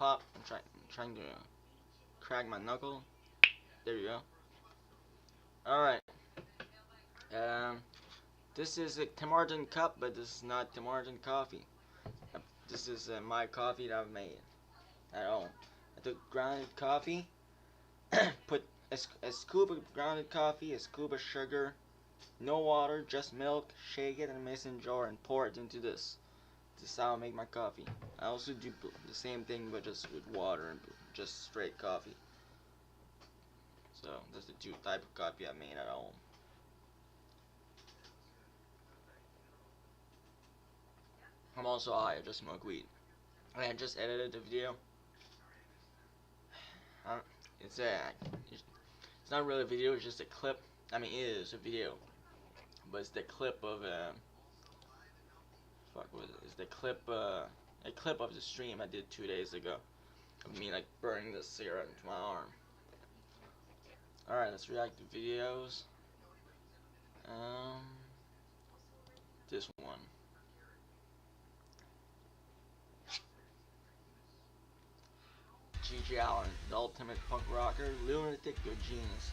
pop. I'm trying to crack my knuckle. There you go. Alright. Um, this is a Tim Horton cup, but this is not Tim Horton coffee. This is my coffee that I've made at home. I took grounded coffee, put a scoop of grounded coffee, a scoop of sugar, no water, just milk, shake it in a mason jar, and pour it into this. This is how I make my coffee. I also do the same thing, but just with water and just straight coffee. So that's the two type of coffee I made at home. I'm also high. I just smoke weed. I just edited the video. Uh, it's a, it's not really a video. It's just a clip. I mean, it is a video, but it's the clip of fuck what is it? It's the clip a clip of the stream I did 2 days ago of me like burning this cigarette into my arm. All right, let's react to videos. This one. GG Allin, the ultimate punk rocker, lunatic good genius.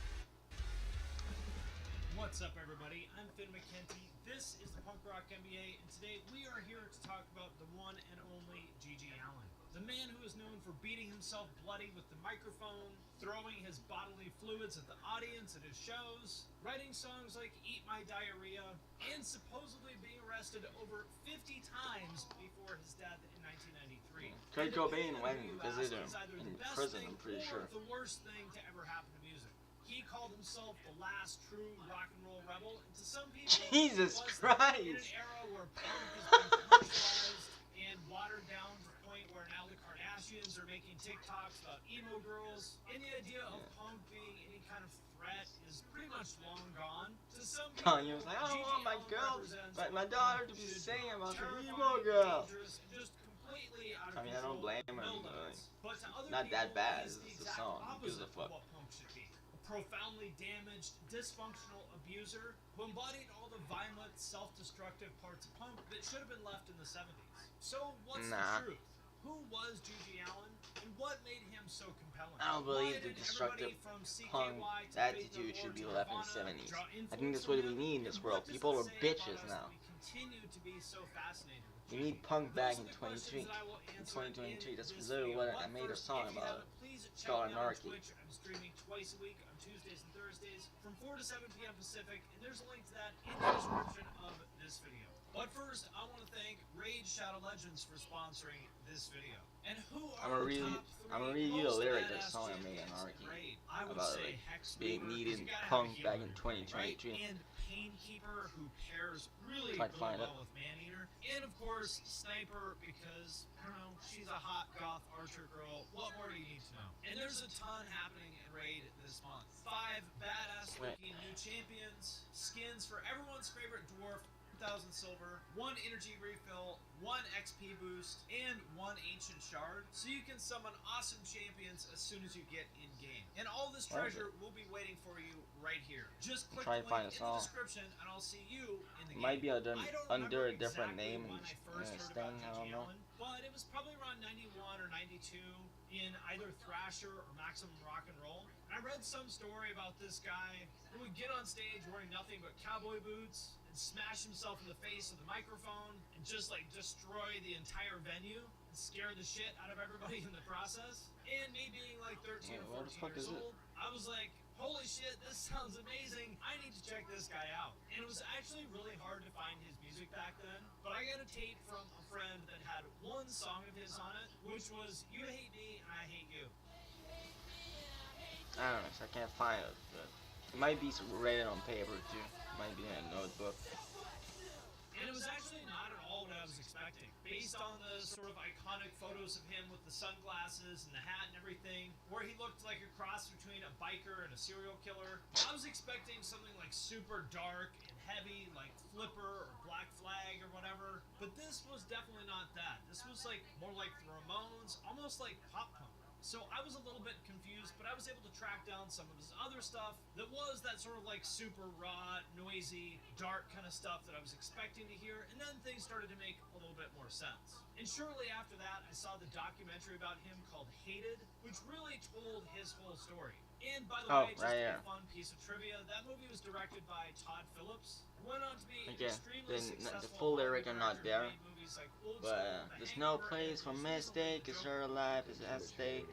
What's up, everybody? I'm Finn McKenty. This is the Punk Rock NBA, and today we are here to talk about the one and only GG Allin. The man who is known for beating himself bloody with the microphone, throwing his bodily fluids at the audience at his shows, writing songs like Eat My Diarrhea, and supposedly being arrested over 50 times before his death in 1993. Kurt Cobain went and visited him in prison, I'm pretty sure. The worst thing to ever happen to music. He called himself the last true rock and roll rebel, and to some people, Jesus Christ! In an era where punk has been commercialized and watered down to the point where now the Kardashians are making TikToks about emo girls, and the idea of punk being any kind of threat is pretty much long gone. To some people, Kanye was like, I don't want my girl, but my daughter to be singing about the emo girl. I mean, I don't blame him. Not that bad. It's the song. Who gives a fuck? Profoundly damaged, dysfunctional abuser who embodied all the violent, self-destructive parts of punk that should have been left in the 70s. So what's the truth? Who was GG Allin, and what made him so compelling? I don't believe the destructive punk attitude should be left in the 70s. I think that's what we need in this world. People are bitches now. We need punk back in 2023. In 2023, that's literally what I made a song about. It's called Anarchy. I'm streaming twice a week on Tuesdays and Thursdays from 4 to 7 p.m. Pacific, and there's a link to that in the description of this video. But first, I want to thank Raid Shadow Legends for sponsoring this video. And who are I'm gonna read you the lyric of the song I made, Anarchy, about like being needed punk back in 2023. And Painkeeper, who pairs really well with Maneater. And of course, Sniper, because, I don't know, she's a hot goth archer girl. What more do you need to know? And there's a ton happening in Raid this month. 5 badass looking new champions, skins for everyone's favorite dwarf, 1,000 silver, 1 energy refill, 1 XP boost, and 1 ancient shard, so you can summon awesome champions as soon as you get in game. And all this treasure will be waiting for you right here. Just click the link in the description, and I'll see you in the game. Might be under a different name and thing, I don't know. But it was probably around 91 or 92 in either Thrasher or Maximum Rock and Roll. And I read some story about this guy who would get on stage wearing nothing but cowboy boots and smash himself in the face with the microphone and just like destroy the entire venue and scare the shit out of everybody in the process. And me being like 13 or 14 years old, I was like, holy shit, this sounds amazing. I need to check this guy out. And it was actually really hard to find his music back then, but I got a tape from a friend that had one song of his on it, which was You Hate Me and I Hate You. I don't know, so I can't find it, but it might be written on paper too. It might be in a notebook. And it was actually not at all what I was expecting. Based on the sort of iconic photos of him with the sunglasses and the hat and everything, where he looked like a cross between a biker and a serial killer, I was expecting something like super dark and heavy, like Flipper or Black Flag or whatever. But this was definitely not that. This was like more like the Ramones, almost like pop punk. So I was a little bit confused, but I was able to track down some of his other stuff that was that sort of like super raw, noisy, dark kind of stuff that I was expecting to hear, and then things started to make a little bit more sense. And shortly after that, I saw the documentary about him called Hated, which really told his whole story. And by the Oh, way, just right a here. fun piece of trivia, that movie was directed by Todd Phillips, who went on to be Again, extremely the successful full lyric Hollywood are not director there. who made movies like Old But School, The there's no Hangover, place and for most recently mistake, The cause Joker. her life is at stake.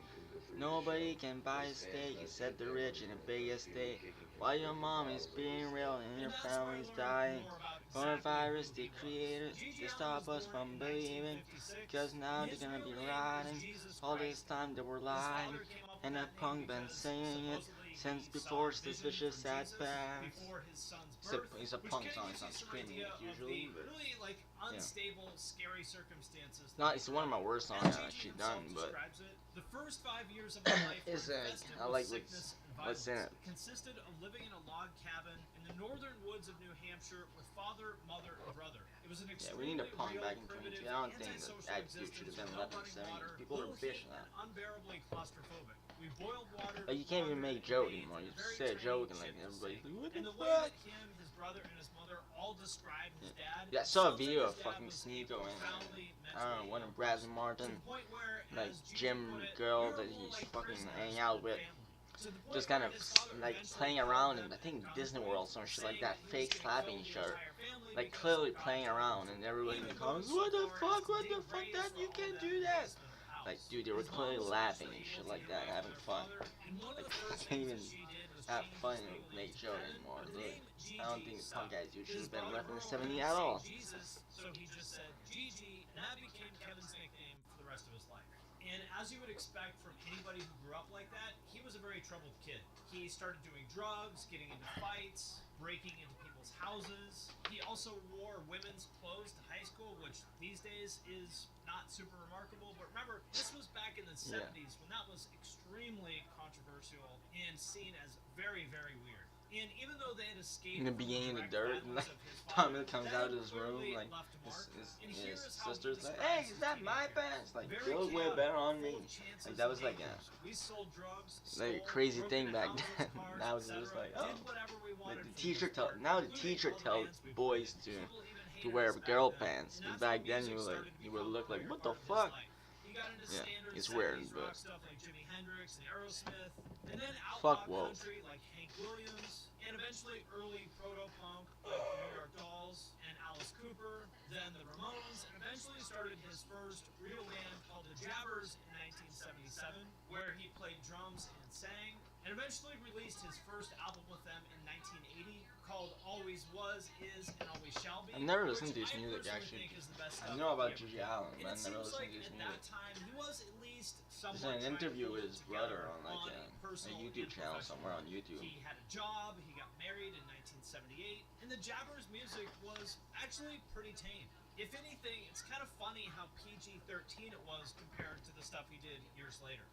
Nobody can buy a steak except the rich in a big estate. While your mom is being real and your And that's where I family's learned dying. more about exactly Coronavirus, who they he created was. G.G. to Allen stop was us born from in believing. 1956, Cause now and they're his gonna real be name is riding. Jesus All this Christ. time they were His lying. father came up with And the that name punk been because saying it supposedly since he before saw a vision suspicious from sad Jesus past. before his son's birth, It's a which punk kind song, of it's gives not you some screaming idea like of usually, the but really like yeah. unstable, scary circumstances. No, it's one of my worst songs As I've G.G. actually himself done, but describes it, the first 5 years of my life were it's infested I with like sickness and what's violence. in it. Consisted of living in a log cabin in the northern woods of New Hampshire with father, mother, and brother. It was an Yeah, we need extremely a punk real, back in primitive, 22. I don't think that antisocial attitude should existence have been with no left in the running 70s. water, People are little bitching heat, that. and unbearably claustrophobic. We boiled water, Like, you can't even laundered, make and joke bathed anymore. in You a very say a tiny joke and like chimney everybody's sink. like, what And the the way fuck? that him, his brother, and his mother all described his dad. Yeah, I saw a sounds like video his of dad fucking was Sneeko and profoundly I don't know, one of Brad and to Martin, the point where, like as G.G. Jim put it, girl we were that more he's like fucking prisoners hanging out than with. family. To the point Just kind where of his father like eventually playing held around them in I at think Disney gunpoint, World, some shit like saying that, he was fake gonna slapping kill the shirt. entire family Like because clearly God playing told him around to. and everybody in Even the goes comments, so what the far as fuck, to what dig the fuck, graves that for you all of can't them do in the that. basement of the house. Like, dude, they were His mom clearly was laughing eventually and shit able to like get that, away from having their fun. father, and one of Like, the first can't things even that she did was have change fun his and legal name make to joke Kevin. anymore. The Look, name I don't Gigi think stuck. punk attitude should His have been father left in the grew up 70s hearing him at say all. Jesus, so he just said Gigi, and that became Kevin's nickname for the rest of his life. And as you would expect from anybody who grew up like that, he was a very troubled kid. He started doing drugs, getting into fights, breaking into people's houses. He also wore women's clothes to high school, which these days is not super remarkable. But remember, this was back in the 70s when that was extremely controversial and seen as very, very weird. And even though they had escaped In the from beginning of the direct dirt, violence like of his Tommy father, comes that out had of his room, clearly like left a mark. And his here is how he sister's like, describes hey, his is that my teenage pants? Like, years. they Very look way chaotic, better on full me. of chances Like, that was and like dangers. We sold drugs, like a stole, crazy broke thing into back houses, then. cars, Now it's etc., just like, did oh. whatever we Like wanted the for teacher the most part, now the including teacher all the tells bands we boys played. to People even to hated wear us back girl then, pants. and But that's back when then music you started to would become look a like, bigger what the part of his fuck? life. He got into Yeah, standard it's 70s weird, rock but stuff like Jimi Hendrix and Aerosmith, and then fuck outlaw woke. country like Hank Williams, and eventually early proto-punk like the New York Dolls and Alice Cooper, then the Ramones, and eventually started his first real band called the Jabbers in 1977, where he played drums and sang, and eventually released his first album with them in 1980 called Always Was, Is, and Always Shall Be. I've never which listened to his I music personally actually. think is the best I stuff know about he ever Gigi did. Allen, And but it I never seems listened like to his at music. that time he was at least There's somewhat an trying to interview hold with it his brother together on like on a personal YouTube and channel professional. somewhere on YouTube. He had a job, he got married in 1978, and the Jabbers' music was actually pretty tame. If anything, it's kind of funny how PG-13 it was compared to the stuff he did years later.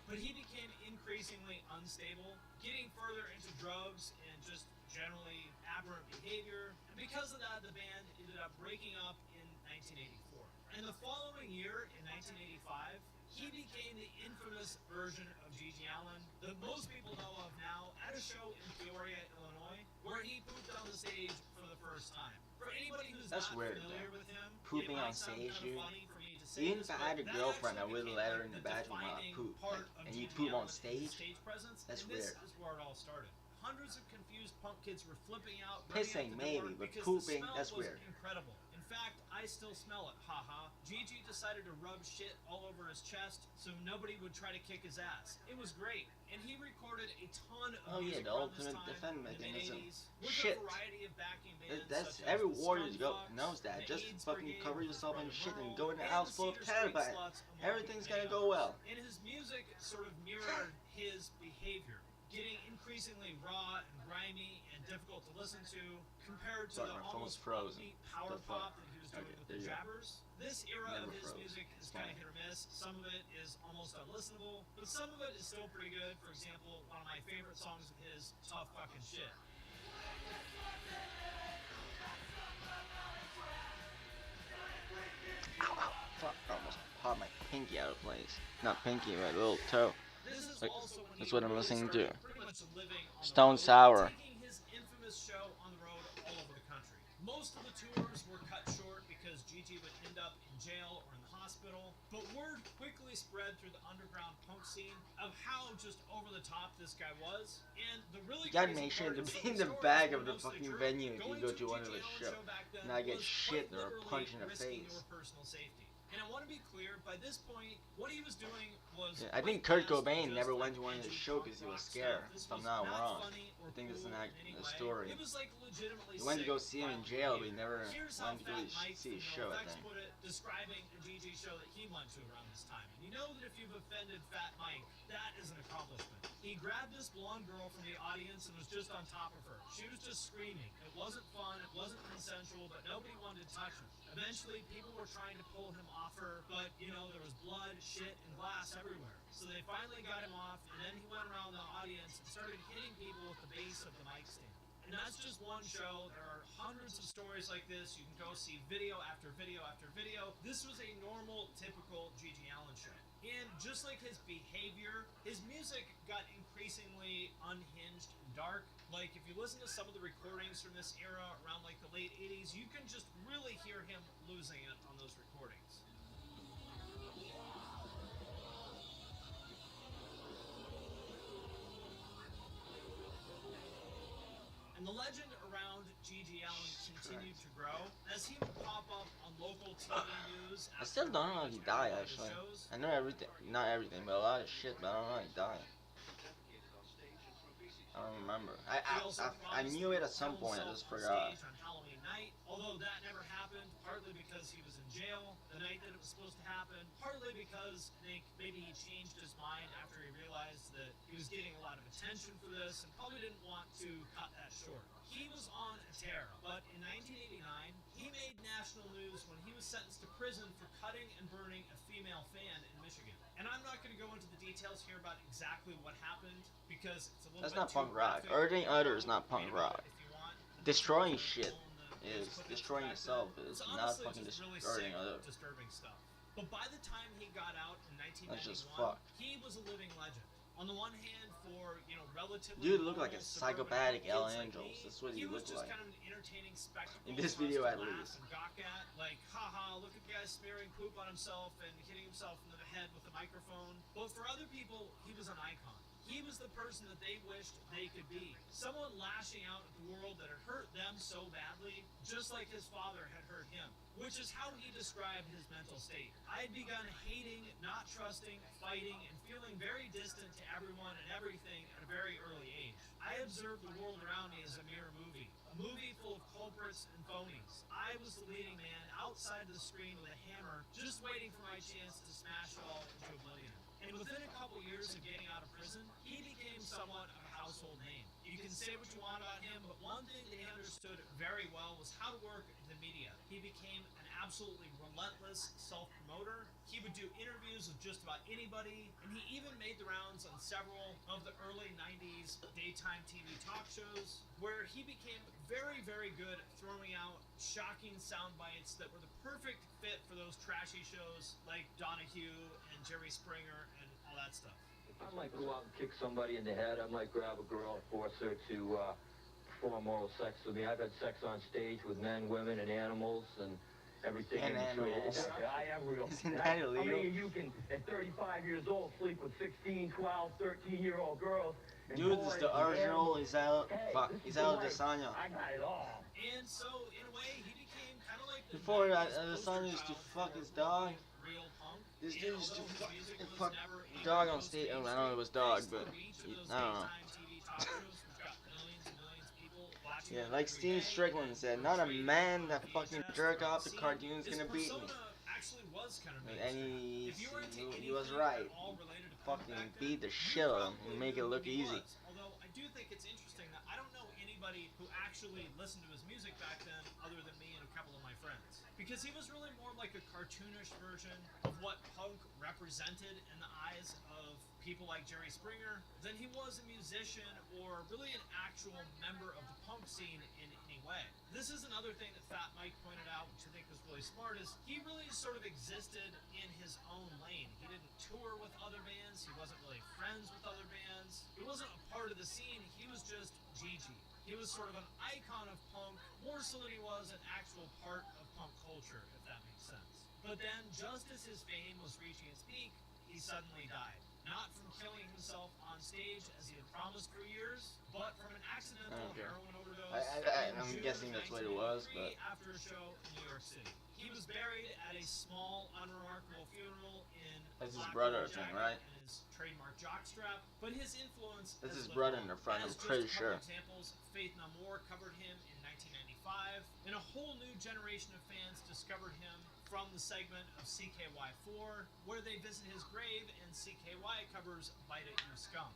But he became increasingly unstable, getting further into drugs and just generally aberrant behavior. And because of that, the band ended up breaking up in 1984. And the following year, in 1985, he became the infamous version of Gigi Allen that most people know of now at a show in Peoria, Illinois, where he pooped on the stage for the first time. For anybody who's That's not weird, familiar though. with him, Pooping it on might sound stage, kind dude. of funny for me to say Even this, if I but had a that girlfriend, I actually wouldn't became, let her like, in the the bathroom while I defining poop. part Like, of and you Gigi poop on Allen, his stage? stage presence, That's and this weird. is where it all started. Hundreds of confused punk kids were flipping out, Pissing, running out the door maybe, but because pooping, the smell that's was weird. incredible. In fact, I still smell it, haha. Gigi decided to rub shit all over his chest so nobody would try to kick his ass. It was great, and he recorded a ton of Oh yeah, music the around this ultimate time defense in the mechanism. mid-80s with Shit. a variety of backing bands That's such as every the warrior Scumfucks, knows that. the Just AIDS fucking Brigade cover with his yourself in brother shit and Merle, go in the and house the full of Cedar Street cannabis. Sluts, among Everything's many gonna go others. well. And his music sort of mirrored his behavior, getting increasingly raw and grimy and difficult to listen to compared to Sorry, the my phone's almost frozen. upbeat power The fuck? pop that he was doing Okay, with there the you go. Jabbers. This era Never of his froze. music is It's kind of fine. hit or miss. Some of it is almost unlistenable, but some of it is still pretty good. For example, one of my favorite songs of his, Tough Fucking Shit. Ow, ow, fuck, I almost popped my pinky out of place. Not pinky, my little toe. This is Like, also when that's he what I'm really listening started to. pretty much living on Stone the road, Sour. taking his infamous show on the road all over the country. Most of the tours were cut short because Gigi would end up in jail or in the hospital, but word quickly spread through the underground punk scene of how just over the top this guy was. And the really You gotta crazy make sure part to is be that in the the stories back were of the mostly fucking true. venue if you Going go to to one of Gigi the Allen's show. show back then Not get was shit quite or literally punch in the risking face. your personal safety. And I want to be clear, by this point, what he was doing was... Yeah, I think quite Kurt past Cobain just never like went to one of his edgy shows punk because he was rock scared, stuff. This if I'm was not wrong. funny or I think this is cool an in any a way. story. It was like legitimately He went to sick, go see him in violent jail, but he behavior. never Here's how went to go Fat Mike see his from show, I NoFX think. put it, describing a GG show that he went to around this time. And you know that if you've offended Fat Mike, that is an accomplishment. He grabbed this blonde girl from the audience and was just on top of her. She was just screaming. It wasn't fun, it wasn't consensual, but nobody wanted to touch her. Eventually, people were trying to pull him off her, but, you know, there was blood, shit, and glass everywhere. So they finally got him off, and then he went around the audience and started hitting people with the base of the mic stand. And that's just one show. There are hundreds of stories like this. You can go see video after video after video. This was a normal, typical Gigi Allen show. And just like his behavior, his music got increasingly unhinged and dark. Like, if you listen to some of the recordings from this era around like the late 80s, you can just really hear him losing it on those recordings. And the legend around Gigi Allen continued to grow as he would pop up on local TV news. I still don't know how he died, actually. I know everything, not everything, but a lot of shit, but I don't know how he died. I don't remember. I knew it at some point, I just forgot. On Halloween night, although that never happened, partly because he was in jail the night that it was supposed to happen, partly because I think maybe he changed his mind after he realized that he was getting a lot of attention for this and probably didn't want to cut that short. He was on a tear, but in 1989, he made national news when he was sentenced to prison for cutting and burning a female fan in Michigan. And I'm not going to go into the details here about exactly what happened because it's a little That's bit not too punk rock. graphic. Everything other is not punk rock. If you want. Destroying shit is Put it destroying back yourself. then. It's It's not honestly fucking just really destroying sick, other. disturbing stuff. But by the time he got out in 1991, That's just fucked. he was a living legend. On the one hand, for relatively Dude looked like a normal suburban psychopathic kids Al like Angels. me, That's what he was looked just like. kind of an entertaining spectacle. In this for us video, to at laugh least. and gawk at, like, haha, look at the guy smearing poop on himself and hitting himself in the head with a microphone. But for other people, he was an icon. He was the person that they wished they could be. Someone lashing out at the world that had hurt them so badly, just like his father had hurt him. Which is how he described his mental state. I had begun hating, not trusting, fighting, and feeling very distant to everyone and everything at a very early age. I observed the world around me as a mirror movie. A movie full of culprits and phonies. I was the leading man outside of the screen with a hammer, just waiting for my chance to smash it all into oblivion. And within a couple years of getting out of prison, he became somewhat of a household name. You can say what you want about him, but one thing that he understood very well was how to work the media. He became an absolutely relentless self-promoter. He would do interviews with just about anybody, and he even made the rounds on several of the early 90s daytime TV talk shows, where he became very, very good at throwing out shocking sound bites that were the perfect fit for those trashy shows like Donahue and Jerry Springer and all that stuff. I might go out and kick somebody in the head. I might grab a girl and force her to perform oral sex with me. I've had sex on stage with men, women, and animals, and everything And in between. animals. I am real. Isn't that How many illegal? of you can, at 35 years old, sleep with 16, 12, 13-year-old girls? And Dude, this is the boys and original animals? Isao. Hey, Fuck, this is Isao the life. Desanya. I got it all. And so, in a way, he became kind of like the Before 90s Desanya poster used to child fuck for his dog. real punk. This And dude used to although his music was fuck never the dog on even stage. I close to don't know if it was dog, thanks to but the reach of those I don't know. daytime TV talk shows, which got millions and millions of people watching Yeah, them like every Steve day, Strickland and said, not a portrayed man on that fucking VHS jerk throughout off the the scene. cartoon's His gonna beat me. persona actually was kind of And mainstream. If you were into he was anything right. at all related to punk Fucking back then, beat the you shit out of him probably and make knew it look who he easy. was. Although I do think it's interesting that I don't know anybody anybody who actually listened to his music back then other than me and a couple of my friends. Because he was really more like a cartoonish version of what punk represented in the eyes of people like Jerry Springer than he was a musician or really an actual member of the punk scene in any way. This is another thing that Fat Mike pointed out, which I think was really smart, is he really sort of existed in his own lane. He didn't tour with other bands, he wasn't really friends with other bands, he wasn't a part of the scene, he was just Gigi. He was sort of an icon of punk, more so than he was an actual part of punk culture, if that makes sense. But then, just as his fame was reaching its peak, he suddenly died. Not from killing himself on stage as he had promised for years, but from an accidental heroin overdose. I'm guessing that's what it was, but after a show in New York City. He was buried at a small, unremarkable funeral in that's his black brother, I leather think, jacket right? and his trademark jockstrap, but his influence That's has his lived brother on. in the front, I'm As just pretty a couple sure. examples, Faith No More covered him in 1995, and a whole new generation of fans discovered him from the segment of CKY4, where they visit his grave and CKY covers Bite It You Scum.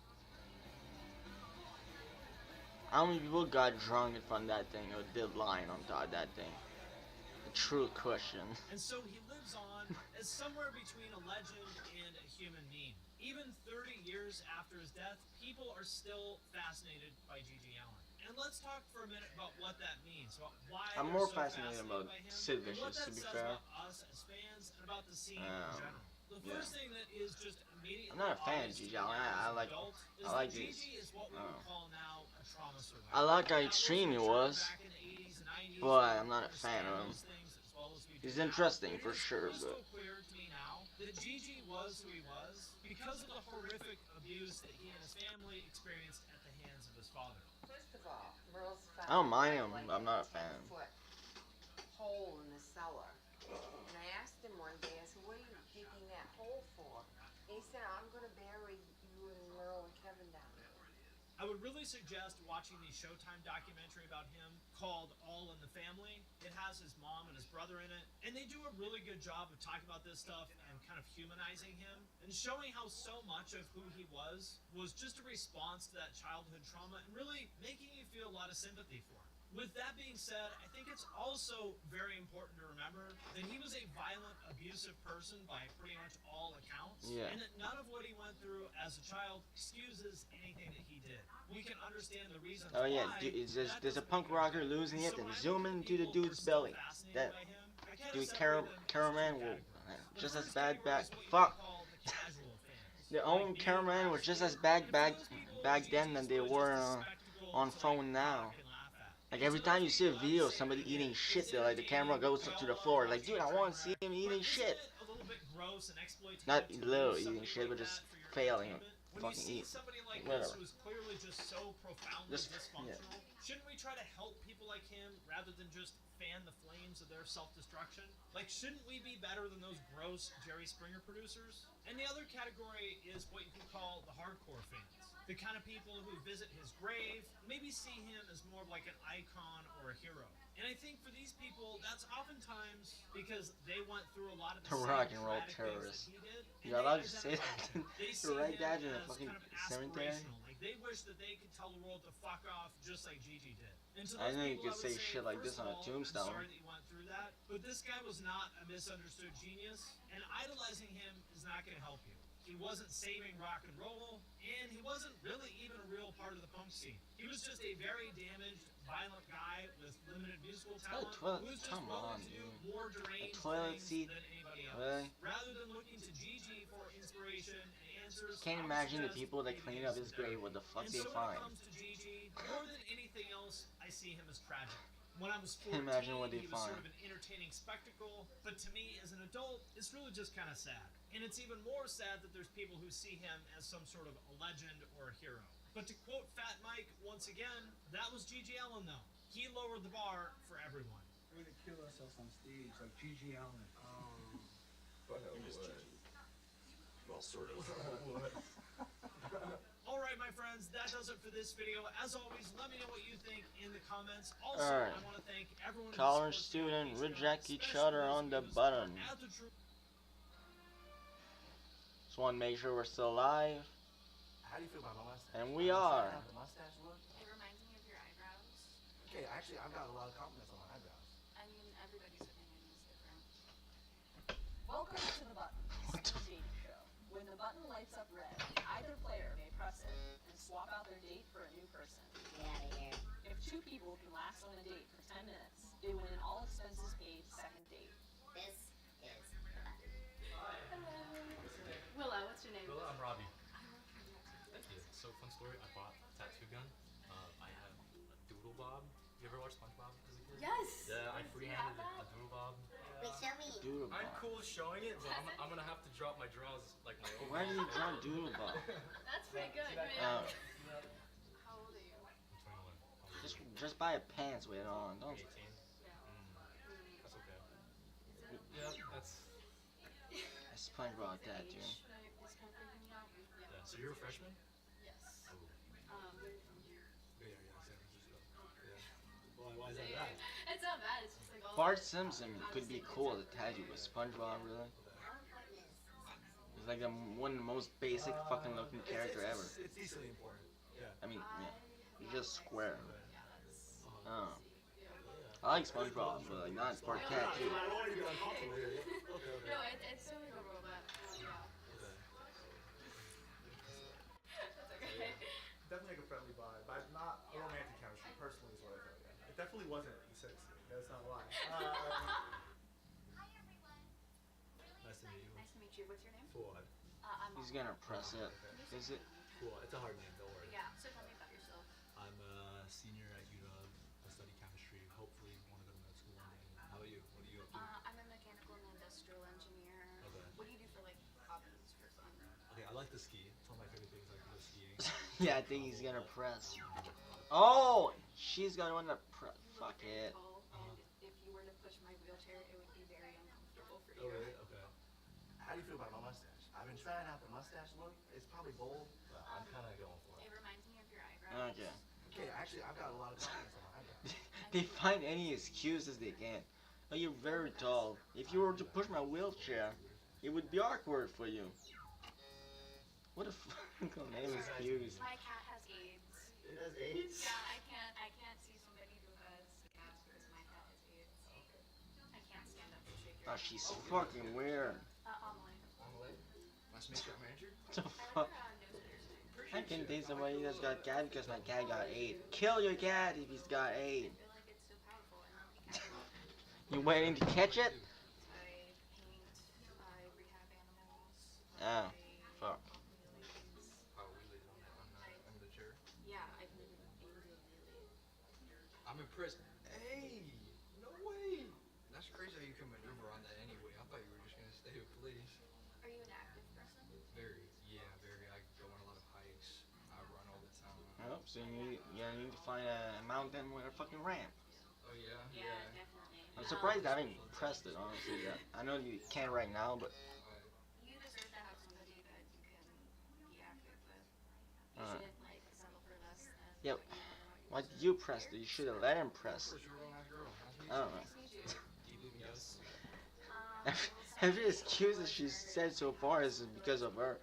How many people got drunk in front of that thing or did line on top of that thing? A true question. And so he lives on as somewhere between a legend and a human meme. Even 30 years after his death, people are still fascinated by Gigi Allen. And let's talk for a minute about what that means. Why I'm they're more so fascinated about by him, Sid and what Vicious, that to be says fair. about us as fans and about the scene in general. The first thing that is just immediately I'm not a fan of obvious Gigi to me Allen. as I an like adult is I like that this. Gigi is what we would call now a trauma survivor. I like how Now, extreme he those was, back in the 80s and 90s but I'm not a fan understand of him. those things as well as we do He's now. interesting It for is sure, crystal but clear to me now that Gigi was who he was because of the horrific abuse that he and his family experienced at the hands of his father. First of all, Merle's found I don't mind him, like but I'm not a a fan. 10-foot hole in the cellar. And I asked him one day, I said, what are you digging that hole for? And he said, I'm going to bury you and Merle and Kevin down there. I would really suggest watching the Showtime documentary about him called All in the Family. It has his mom and his brother in it, and they do a really good job of talking about this stuff and kind of humanizing him and showing how so much of who he was just a response to that childhood trauma and really making you feel a lot of sympathy for him. With that being said, I think it's also very important to remember that he was a violent, abusive person by pretty much all accounts, Yeah. and that none of what he went through as a child excuses anything that he did. We can understand the reasons oh yeah, why. it's that there's a doesn't punk make it rocker okay. losing it So and when I zoom look at into the people who dude's are still belly. fascinated That by him, I kinda dude, separate them into Cameraman two will categories. just The as first bad category back. is what you Fuck. would call the casual fans. The Like own me, cameraman was just as bad back then than they were on phone now. Like every time you see a video of somebody eating shit, like the camera goes up to the floor. Like, dude, I want to see him eating shit. Not literally eating shit, but just failing to fucking eat. Whatever. Just, yeah. Shouldn't we try to help people like him rather than just fan the flames of their self-destruction? Like, shouldn't we be better than those gross Jerry Springer producers? And the other category is what you could call the hardcore fans. The kind of people who visit his grave, maybe see him as more of like an icon or a hero. And I think for these people, that's oftentimes because they went through a lot of the same rock and roll traumatic things terrorist. that he did. You're and allowed they to say identify that. with him. They see You're right, him Dad, in a as fucking kind of cemetery. aspirational. Like they wish that they could tell the world to fuck off just like Gigi did. And to I those know you people, could would say shit like first this on a of all, tombstone. I'm sorry that you went through that, but this guy was not a misunderstood genius, and idolizing him is not going to help you. He wasn't saving rock and roll, and he wasn't really even a real part of the punk scene. He was just a very damaged, violent guy with limited musical talent toilet- who was just come willing on, to do dude. more deranged toilet things seat? than anybody else. Really? Rather than looking to Gigi for inspiration and answers, Can't I would imagine the suggest people that maybe clean up getting his some grave, therapy. what the fuck And they so when find. it comes to Gigi, more than anything else, I see him as tragic. When I was 14, Can't imagine what they he was sort find. of an entertaining spectacle, but to me, as an adult, it's really just kind of sad. And it's even more sad that there's people who see him as some sort of a legend or a hero. But to quote Fat Mike once again, that was Gigi Allen though. He lowered the bar for everyone. We're gonna kill ourselves on stage like Gigi Allen. But it would. Well, sort of. Alright my friends, that does it for this video. As always, let me know what you think in the comments. Also, Alright. I want to thank everyone who College supports student me on Patreon, reject each especially other those on the who button. at the True Just want to make sure we're still alive. How do you feel about my mustache? And we are. How the mustache look? It reminds me of your eyebrows. Okay, actually, I've got a lot of compliments on my eyebrows. I mean, everybody's opinion is different. Welcome to the button. What the Dating show. When the button lights up red, either player may press it and swap out their date for a new person. Get out of here. If 2 people can last on a date for 10 minutes, they win an all expenses paid second date. This is the button. Willow, what's your name? Hello, I'm Robbie. Thank you. So, fun story. I bought a tattoo gun. I have a doodle bob. You ever watch SpongeBob as a kid? Yes. Yeah, I freehanded a doodle bob. Wait, show me. Doodle I'm ball. cool showing it, but I'm gonna have to drop my draws like my own. Why do you draw doodle ball? That's pretty good. Oh, How old are you? I'm 21. just buy a pants with it on. Don't. 18. That's okay. Yeah, that's. SpongeBob tattoo. Is kind of freaking you out? Yeah. So you're a freshman? Yes. Oh. Where are you from? Yeah, San Francisco. Yeah. Why is that bad? It's not bad. It's just like all. Bart Simpson could be cool to tattoo with SpongeBob, really. He's like one of the most basic fucking looking character ever. It's decently important. Yeah. I mean, yeah, he's just square. Oh. I like SpongeBob, but like not for cat too. I don't want you to get uncomfortable here. Okay, okay. No, it's totally the robot. Yeah. That's okay. Definitely like a friendly vibe, but not a romantic chemistry. Personally, is what I felt. Yeah. It definitely wasn't the six. That's not why. Nice to meet you. Nice to meet you. What's your name? Fuad. I'm He's gonna press it. Is it? Fuad. It's a hard name. Don't worry. Yeah. So tell me about yourself. I'm a senior at UW. I study chemistry. Hopefully, want to go to med school one day. How about you? What are you up to? I'm a mechanical and industrial engineer. Okay. What do you do for like hobbies for fun? Okay, I like to ski. It's one of my favorite things. I like to go skiing. Yeah, I think he's gonna press. Oh, she's gonna want to press. Fuck it. And if you were to push my wheelchair, it would be very uncomfortable for Oh, you. really? Okay. How do you feel about my mustache? I've been trying out the mustache look. It's probably bold. But I'm kind of going for It it. reminds me of your eyebrows. Okay. Okay, actually, I've got a lot of compliments on my eyebrows. They find any excuses they can. Oh, you're very tall. If you were to push my wheelchair, it would be awkward for you. What a fucking lame excuse. My cat has AIDS. It has AIDS? Yeah, I can't see somebody who has cats because my cat has AIDS. I can't stand up and shake your Oh, hand. she's fucking weird. Amelie. Nice to meet you, manager. What the I like fuck? her nose piercing. I can date somebody that's got cat because my cat got AIDS. Kill your cat if he's got AIDS. I feel like it's so powerful. I love cat. You waiting to catch it? I paint. I rehab animals. Oh, I fuck. walk wheelies. How we laid on the chair. Yeah, I've been angry lately. I'm impressed. Hey, no way. That's crazy how you can maneuver on that anyway. I thought you were just gonna stay with police. Are you an active person? Very, yeah, very. I go on a lot of hikes. I run all the time. Oh, so you need to find a mountain with a fucking ramp. Oh yeah. Yeah, definitely. I'm surprised I haven't pressed it, honestly. Yeah. I know you can't right now, but You deserve to have somebody that you can be active with. You Alright. shouldn't like settle for less than. Yep. what you why did you press it? You should have let him press. Of course, you're a real nice girl. I don't know. Nice to meet you. Do you believe in ghosts? Every excuse that she's said so far is because of her.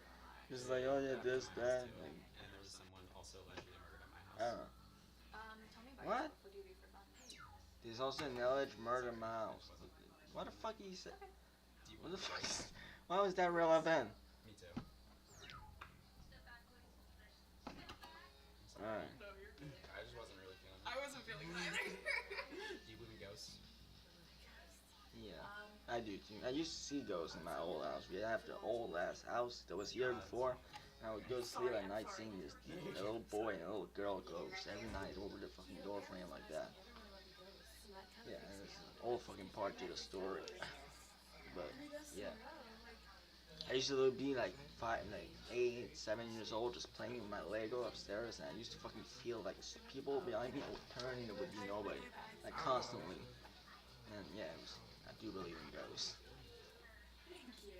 She's like, oh yeah, this, that. Like, And there was someone also allegedly murdered at my I house. don't know. Tell me about What? yourself. What do you do for fun? There's also an alleged murder in my house. What the fuck you say? Do you What want the fuck? Why was that relevant? Me too. Alright. I just wasn't really feeling I wasn't feeling that either. Do you believe in ghosts? Yeah, I do too. I used to see ghosts in my old house. We have the old ass house that was here before. And I would go to sleep at night seeing this a little boy and a little girl ghost every night over the fucking door frame like that. Yeah, and it's an old fucking part to the story. But yeah, I used to be like 8, 7 years old, just playing with my Lego upstairs, and I used to fucking feel like people behind me would turn and there would be nobody, like constantly. And yeah, I do believe in ghosts. Thank you.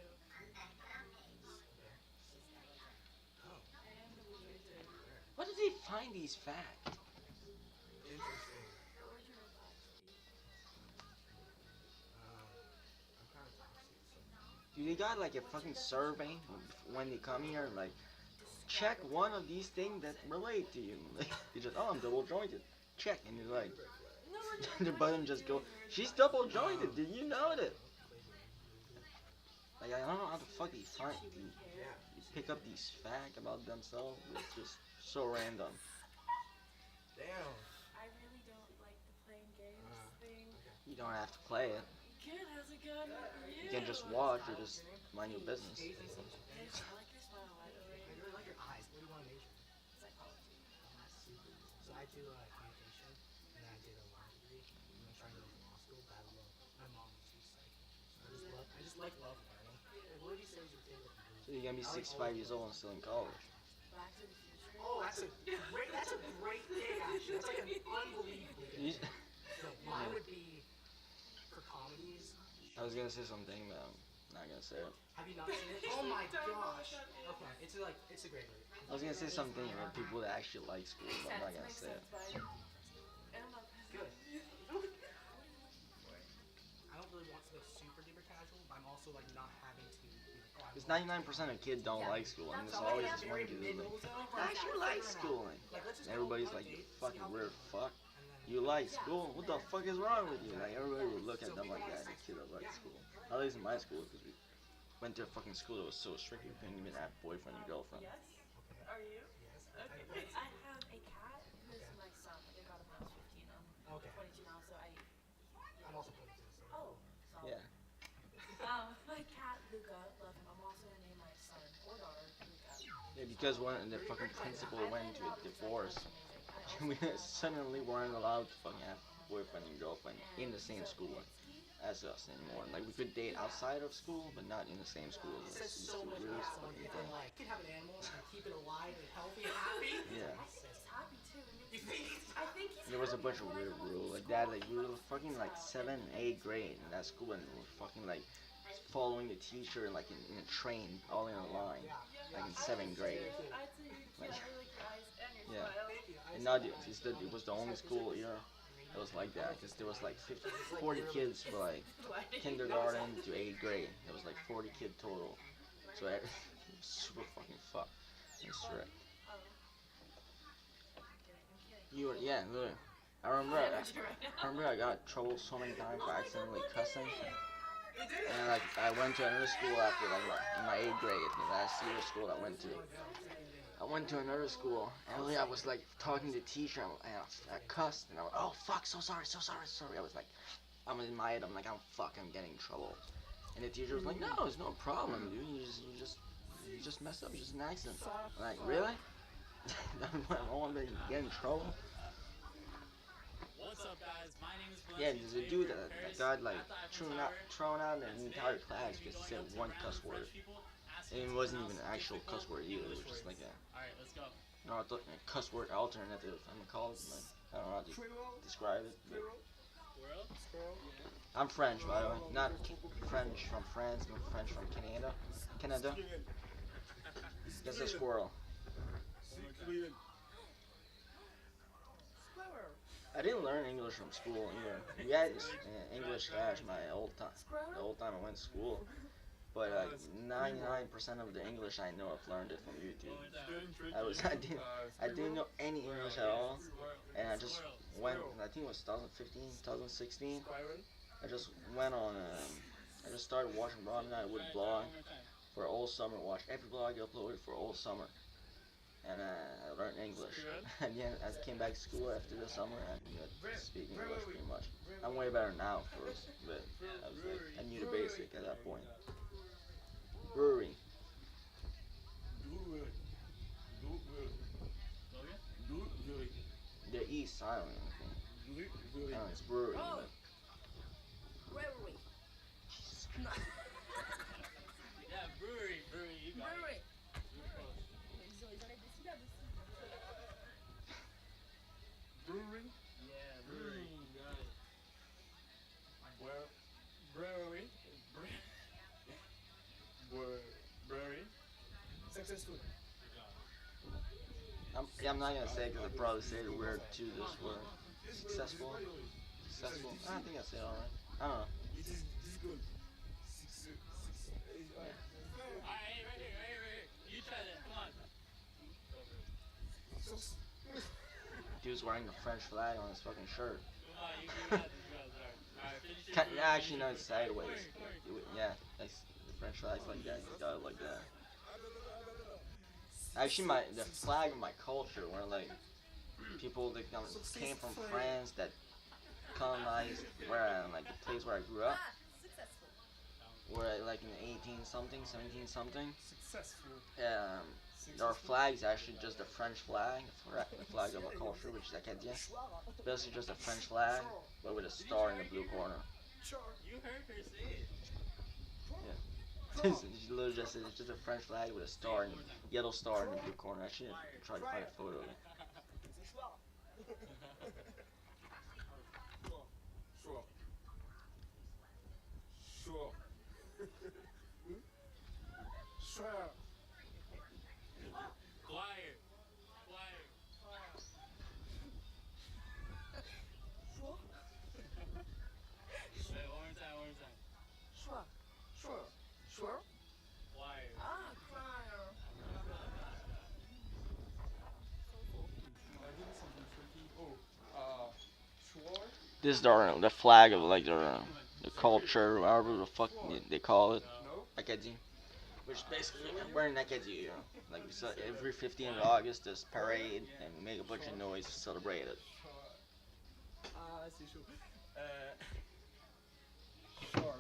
What did he find these facts? Interesting. What would your advice be? I'm kind of toxic, so. Do they got like a fucking survey when they come here, like check one of these things that relate to you? Like, they just, oh, I'm double jointed. Check, and you're like, The button just go. She's double jointed. Did you know that? Like I don't know how the fuck they find you pick up these facts about themselves. It's just so random. Damn. I really don't like the playing games thing. You don't have to play it. Good, how's it going? You can just watch or just mind your business. I like your smile, by the way. I really like your eyes. What do you want to major? Psychology. So I do communication, and then I did a law degree. I'm trying to go to law school, but I love. My mom teaches psych. I just like love learning. What would you say is your favorite movie? So you're gonna be 65 years old and still in college. Back to the Future. Oh, that's a great thing actually. That's like an unbelievably good. You- So mine would be for comedies. I was gonna say something, but I'm not gonna say it. Have you not seen it? Oh my gosh. Okay, it's a great movie. I was gonna say something about people that actually like school, but I'm not gonna say it. Good. I don't really want to go super duper casual, but I'm also like not having to be like, oh, I Because 99% of kids don't like school, and there's always this one dude who's like, I actually like schooling. And everybody's like, you fucking weird fuck. You like school? What the fuck is wrong with you? Like, everybody would look at them like that, the kid that likes school. At least in my school, because we went to a fucking school that was so strict, we couldn't even have boyfriend and girlfriend. Yes? Are you? Okay. I have a cat who's my son. Like, I got him when I was 15. I'm Okay. 22 now, so I'm also 22. So. Oh, solid. Yeah. My cat, Luca, love him. I'm also gonna name my son or daughter Luca. Yeah, because when the fucking principal went to a divorce, we suddenly weren't allowed to fucking have boyfriend and girlfriend in the same school as us anymore. Like, we could date outside of school, but not in the same school as us. Says It's so the much weirdest about someone fucking you thing. can like. You can have an animal and keep it alive and healthy and happy. Yeah. I think he's happy too. You think he's I think he's There was a happy. bunch of weird rules like that. Like, we were fucking like 7th, 8th grade in that school, and we were fucking like following the teacher like in a train, all in a line, like in 7th grade. I'd say you're cute. I really like your eyes and your Yeah. smile. And now it was the only school here that was like that, because there was like 40 kids for like kindergarten to 8th grade. There was like 40 kids total. So it was super fucking fucked and strict. You were, yeah, look. I remember I got in trouble so many times for accidentally cussing. And like I went to another school after like in my 8th grade, the last year of school I went to. I went to another school, and I was like talking to the teacher, and I cussed, and I was, oh fuck, so sorry. I was like, I'm in my head, I'm like, I'm getting in trouble. And the teacher was like, no, it's no problem, dude. You just messed up. It's just an accident. I'm like, really? I don't want to get in trouble. What's up, guys? My name is Valencia. Yeah, there's a dude that got like thrown out an entire class because he said one cuss word. And it wasn't even an actual cuss word either. It was just like a Alright, let's go. cuss word alternative. I'm gonna call it. Like, I don't know how to describe it. But I'm French, by the way. Not French from France, but French from Canada. Canada. That's a squirrel. I didn't learn English from school either. We had English class the whole time I went to school. But like 99% of the English I know, I've learned it from YouTube. I didn't know any English at all, and I just went. I think it was 2015, 2016. I just went on. I just started watching Rob Nightwood blog for all summer. Watched every blog he uploaded for all summer, and I learned English. And then I came back to school after the summer and I speak English pretty much. I'm way better now, first, but I knew the basic at that point. Brewery. The E silent, I think. No, it's brewery. Oh. But Brewery. Yeah, brewery, you got Brewery. it. brewery. Yeah, brewery, you got it. Where brewery. Brewery. Successful. I'm not gonna say it because I probably say the word to this word. Successful. Successful. I think I said it alright. I don't know. It is good. Alright, right here. You try that, come on. Dude's wearing the French flag on his fucking shirt. Come on, you got this, you got this. Alright, finish your food, Actually, no, finish it's your food. sideways. Yeah, that's the French flag's like that. You got it like that. Actually, the flag of my culture, where like people that came from France that colonized where like the place where I grew up, Successful. where like in the 18 something, 17 something, Successful. our flag's actually just a French flag, the flag of our culture, which is Acadien. It's basically just a French flag, but with a star in the blue corner. You heard her say it. It's literally just it's just a French flag with a star and yellow star in the blue corner. I should try to find a photo of it. Sure. Sure. Sure. Quiet. Quiet. Wait, one more time, one more time. Sure. Sure. Sure. Quiet. Ah, crier. Give me something tricky. Sure. This is the flag of like the culture, however the fuck they call it, No. Acadien. Which basically we're in Acadien, you know. Like so every 15th of August, there's parade and we make a bunch of noise to celebrate it. Ah, c'est chaud. Sure.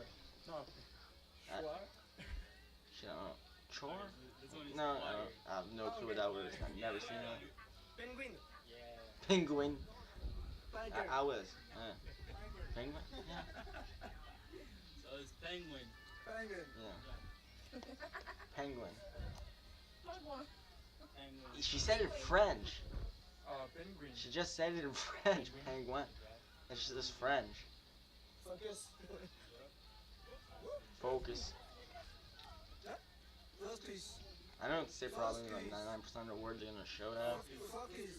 No. Sure. Shit, I don't know. Chore? This one is No, quiet. I have no clue what that was. I've never seen it. Penguin. Yeah. Penguin. Tiger. I was. Penguin? Yeah. So it's penguin. Penguin. Yeah. Penguin. Penguin. She said it in French. Penguin. She just said it in French. Penguin. It's just French. Focus. Focus. Focus. I don't say probably like 99% of the words are gonna show that. Focus.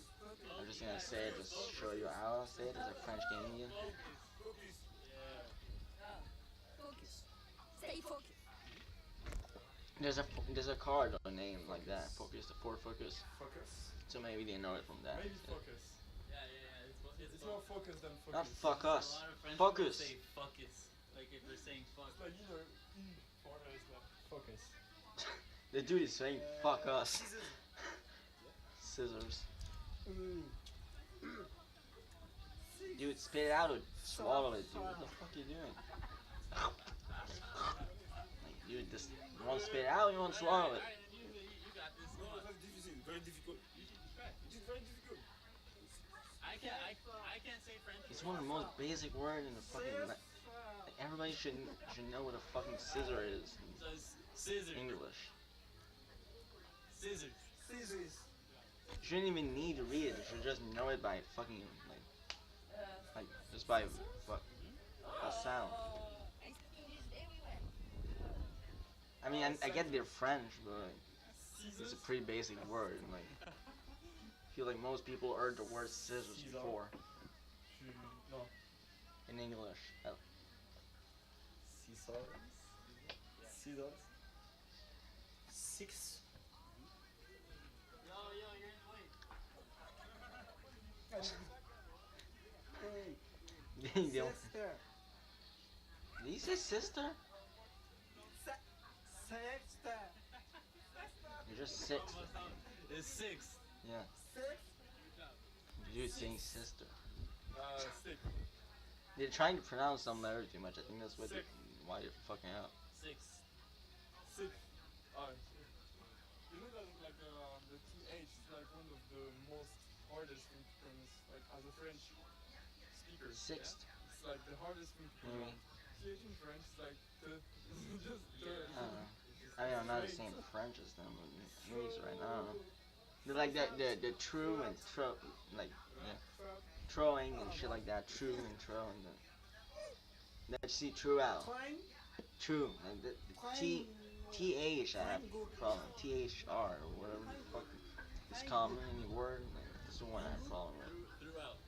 I'm just gonna say it to show you how I say it as a French Canadian. Focus. Stay focused. There's a card on a name like that. Focus, the Ford Focus. Focus. So maybe they know it from that. Maybe focus. Yeah, yeah, yeah. It's more focus than focus. Not fuck A us. lot of French Focus. people say fuckus. Like if they're saying fuck. Like for us, like focus. The dude is saying fuck us. Scissors. Dude, spit it out or swallow it, dude. What the fuck are you doing? Like, dude, just you want to spit it out or you want to swallow it? You got this. Come on. Very difficult. You should try. It is very difficult. I can't say French. It's one of the most basic words in the fucking. Like, everybody should know what a fucking scissor is So it's scissors. in English. Scissors. Scissors. You shouldn't even need to read it. You should just know it by fucking like just by what a sound. I speak English everywhere. I mean, I get they're French, but like, it's a pretty basic word. And, like, I feel like most people heard the word scissors before No. in English. Scissors. Scissors. 6. Yo, you're in the way. Hey. They don't- Sister. Did you say sister? Sister. You're just six. It's 6. Yeah. Six. You're saying sister. 6. They're trying to pronounce some letters too much. I think that's what why you're fucking up. 6. 6. You know that like the TH is like one of the most hardest thing to pronounce, like as a French speaker. Sixth. It's like the hardest thing to Maybe. pronounce. TH in French is like the just the. I don't know. I mean, I'm not the same French as them, but maybe it's right. I don't know. They're like the true and tro, like yeah, throwing and shit like that. True and tro and the. Let's see, true out. Twine. True. Like the TH I have a problem. THR or whatever the fuck is common any word. Like, this is the one I have a problem with. Throughout.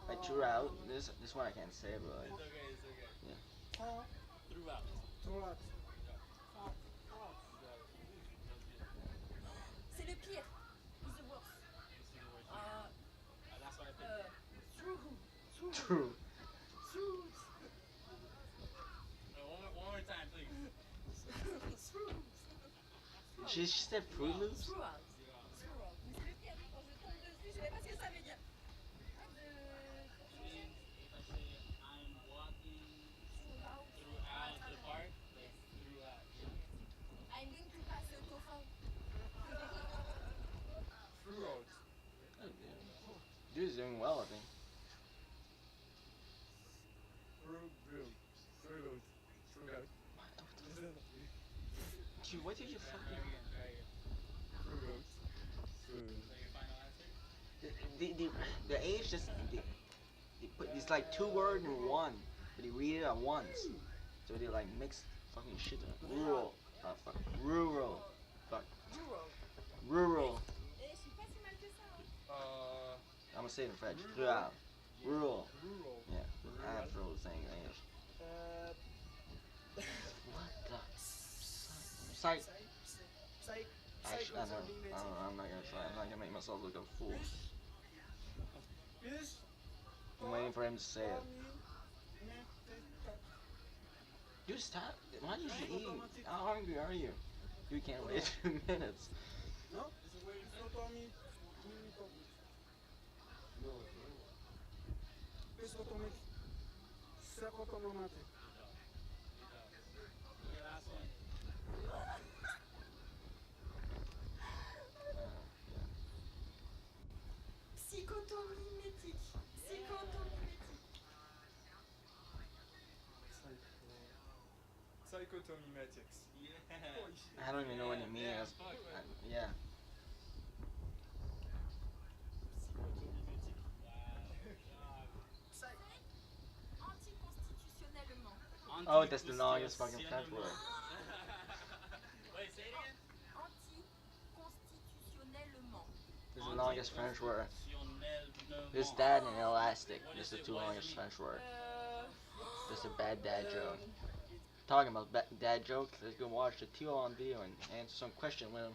Like throughout. This one I can't say, but like. It's okay, it's okay. Yeah. Throughout. Throughout. C'est le pire. It's the worst. This is the word. That's why I picked it. Through. Through. True. One more time, please. She said Fruit Loops? Throughout. Throughout. Mais c'est le pire. Quand je tombe dessus, je savais pas ce que ça veut dire. Means if I say I'm walking throughout the park, like throughout. I'm going to pass the coffin. Throughout. Oh, yeah. Dude's doing well, I think. Throughout. Dude, what did you fucking... The age just... They put, it's like 2 words in one, but they read it at once. So they like mix fucking shit up. Rural. Fuck. Rural. Fuck. Rural. Eh, je suis pas si mal que ça. I'm gonna say it in French. Rural. Rural. Yeah. Afro saying English. What the? Psych. Actually, I'm not gonna try. I'm not gonna make myself look a fool. I'm waiting for him to say it. Dude, stop. Why did you eat? How hungry are you? You can't wait 2 minutes. Psychotomimétique. Psychotomimétique. Psychotomimetics. I don't even know what it means. Yeah. Anticonstitutionnellement. Oh, that's the longest fucking French word. Wait, say it again. Anticonstitutionnellement. This is the longest French word. Constitutionnellement. This dad and elastic. This is the 2 longest French word. This is a bad dad joke. Talking about dad jokes, let's go watch the Tio on video and answer some question with him.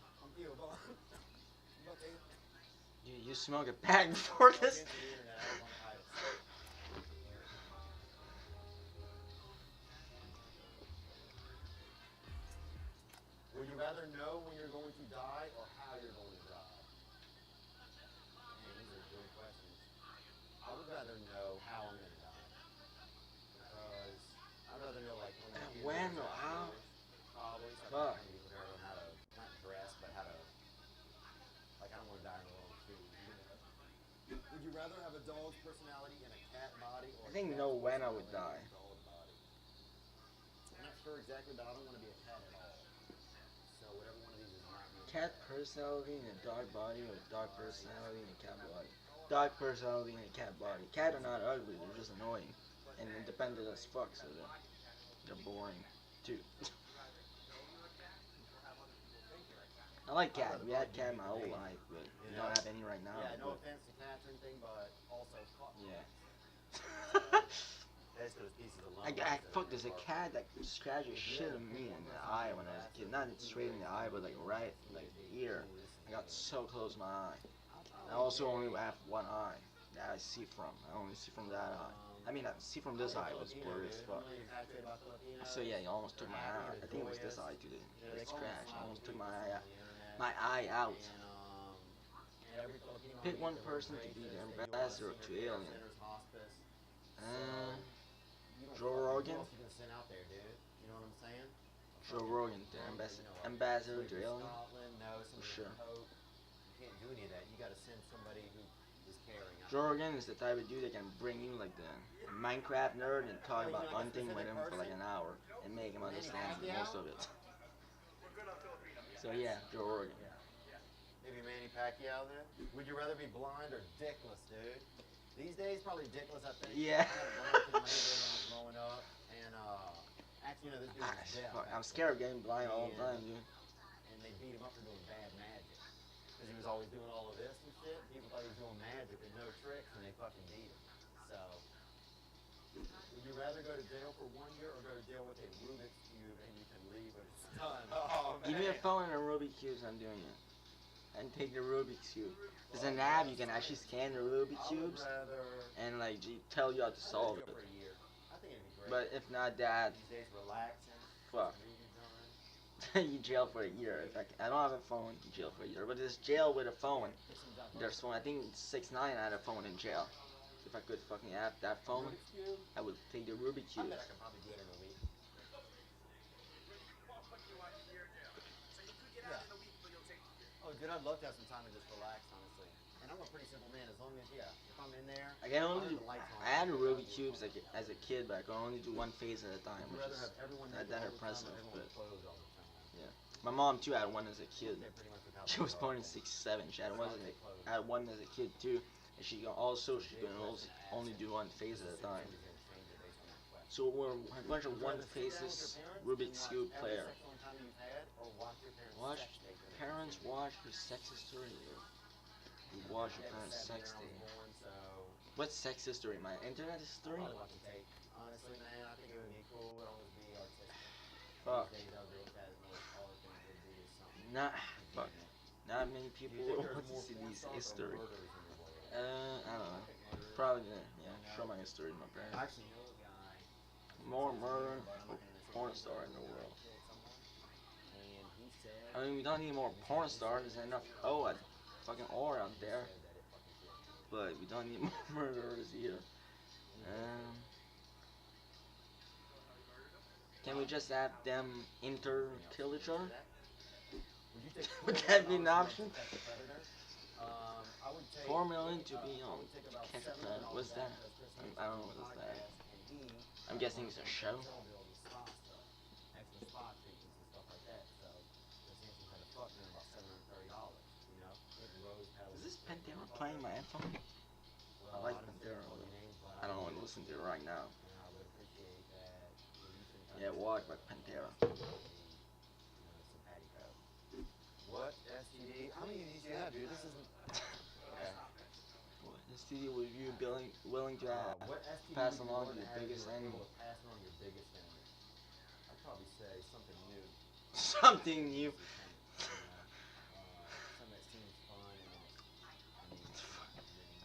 You smoke a bag before this? Would you rather know when you're going to die or how you're going to die? Man, these are good questions. I would rather know how I'm going to die. Because I'd rather know, like, When or how? Probably. So Fuck. I can be prepared on how to, not dress, but how to, like, I don't want to die in the wrong food. Would you rather have a dog's personality in a cat body or I think know when I would die. I'm not sure exactly, but I don't want to be a cat at all. So whatever one of these is not me. Cat personality in a dog body or dog personality in a cat body? Dog personality in a cat body. Cat are not ugly, they're just annoying. And independent as fuck, so they're boring too. I like cat. We had cat my whole life, but we don't have any right now. Yeah, no but- offense to cats or anything, but also fuck. Yeah. That's those pieces of Fuck, there's a cat that scratched the shit of me in the eye when I was a kid. Not straight in the eye, but like right, like ear. I got so close to my eye. I also only have one eye that I see from. I only see from that eye. I mean, I see from this eye, it was blurry as fuck. So yeah, he almost took my eye out. I think it was this eye too, the scratch. I almost took my eye out. My eye out. Pick one person to be the ambassador to Alien. Joe Rogan. Joe Rogan, the ambassador to Alien. For sure. You can't do any of that. You gotta send somebody who is caring. Joe Rogan is the type of dude that can bring you like the Minecraft nerd and talk about hunting with him for like an hour and make him understand most of it. So yeah, Joe Rogan. Maybe Manny Pacquiao then? Would you rather be blind or dickless, dude? These days, probably dickless, I think. Yeah. I kind of blind to my neighbors when I was growing up. And, actually, you know, this dude was deaf. Fuck, I'm scared of getting blind all the time, dude. And they beat him up for doing bad magic. Because he was always doing all of this and shit. People thought he was doing magic with no tricks, and they fucking beat him. So, would you rather go to jail for 1 year or go to jail with a Rubik's Cube and you can leave when it's done? Oh, man. Give me a phone and a Rubik's Cube, I'm doing it. and take the Rubik's Cube. There's an app you can actually scan the Rubik's I would Cubes rather and like tell you how to I'd solve rather it. go for a year. I think it'd be great. But if not that, These days, relaxing. fuck. some reading done. You jail for a year. In fact, I don't have a phone. You jail for a year. But there's jail with a phone. Get some done. There's phone. I think 6ix9ine had a phone in jail. If I could fucking have that phone, Rubik's Cube? I would take the Rubik's I Cube. bet I could probably do it in a week. Yeah. Oh, dude, I'd love to have some time to just relax, honestly. And I'm a pretty simple man. As long as, yeah, if I'm in there, I can I'll only have do. the lights on. I had a Rubik's Cubes as a kid, but I could only do one phase at a time, I'd which rather is have everyone not naked that all the time impressive. and everyone But clothes all the time. my mom too had one as a kid. They're pretty much without She was the born in dog. '67. She had So one I'll as take clothes. had one as a kid too, and she can only do one phase at a time. So we're a bunch of one faces Rubik's Cube player. Watch parents watch your sex history. You watch your parents' sex day. What's sex history? My internet history? Honestly, man, I think it would be cool. It would always be artistic. Fuck. These days, I would look at it and like, all the things they do is something. Not fuck. Not many people Do you think want there's to more see porn these stars or history. murderers in the world? I don't know. Probably yeah. Show my history to my I parents. actually know a guy. More murder or porn star in the world. And he said. I mean, we don't need more porn stars. There's enough fucking ore out there. But we don't need more murderers either. Can we just have them kill each other? Would that be an option? 4 million to be on Cat Planet. What's that? I don't know what's that. I'm guessing it's a show. Is this Pantera playing my iPhone? I like Pantera. I don't want to listen to it right now. Yeah, Walk by Pantera. What STD? How many of these do you have, dude? This isn't. The studio with you willing to What STD pass would you along want to your have biggest if you were enemy. able to pass on your biggest enemy? I'd probably say something new. Something new. Something that seems fun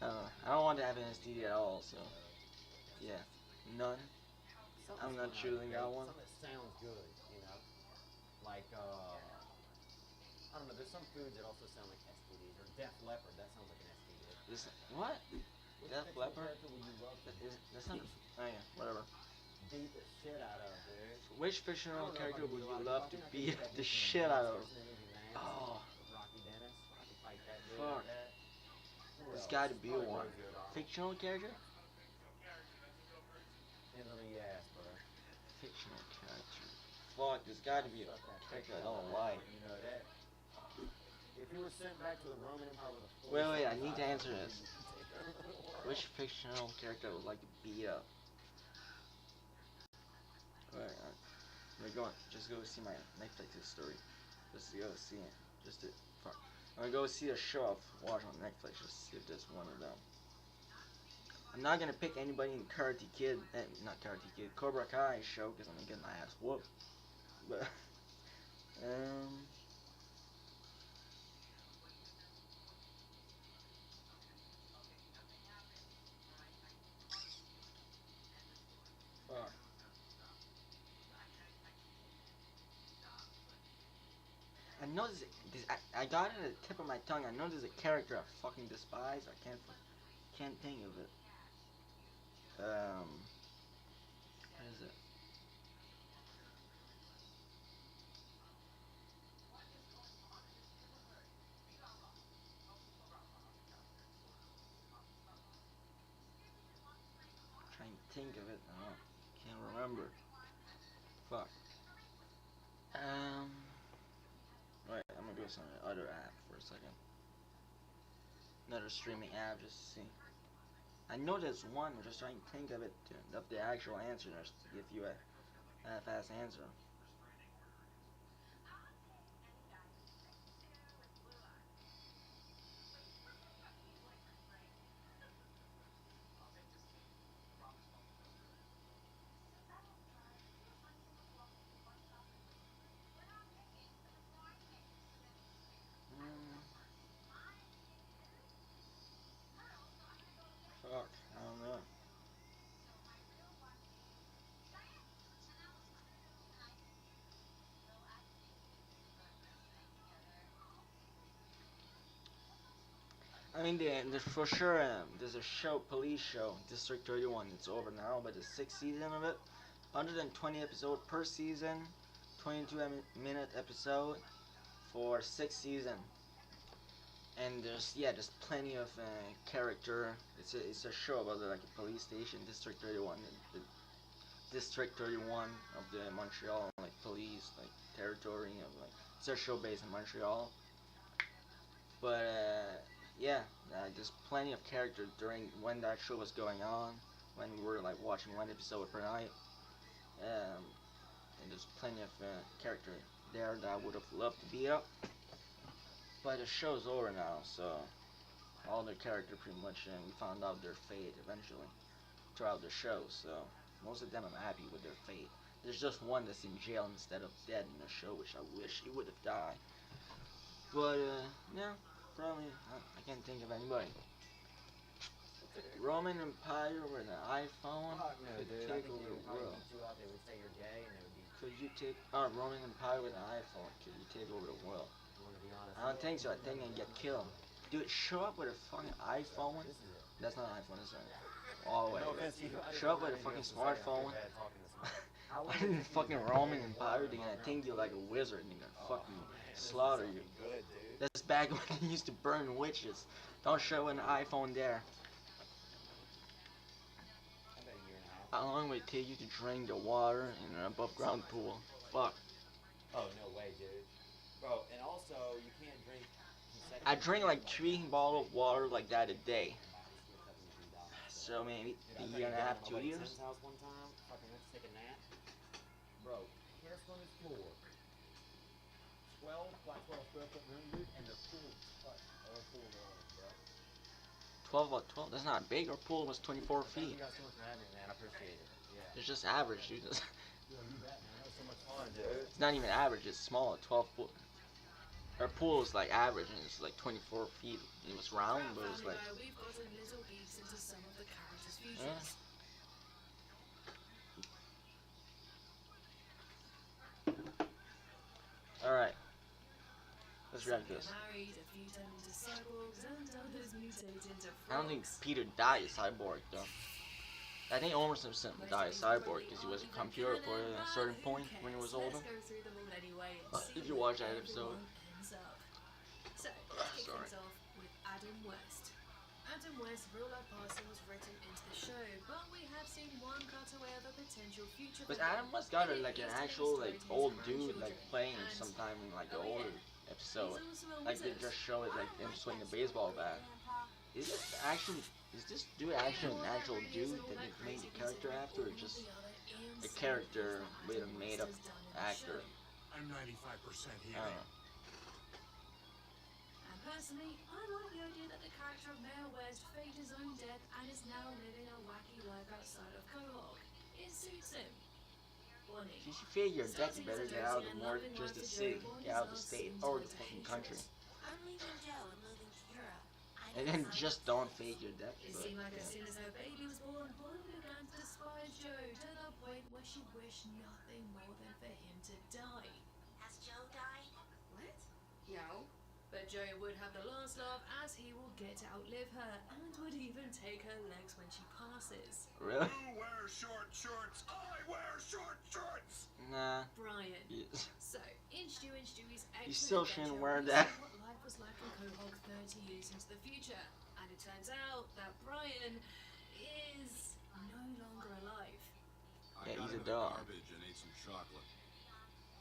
and I don't want to have an STD at all, so yeah, none. I'm not choosing that one. Something that sounds good, you know? Like, I don't know, there's some foods that also sound like STDs. Or Def Leppard, that sounds like an STD. This what? Def Leppard? Would you love to That's not. Oh yeah, whatever. beat the shit out of, dude? Which fictional character would you love to beat the shit out of? Oh, Rocky Dennis. I could fight that dude fuck. like that. There's got to be one. Fictional character? Depends on who you ask, bro. Fictional character. Fuck, there's got to be a character I don't like. You know that. If you were sent back to the Roman Empire with a full Wait, I set need to of answer eyes, this. would you take over the world? Which fictional character I would like to beat up? Alright, we're going. Just go see my Netflix history. Just to go see it. Fuck. I'm gonna go see a show I've watched on Netflix. Just see if there's one of them. I'm not gonna pick anybody in Karate Kid. Not Karate Kid. Cobra Kai show because I'm gonna get my ass whooped. But fuck. I know I got it at the tip of my tongue. I know there's a character I fucking despise. I can't think of it. What is it? I'm trying to think of it. I can't remember. Fuck. Wait, I'm gonna go to some other app for a second. Another streaming app just to see. I know there's one, I'm just trying to think of it, of the actual answer, just to give you a half-ass answer. mean, the for sure, there's a show, police show, District 31. It's over now, but the sixth season of it, 120 episodes per season, 22-minute episode for 6 season. And there's plenty of character. It's a show about like a police station, District 31, the District 31 of the Montreal like police like territory of like. It's a show based in Montreal. But there's plenty of characters during when that show was going on, when we were like watching one episode per night. And there's plenty of character there that I would have loved to beat up. But the show's over now, so all the characters pretty much we found out their fate eventually throughout the show. So most of them I'm happy with their fate. There's just one that's in jail instead of dead in the show, which I wish he would have died. But probably I can't think of anybody. Roman Empire with an iPhone could take over the world. They would say you're gay, and it would be. Could you take Roman Empire with an iPhone? Could you take over the world? I don't think so. I think I'd get killed. Dude, show up with a fucking iPhone. That's not an iPhone. That's an Huawei. Show up with a fucking smartphone. Fucking Roman Empire. They're gonna think you're like a wizard. And they're gonna fucking slaughter you. That's back when they used to burn witches. Don't show an iPhone there. How long would it take you to drink the water in an above ground pool? Fuck. Oh, no way, dude. Bro, and also, you can't drink. I drink like 3 bottles of water like that a day. So maybe a year and a half, 2 years. House one time, fucking let's take a nap. Bro, hair on his floor. 12 by 12 square foot room, dude, and the pool touch all 4 walls, bro. 12 by 12? That's not big. Our pool was 24 feet. You guys so much for having me, man. I appreciate it. Yeah. It's just average, dude. Yo, you bet, man. That was so much fun, dude. It's not even average. It's small. 12 foot. Our pool is like average, and it's like 24 feet. It was round, but it was like. We've got a little glimpse into some of the characters' features. All right. Let's wrap this. I don't think Peter died a cyborg though. I think Homer Simpson died a cyborg because he was a computer for a certain point when he was older. If you watch that episode. So, let's kick things off with Adam West. Adam West's real-life passing was written into the show, but we have seen one cutaway of a potential future. But Adam West got like an actual like old dude like playing sometime in like the older episode. Like they just show it like him swinging a baseball bat. Is this dude actually an actual dude that they made the character after, or just a character with a made-up actor? I'm 95% here. I don't know. Personally, I like the idea that the character of Mayor West faked his own death and is now living a wacky life outside of Quahog. It suits him. If you fake your death, you better get out of the morgue, just the city, get out of the state, or the fucking country. I'm leaving Joe and moving to Europe. And then just don't fake your death. It seemed like as soon as her baby was born, Holly began to despise Joe to the point where she wished nothing more than for him to die. Has Joe died? What? No. But Joe would have the last laugh as he will get to outlive her and would even take her legs when she passes. Really? You wear short shorts, I wear short shorts! Nah. Brian. Yes. So, in Stewie's You still shouldn't wear that. What life was like in Quahog 30 years into the future. And it turns out that Brian is no longer alive. Yeah, he's a dog. Garbage and ate some chocolate.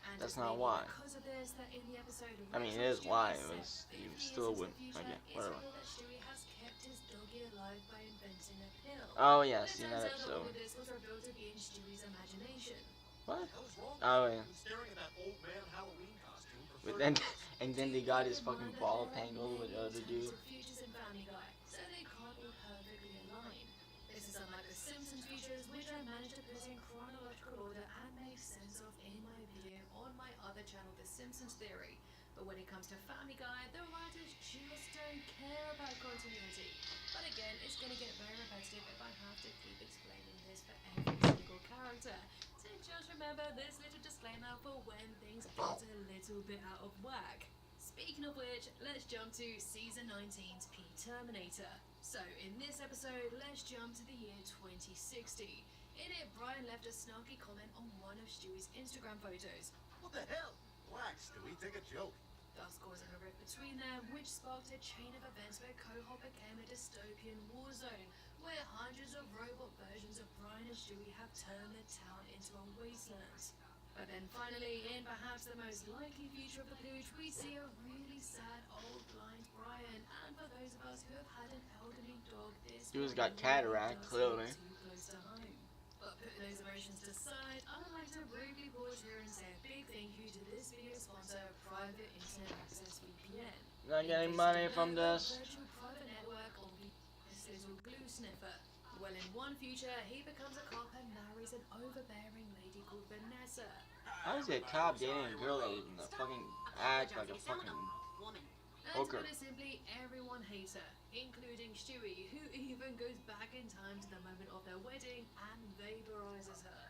And That's it's not maybe why. Because of this that in the episode of I mean, it Rachel is why. Stewie It was. said You 50 still years would. into the future, Okay, it's whatever. revealed that Stewie has kept his doggy alive by inventing a pill. Oh yeah, But it seen turns that out episode. all of this was revealed to be in Stewie's imagination. What? What's wrong? Oh yeah. Staring at that old man Halloween costume for But 30 then, minutes. and then they got his fucking ball tangled with the other dude. Futures in Family Guy, so they can't all perfectly align. This is unlike the Simpsons features, which I managed to put in chronological order and make sense of in my video on my other channel, The Simpsons Theory. But when it comes to Family Guy, the writers just don't care about continuity. But again, it's gonna get very repetitive if I have to keep explaining this for every single character. So just remember this little disclaimer for when things get a little bit out of whack. Speaking of which, let's jump to season 19's P Terminator. So in this episode, let's jump to the year 2060. In it, Brian left a snarky comment on one of Stewie's Instagram photos. What the hell? Relax, Stewie. Take a joke. Thus causing a rift between them, which sparked a chain of events where Cohort became a dystopian war zone, where hundreds of robot versions of Brian and Stewie have turned the town into a wasteland. But then finally, in perhaps the most likely future of the Pooch, we see a really sad old blind Brian, and for those of us who have had an elderly dog, this Dude's got cataract, clearly. too close to home. But putting those emotions aside, I'd like to briefly pause here and say a big thank you to this video sponsor, Private Internet Access VPN. Not getting money from this. Virtual private network on this little glue sniffer. Well, in one future, he becomes a cop and marries an overbearing lady called Vanessa. How is a cop dating a girl that would fucking act like a fucking And to hooker? put it simply, everyone hates her, including Stewie, who even goes back in time to the moment of their wedding and vaporizes her.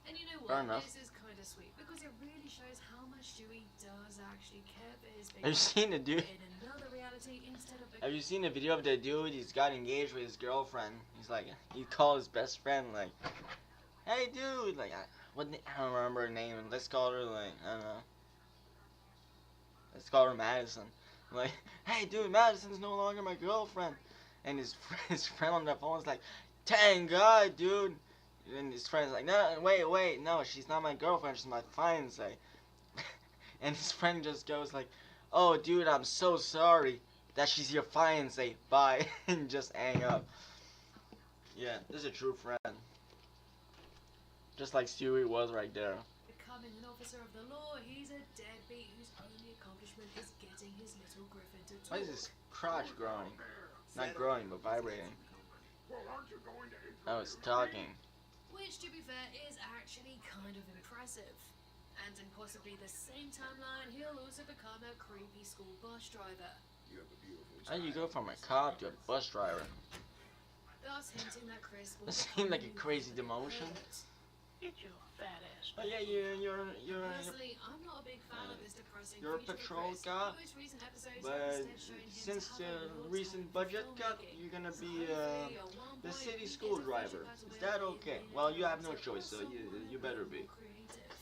And you know Fair what? enough. This is kind of sweet because it really shows how much Stewie does actually care for his Have you seen the dude? in another reality instead of Have you seen the video of the dude? He's got engaged with his girlfriend. He's like, he called his best friend like, "Hey dude," like, I don't remember her name. Let's call her like, I don't know. Let's call her Madison. Like, "Hey dude, Madison's no longer my girlfriend." And his friend on the phone is like, "Thank God, dude." And his friend's like, "No, wait, no, she's not my girlfriend. She's my fiancé." And his friend just goes like, "Oh, dude, I'm so sorry that she's your fiancé. Bye." And just hang up. Yeah, this is a true friend. Just like Stewie was right there. becoming an officer of the law, he's a deadbeat whose only accomplishment is getting his little griffin to talk. Why is his crotch growing? Not growing, but vibrating. Oh, it's talking. Which, to be fair, is actually kind of impressive. And in possibly the same timeline, he'll also become a creepy school bus driver. How do you go from a cop to a bus driver? Thus hinting that Chris will That become seemed like the a new crazy Cohort. demotion. Get your fat ass. Oh yeah, you're Personally, I'm not a big fan of this depressing you're a feature of patrol Chris. cop, Most recent episodes have but instead shown him to since have the a real recent talent for budget cut, filmmaking. you're gonna So be hopefully, at one the point, city he school gets a driver. feature Is battle that with okay? him Well, you and have no also choice, so you better be. creative.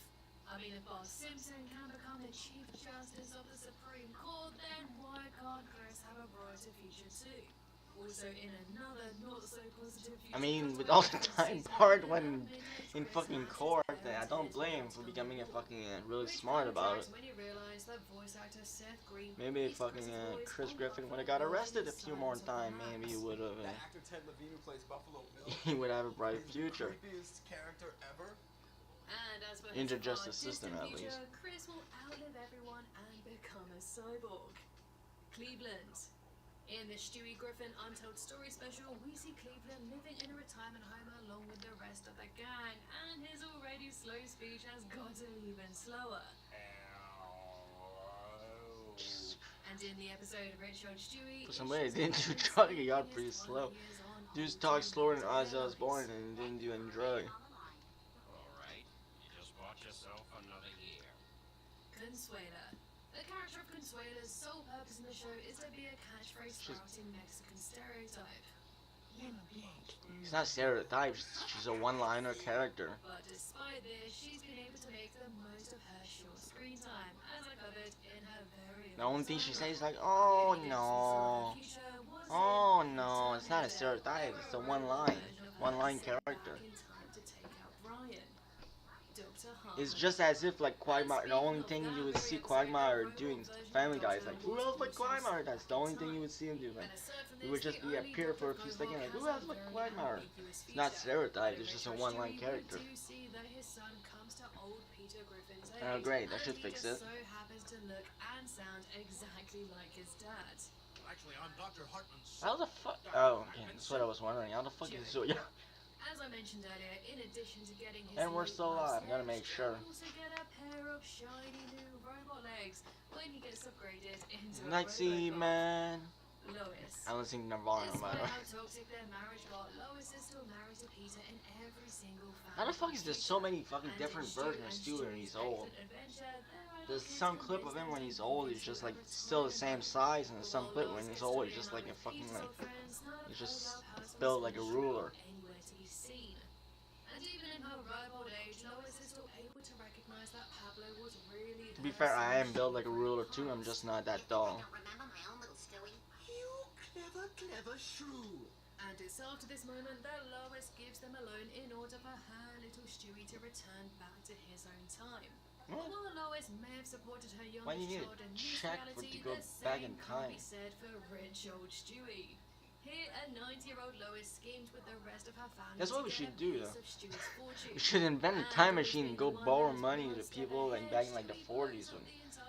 I mean, if Bart Simpson can become the Chief Justice of the Supreme Court, then why can't Chris have a brighter future too? Also, in another not so positive future I mean, with plot all the twist, time season part 11 when vintage in Chris fucking has his court, I parents' don't dead blame him bodies for on the becoming a wall. fucking really Which smart about it. backtracks when he realized that voice actor Seth Green Maybe placed fucking Chris's voice Chris on Griffin would have Buffalo got Bill arrested in a few more Silence of the times. Maybe he Lambs. would have. The actor Ted Levine who plays Buffalo Bill. He would have a bright is future. The creepiest character ever. And as for In the his justice far system, distant at least. future, Chris will outlive everyone and become a cyborg. Cleveland. In the Stewie Griffin Untold Story special, we see Cleveland living in a retirement home along with the rest of the gang, and his already slow speech has gotten even slower. And in the episode Richard Stewie, For somebody that didn't do drug, he got pretty slow. Dudes talk slower than Ozzy Osbourne and didn't do any drug. Alright, you just bought yourself another year. Consuela. The character of Consuela's sole purpose in the show is to be a catchphrase sprouting Mexican stereotype. She's not stereotyped, she's a one-liner character. But despite this, she's been able to make the most of her short screen time, as I covered in her very The only thing she says is like, "Oh no, oh no." It's not a stereotype, it's a one-line character. It's just as if like Quagmire, the only thing you would see Quagmire doing Family Guy is like, "Who else but Quagmire?" That's the only thing you would see him do. Like, it would just be appear for a few seconds like, "Who else but Quagmire?" It's not stereotyped, it's just a one-line character. Oh great, that should fix it. So happens to look and sound exactly like his dad. Actually, I'm Dr. Hartman's How the fuck? Oh, okay, that's what I was wondering. How the fuck is Zoya? As I mentioned earlier, in addition to getting his And we're new still alive. biceps, Gotta make sure. he'll also get a pair of shiny new robot legs when he gets upgraded into a Night, see robot. man. Lois. I listen to Nirvana, by Despite the way. how toxic their marriage got, Lois is still married to Peter in every single How the fuck is there so many fucking different versions of Stu when he's old? There's some clip of him when he's old, he's just like still the same size, and there's some clip when he's old, he's just like a fucking like, he's just built like a ruler. Anywhere to be seen. And even in her ripe old age, Lois is still able to recognize that Pablo was really To be fair, I am built like a ruler too, I'm just not that tall. Remember my own little Stewie? You clever shrew. And it's after this moment that Lois gives them a loan in order for her little Stewie to return back to his own time. What? While Lois may have supported her Why do youngest you need child to in this check for reality, to go the back same in can't time? be said for rich old Stewie. Here, a 90-year-old Lois schemed with the rest of her family. That's what we to get should a do, piece though. of Stewie's fortune. We should invent a time machine and go borrow money to people like back in like the 40s when,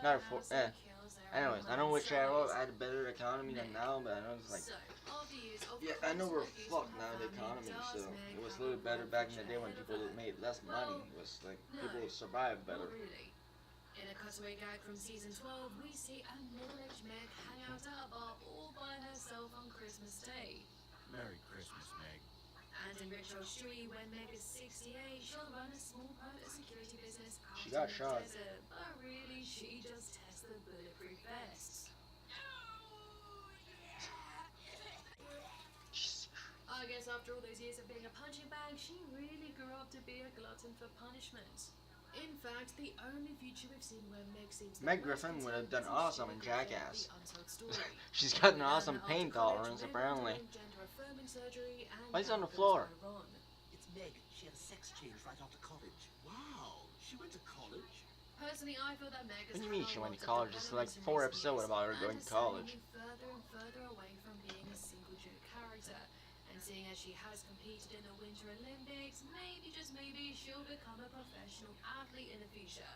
not a anyways, I know which era I had a better economy than now, but I know it's like, yeah, I know we're fucked now in the economy, so it was a little better back in the day when people made less money. It was like people would survive better. Really. In a cutaway gag from season 12, we see a middle-aged Meg hang out at a bar all by herself on Christmas Day. Merry Christmas, Meg. And in Rich Old Stewie, when Meg is 68, she'll run a small private security business out She got in the shot. desert, but really she just tests the bulletproof vests. I guess after all those years of being a punching bag, she really grew up to be a glutton for punishment. In fact, the only future we've seen where Meg seems Meg Griffin would have done awesome in Jackass. The untold story. She's got an awesome pain tolerance, apparently. Why is he on the floor? It's Meg. She had a sex change right after college. Wow, she went to college? Personally, I feel that Meg What do you mean she went to college? It's like 4 episodes about her going to college. Further and further away from being a single joke character. And seeing as she has competed in the Winter Olympics, maybe, just maybe, she'll become a professional athlete in the future.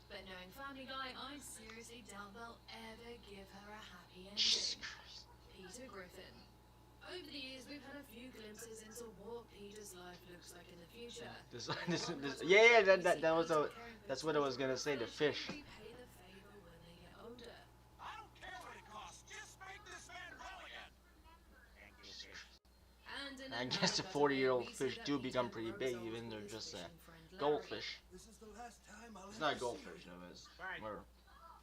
But knowing Family Guy, I seriously doubt they'll ever give her a happy ending. Peter Griffin. Over the years, we've had a few glimpses into what Peter's life looks like in the future. Yeah, that was a, that's what I was gonna say, the fish. Repay the favor when they get older. I don't care what it costs. Just make this man brilliant. And in I another guess the cutaway, 40-year-old we see fish that do Peter become pretty works big, over even with they're his just fishing friend Larry. goldfish. This is the last time I'll It's not goldfish, no, it's whatever.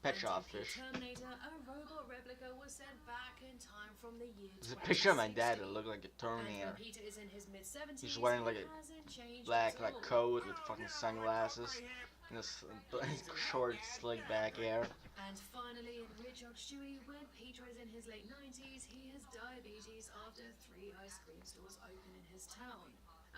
Pet shop fish. Terminator, a robot replica was sent back in time from the year There's a picture of my dad that 2060. looked like a And Terminator. when Peter is in his mid-70s, He's wearing like a he hasn't changed black at like all. coat with fucking sunglasses and this short slick back hair. And finally, in Rich Old Stewie, when Peter is in his late 90s, he has diabetes after 3 ice cream stores open in his town.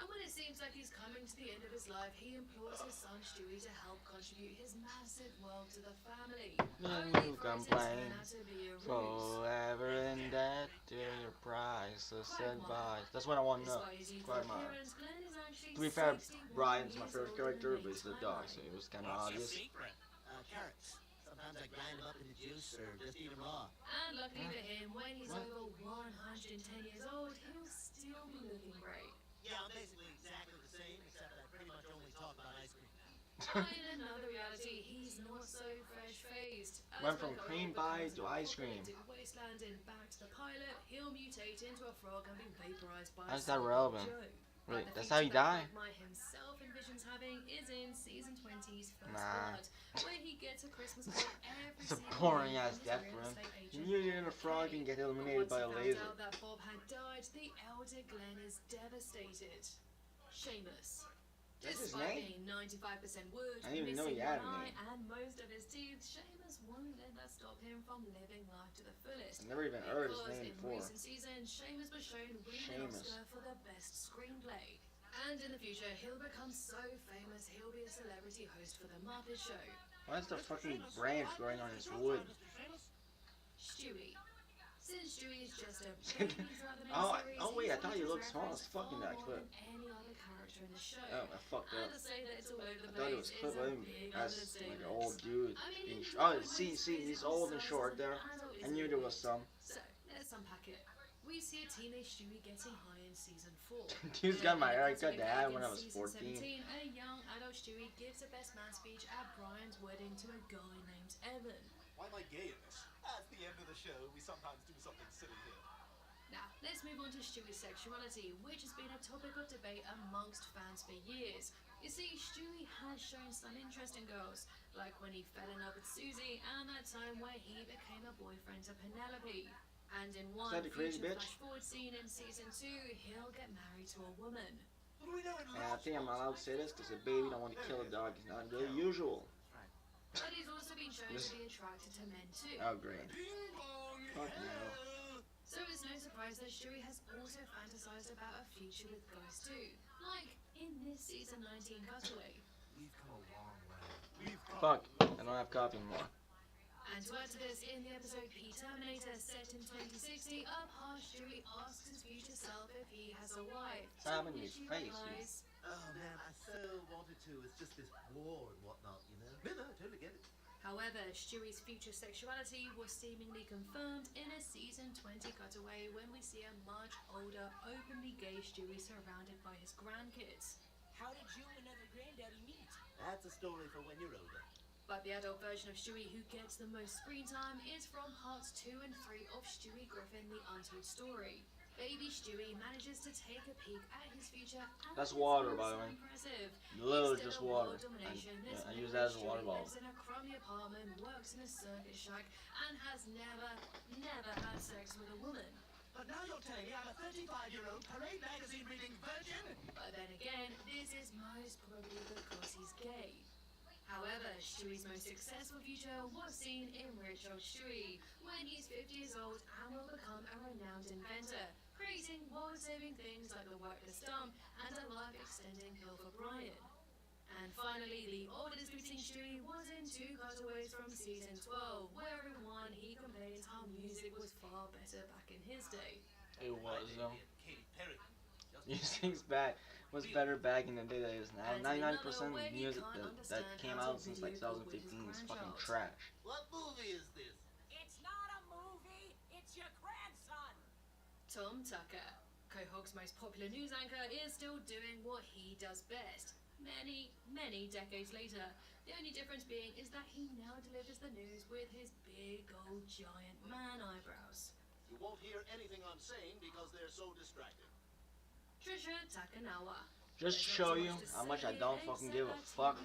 And when it seems like he's coming to the end of his life, he implores his son Stewie to help contribute his massive wealth to the family. Only You for it to complain turn out to be a ruse. forever in debt to your priceless advice. That's what I want to know. Despite his youthful Quagmire. appearance, Glenn is actually To be fair, 61 Brian's my years favorite old character, in but he's the late dog, so Twilight. it was kind of What's your obvious. secret? Carrots. Sometimes I grind them up into juice or just eat them raw. And luckily for him, when he's over 110 years old, he'll still be looking great. Yeah, I'm basically exactly the same, except I pretty much only talk about ice cream. But in another reality, he's not so fresh-faced. As Went from Buckaroo cream pie becomes to an ice cream. apocalyptic wasteland in Back to the Pilot, he'll mutate into a frog and be vaporized by How's that Salvador relevant? Joe. Wait, But the that's how he future that died? Quagmire himself envisions having is in season 20's First Nah. Blood, where he gets a Christmas card every It's a single boring year ass from his death real for him. estate agent, You knew a frog and get eliminated Once by a he laser. found out that Bob had died, the elder Glenn is devastated. Seamus. That's his Despite name? being 95% wood, I didn't even know he missing had a one eye, name. and most of his teeth, Seamus won't let that stop him from living life to the fullest. I never even heard his Because name in before. recent seasons, Seamus was shown winning an Seamus. Oscar for the best screenplay. And in the future, he'll become so famous, he'll be a celebrity host for the Muppet Show. Why is the fucking branch growing on his wood? Stewie. Since Stewie is just a baby throughout the main Oh, series, oh wait, I he's thought he going to looked small reference as fuck in far that more clip. than any other character in the show. Oh, I fucked And up. to say that it's all over the I thought it was place clip is a of him big as like an understatement. old dude. I mean, being he's oh, always see, raised he's his old and size short as there. an adult I is knew a there bit was some. So, let's unpack it. We see a teenage Stewie getting high in season 4. Dude's got my And haircut in that I had in when I was season 14. 17, a young adult Stewie gives a best man speech at Brian's wedding to a guy named Evan. Why am I gay in this? At the end of the show, we sometimes do something silly here. Now, let's move on to Stewie's sexuality, which has been a topic of debate amongst fans for years. You see, Stewie has shown some interest in girls, like when he fell in love with Susie and that time where he became a boyfriend to Penelope. And in one that the crazy future bitch? flash-forward scene in season 2, he'll get married to a woman. And I think I'm allowed to say this because a baby don't want to kill a dog is not really usual. But he's also been shown to be attracted to men too. Oh, great. Fuck no. So it's no surprise that Stewie has also fantasized about a future with guys too, like in this season 19 cutaway. We've come a long way. Fuck, I don't have coffee anymore. And to add to this, in the episode P Terminator, set in 2060, Upharsh Stewie asks his future self if he has a wife. Stop in his She face, replies, Oh man, I so wanted to. It's just this war and whatnot, you know? No, I totally get it. However, Stewie's future sexuality was seemingly confirmed in a season 20 cutaway when we see a much older, openly gay Stewie surrounded by his grandkids. How did you and other granddaddy meet? That's a story for when you're older. But the adult version of Stewie who gets the most screen time is from parts 2 and 3 of Stewie Griffin: The Untold Story. Baby Stewie manages to take a peek at his future. And That's it's water, by so the way. impressive. Literally Instead just of water. world domination, I this use that as a middle-aged water Stewie bottle. lives in a crummy apartment, works in a circus shack, and has never had sex with a woman. But now you're telling me I'm a 35-year-old Parade magazine reading virgin? But then again, this is most probably because he's gay. However, Stewie's most successful future was seen in Rich Old Stewie, when he's 50 years old and will become a renowned inventor, creating world-saving things like the workless dump and a life-extending pill for Brian. And finally, the oldest we've seen Stewie was in 2 cutaways from season 12, where everyone he complains how music was far better back in his day. It was, though. Katy Perry. Music's back. Was better back in the day than it is now. And in 99% another of way, you music can't that understand came how out to since like video call with 2015 his is fucking grandchild. trash. What movie is this? It's not a movie, it's your grandson. Tom Tucker, Quahog's most popular news anchor, is still doing what he does best. Many decades later. The only difference being is that he now delivers the news with his big old giant man eyebrows. You won't hear anything I'm saying because they're so distracted. Trisha Takanawa. Just to show you how much I don't fucking give a fuck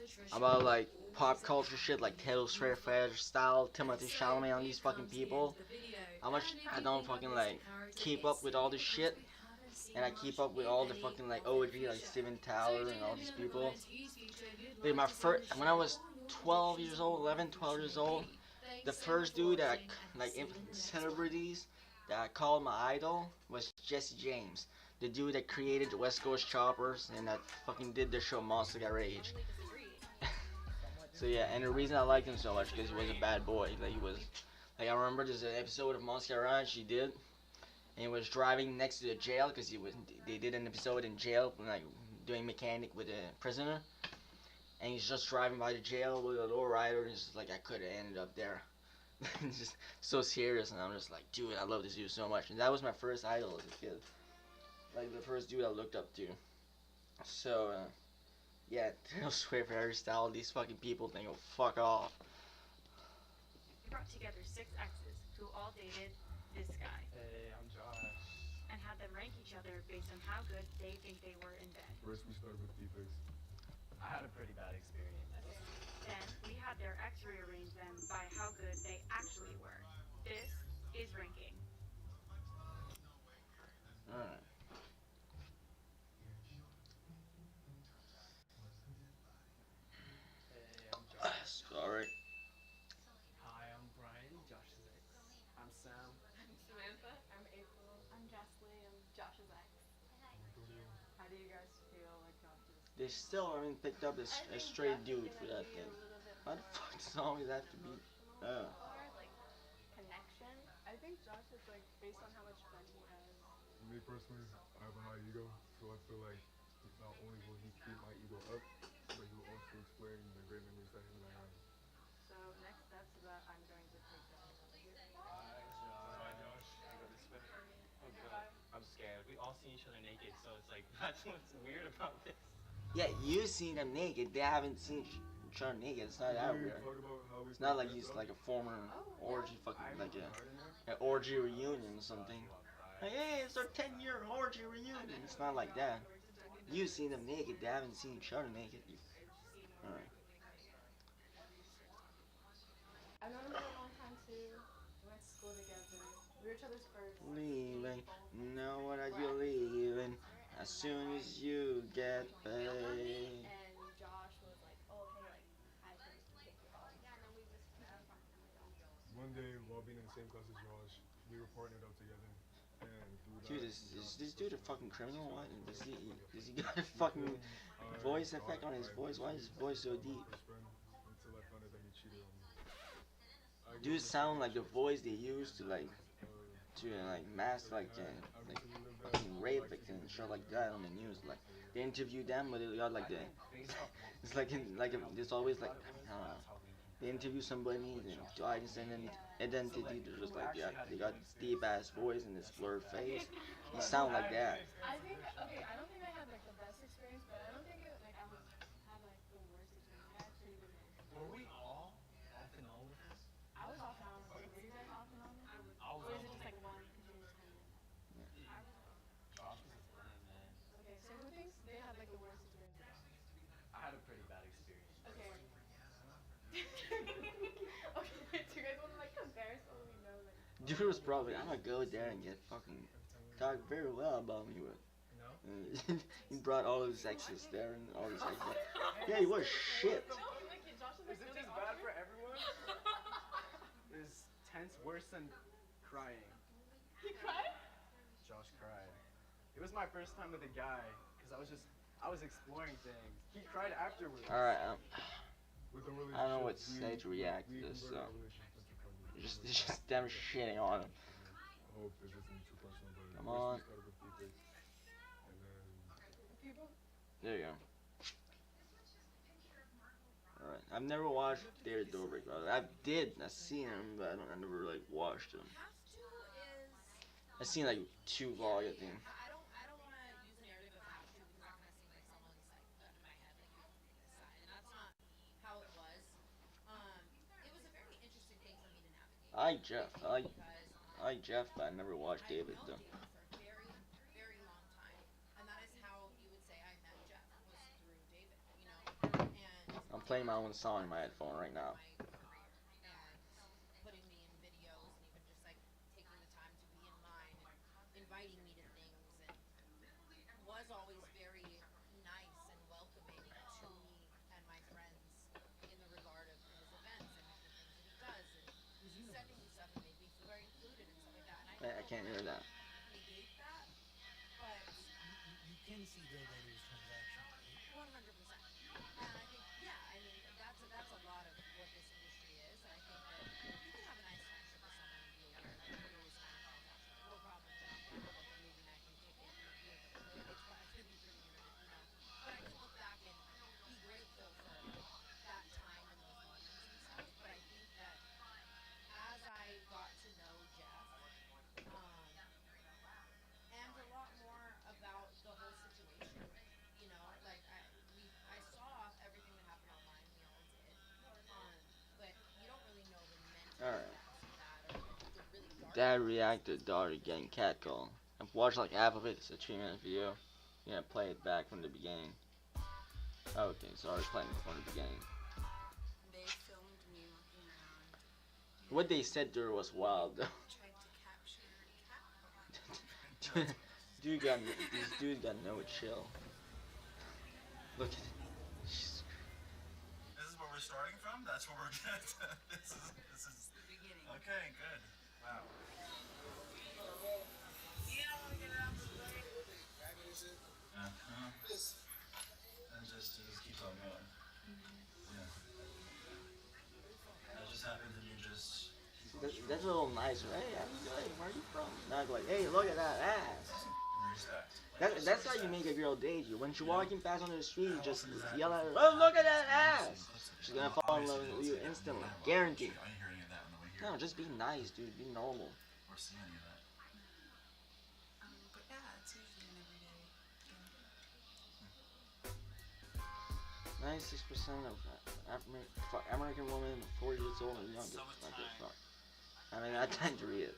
Trisha about like pop culture shit like Taylor Swift style, Timothy Chalamet on these fucking people. How much I don't fucking like keep up with all this shit. And I keep up with all the fucking like OG like Steven Tyler and all these people. Dude, my first, when I was 12 years old, 11, 12 years old, the first dude that like celebrities that I called my idol was Jesse James. The dude that created the West Coast Choppers and that fucking did the show Monster Garage. So yeah, and the reason I liked him so much because he was a bad boy. Like he was, like I remember there's an episode of Monster Garage he did, and he was driving next to the jail because they did an episode in jail, like doing mechanic with a prisoner, and he's just driving by the jail with a lowrider, and he's just like I could have ended up there. It's just so serious, and I'm just like, dude, I love this dude so much, and that was my first idol as a kid. Like the first dude I looked up to. So, yeah, Taylor Swift hairstyle, these fucking people think, oh, fuck off. We brought together 6 exes who all dated this guy. Hey, I'm Josh. And had them rank each other based on how good they think they were in bed. First we start with defects. I had a pretty bad experience. Then we had their ex rearrange them by how good they actually were. This is ranking. Alright. Hey, I'm Josh. Sorry. Hi, I'm Brian, Josh's ex. I'm Sam. I'm Samantha. I'm April. I'm Jessley. I'm Josh's ex. How do you guys feel like not just... They still haven't picked up a straight dude for that thing. Why the fuck does it always have to be? like connection? I think Josh is like based on how much fun he has. Me personally, I have a high ego, so I feel like not only will he keep my ego up, but he will also explain the great memories that him and I have. So next steps is that I'm going to take Josh. Bye, Josh. I got this way. Oh god, I'm scared. We all see each other naked, so it's like that's what's weird about this. Yeah, you seen them naked. They haven't seen each other naked. It's not that weird. It's not like he's like a former orgy fucking like an orgy reunion or something. Like, hey, it's our 10-year orgy reunion. It's not like that. You've seen them naked. They haven't seen each other naked. Alright. I've known him for a long time too. We went to school together. We were each other's first. Leaving, know what are you leaving? As soon as you get paid. And Josh was like, oh hey, like I can pick you up. One day, while being in the same class as Josh, we were partnered up together. And Dude, is this dude a fucking criminal? What? Does he got a fucking voice effect on his voice? Why is his voice so deep? Until I found out that he cheated on me. Dude sound like the voice they use to like mask like fucking rape victims and shit like that on the news. Like they interview them, but they got like the it's like there's always like I don't know. They interview somebody and to understand identity. They're just like they got this deep ass voice and this blurred face. You sound like that. I think okay. I don't think I had like the best experience, but I don't think it like I was had like the worst experience. I actually did. Were we all off and on with this? I was off and on. Were you guys off and on? Or is it just like one continuous kind of? Josh was a plan, man. Okay, so who thinks they had like the worst experience? I had a pretty bad experience. Okay. Okay, wait, do you guys want to like compare so we know like? Dude was probably I'm gonna go there and get fucking talk very well about me with. No. He brought all his exes there and all his exes. Yeah, he was shit. Is it just bad for everyone? Is tense worse than crying? He cried? Josh cried. It was my first time with a guy, because I was exploring things. He cried afterwards. Alright, I don't know what to say to react to this, so. It's just them shitting on him. Come on. There you go. Alright, I've never watched David Dobrik, but I've seen him, but I never like watched him. I've seen like 2 vlogs, I think. I like Jeff. I like Jeff, but I never watched David though. I'm playing my own song in my headphone right now. I can't hear that. You can see though that it was transactional. 100%. And I think, yeah, I mean, that's a lot of what this industry is. And I think that you can have a nice friendship with someone and be aware that it is kind of transactional. No problem with that. Like a movie night and kick it and it's going to be pretty internet, But I could look back and be grateful for that time and those moments and stuff. But I think that as I got to know Jeff, and a lot more about the whole situation, you know, like I saw everything that happened online, we all did, but you don't really know the mental Alright. that or the really dark. Dad reacted daughter getting catcalled. I've watched like half of it, it's a 3-minute video. Yeah, play it back from the beginning. Okay, so I was playing it from the beginning. They filmed me looking around. What they said there was wild though. Tried to capture cat. This dude got no chill. Look at it. This is where we're starting from? That's where we're gonna this is the beginning. Okay, good. Wow. And just keep on going. Yeah. That just happened and you just That's a little nicer. Hey, how you doing? Where are you from? Not like, hey, look at that ass. respect. That's how you make a girl date you. When she's walking past on the street, you just yell at her, oh, look at that ass. She's gonna fall in love with you instantly. Guaranteed. I didn't hear any of that on the way here. No, just be nice, dude. Be normal. Or see any of that. But yeah, it's usually an everyday thing. I 96% of American women 40 years old and younger. Not good fuck. I mean, I tend to read it.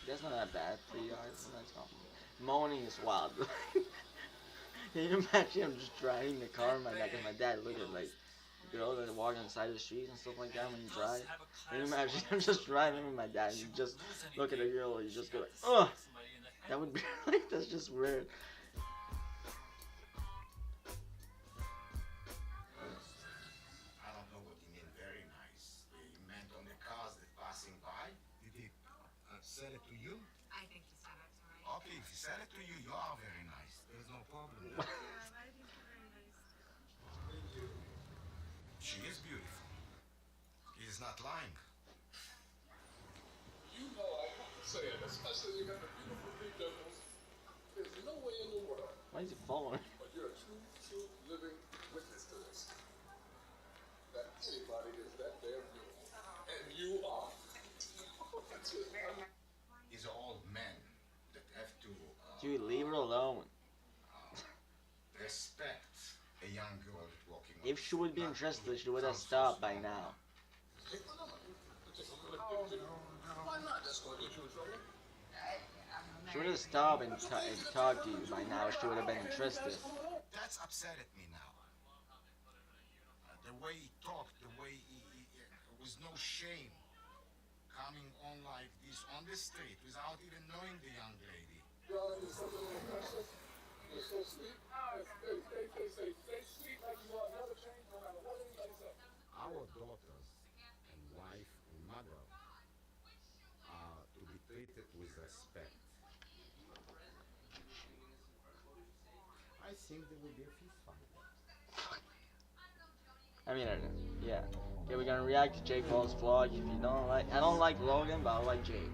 That's not that bad. 3 yards. That's not. Moaning is wild. Can you imagine I'm just driving the car in my back and my dad look at like girls that walk on the side of the street and stuff like that when you drive? Can you imagine I'm just driving with my dad and you just look at a girl and you just go like, ugh! That would be like, that's just weird. I don't know what you mean very nice. You meant on the cars that passing by? Did he said it to you? I think he said it to me. Okay, if he said it to you, you are very nice. There's no problem. Yeah, I think you're very nice too. She is beautiful. He is not lying. You know I have to say it, especially you have a beautiful big dimples. There's no way in the world. Why is he following? But you're a true living witness to this. That anybody is that damn beautiful. And you are. These are all men that have to Dude, leave her alone. respect a young girl walking. If she would be interested, she would have stopped by now. Why not? That's going to get you in trouble. She would have stopped and talked to you by now. She would have been interested. That's upset at me now. The way he talked, the way he was no shame coming on like this on the street without even knowing the young lady. You're something impressive. You're so sweet. Stay sweet like you are. Never change no matter what anybody says. Our daughters and wife and mother are to be treated with respect. I think there will be a fist fight. I mean, yeah. Okay, we're gonna react to Jake Paul's vlog. If you don't like, I don't like Logan, but I like Jake.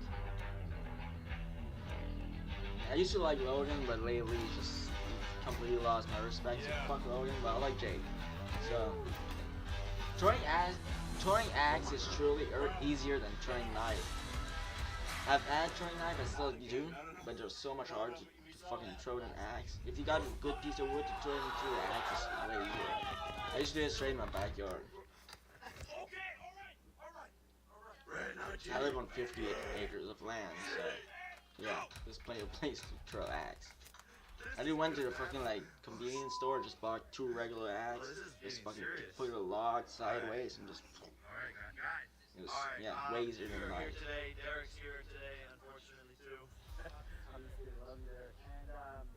I used to like Logan, but lately just completely lost my respect. So fuck Logan, but I like Jake. So throwing axe is truly easier than throwing knife. I've had throwing knife, I still do, but there's so much harder to fucking throw an axe. If you got a good piece of wood to throw into the axe, it's way easier. I used to do it straight in my backyard. I live on 58 acres of land, so yeah, there's plenty of place to throw axe. I just went to the fucking like convenience store, just bought 2 regular axes, just fucking put a log sideways and just. It was, yeah, way easier than a knife. Today, Derek's here today, unfortunately too. I'm just kidding, love you, Derek. And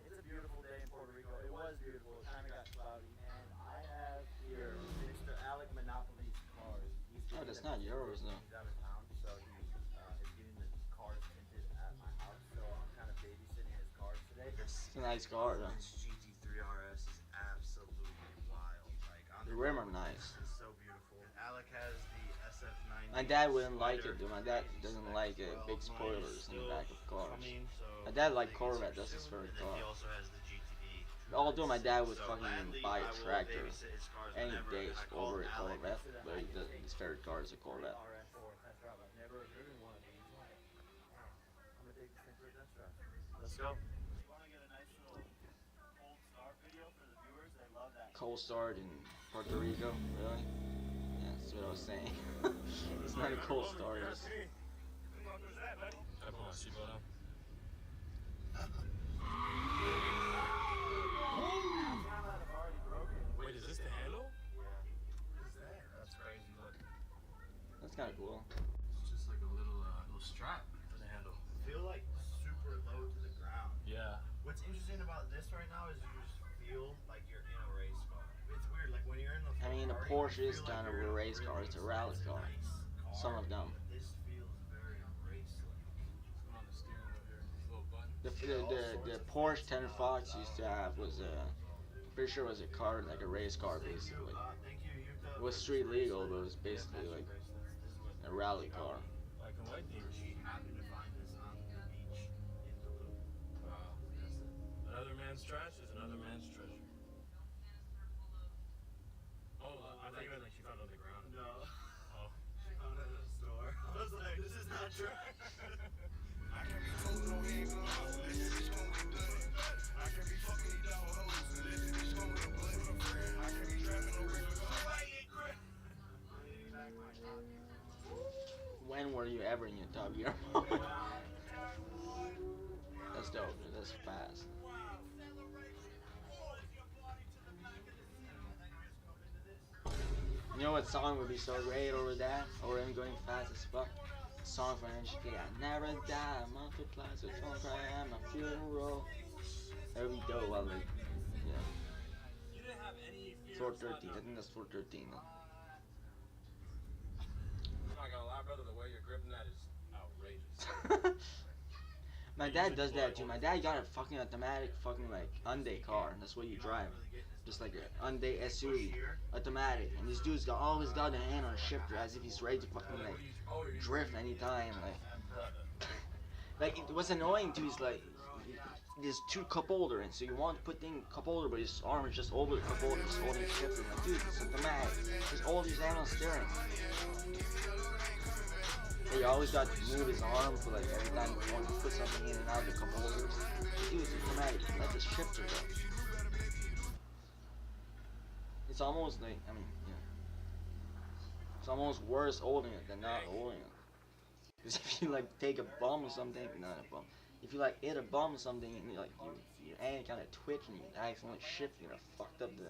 it's a beautiful day in Puerto Rico. It was beautiful. It kind of got cloudy, and I have here Mr. Alec Monopoly's cars. Oh, that's not yours though. He's out of town, so he is getting the cars tinted at my house. So I'm kind of babysitting his cars today. It's a nice car though. This GT3 RS is absolutely wild. Like, The rim are nice. It's so beautiful. Alec has the SF90. My dad wouldn't like it, dude. My dad doesn't like big spoilers in the back of cars. My dad liked Corvette, that's his favorite car. He also has the GTD. Although my dad would fucking buy a tractor any day over a Corvette, but his favorite car is a Corvette. Let's go. Cold start in Puerto Rico, really? Yeah, that's what I was saying. It's not a cold start. It's... I put my seatbelt on. Wait, is this the handle? That's crazy. Look. That's kind of cool. It's just like a little strap for the handle. Feel like super low to the ground. Yeah. What's interesting about this right now is you just feel like you're in a race car. It's weird, like when you're in the I mean, a Porsche is kind of a race car. It's a rally car. Some of them. This feels very race-like. On the steering wheel here, this little button. The Porsche 10 Fox used to have was pretty sure it was a car, like a race car basically. It was street legal, but it was basically like a rally car. Black and white thing. Happy to find this on the beach in Duluth. Wow. Another man's trash is another man's treasure. Oh, I thought you meant like she found it on the ground. No. Oh. She found it in a store. I was like, this is not true. I can be told no game, no, this is gonna be good. I can be fucking ever in your top gear. That's dope, dude. That's fast. You know what song would be so great over that? Or him going fast as fuck? Song from NGK. I never die, multiply, so don't cry at my funeral. That would be dope, while like, yeah. Sword 13, I think that's Sword 13. I'm not gonna lie, brother, the way you're gripping that is outrageous. My dad does that too. My dad got a fucking automatic fucking like Hyundai car, and that's what you drive. Just like a Hyundai SUV, automatic. And this dude's got always got a hand on a shifter as if he's ready to fucking like drift anytime. Like it was annoying too. He's like, there's two cup holder, and so you want to put in cup holder, but his arm is just over the cup holder, just holding the shifter. Like, dude, it's automatic. Just hold his hand on steering. He always got to move his arm for like every time he wants to put something in and out of the cup holders. Dude, it's automatic. Let the shifter go. It's almost like, I mean, yeah. It's almost worse holding it than not holding it. Because if you like take a bump or something, not a bump. If you like hit a bump or something and you like your hand kind of twitch and you accidentally shift, you know, fucked up the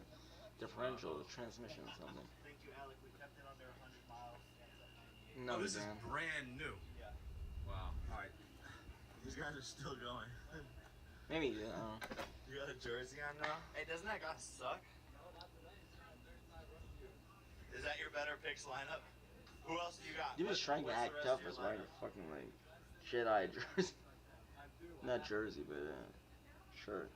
differential, the transmission or something. Thank you, Alec. We kept it under 100 miles. No, this man. is brand new. Yeah. Wow. Alright. These guys are still going. Maybe, You got a jersey on now? Hey, doesn't that guy suck? Is that your better picks lineup? Who else do you got? You was trying to act tough as wearing a fucking like shit-eyed jersey. Not jersey, but shirt.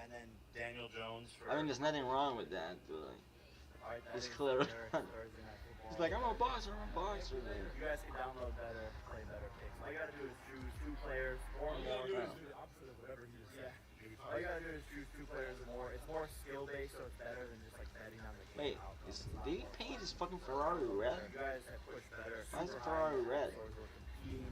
And then Daniel Jones for... I mean, there's nothing wrong with that, but like, Alright, that it's is clear. Thursday Night Football. He's like, I'm a boxer, man. You guys can download better, play better picks. All you gotta do is choose 2 players or more. The opposite of whatever he just said. All you gotta do is choose 2 players or more. It's more skill-based, so it's better than just like betting on the game. Wait, did he paint his fucking Ferrari red? You guys have pushed better. Why is the Ferrari red?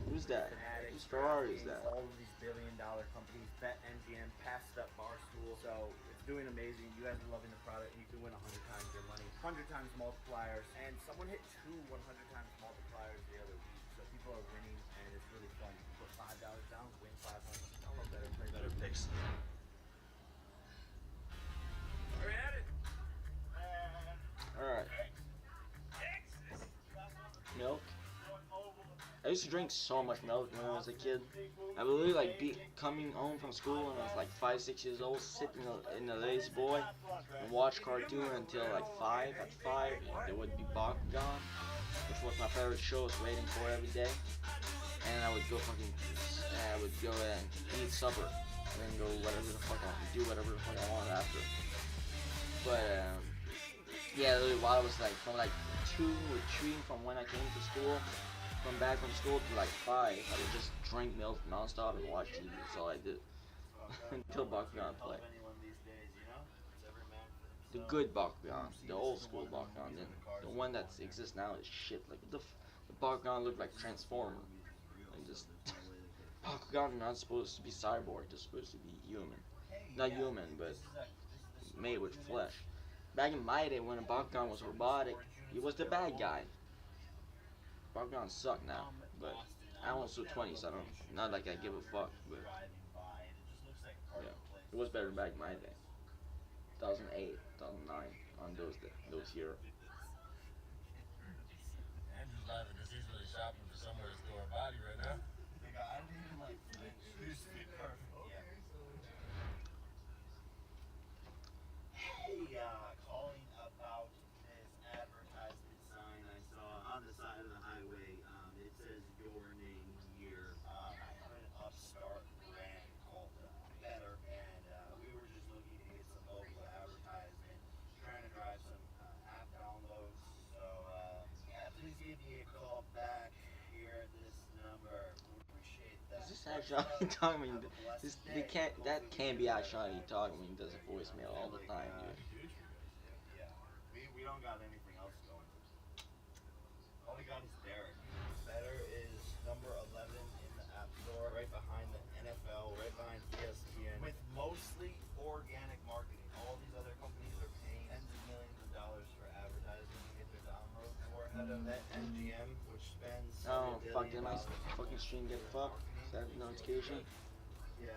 Who's that? Whose Ferrari is that? All of these billion-dollar companies, BetMGM, passed up Barstool, so it's doing amazing. You guys are loving the product, and you can win 100 times your money, 100 times multipliers, and someone hit 2 100 times multipliers the other week. So people are winning, and it's really fun. You put $5 down, win 500. Download better, play better picks. Are we at it? Alright. Milk. I used to drink so much milk when I was a kid. I would literally like be coming home from school when I was like 5, 6 years old, sit in the lazy boy and watch cartoon until like 5. At 5, there would be Bakugan, which was my favorite show. I was waiting for every day, and I would go and eat supper, and then go whatever the fuck I want to do, whatever the fuck I want after. But yeah, literally while I was like from like 2 or 3 from when I came to school. From back from school to like 5, I would just drink milk non-stop and watch TV. That's all I did. Until Bakugan played. The good Bakugan, the old school Bakugan. The one that exists now is shit. Like the Bakugan looked like Transformer. Like just Bakugan not supposed to be cyborg. They're supposed to be human. Not human, but made with flesh. Back in my day, when a Bakugan was robotic, he was the bad guy. Bakugan suck now, but I'm also 20, so I don't, not like I give a fuck, but yeah, it was better back in my day. 2008, 2009, on those years. Andrew's laughing because he's really shopping for somewhere to store a body right now. I didn't even like flinch. Perfect. Yeah. Hey, calling about this advertisement sign I saw on the side of the highway. It says your name here. I have an upstart brand called Better, and we were just looking to get some local advertisement, trying to drive some app downloads. So yeah, please give me a call back here at this number. We appreciate that. Is this actually talking? That can't be actually talking when he does a voicemail all the time, dude. Yeah, we don't got anything else going. All we got is Derek. Better is number 11 in the App Store, right behind the NFL, right behind ESPN, with mostly organic marketing. All these other companies are paying tens of millions of dollars for advertising to get their downloads. Or that MGM, which spends. Oh, $1 fuck, did billion. my fucking stream get fucked? Is that a notification? Yeah.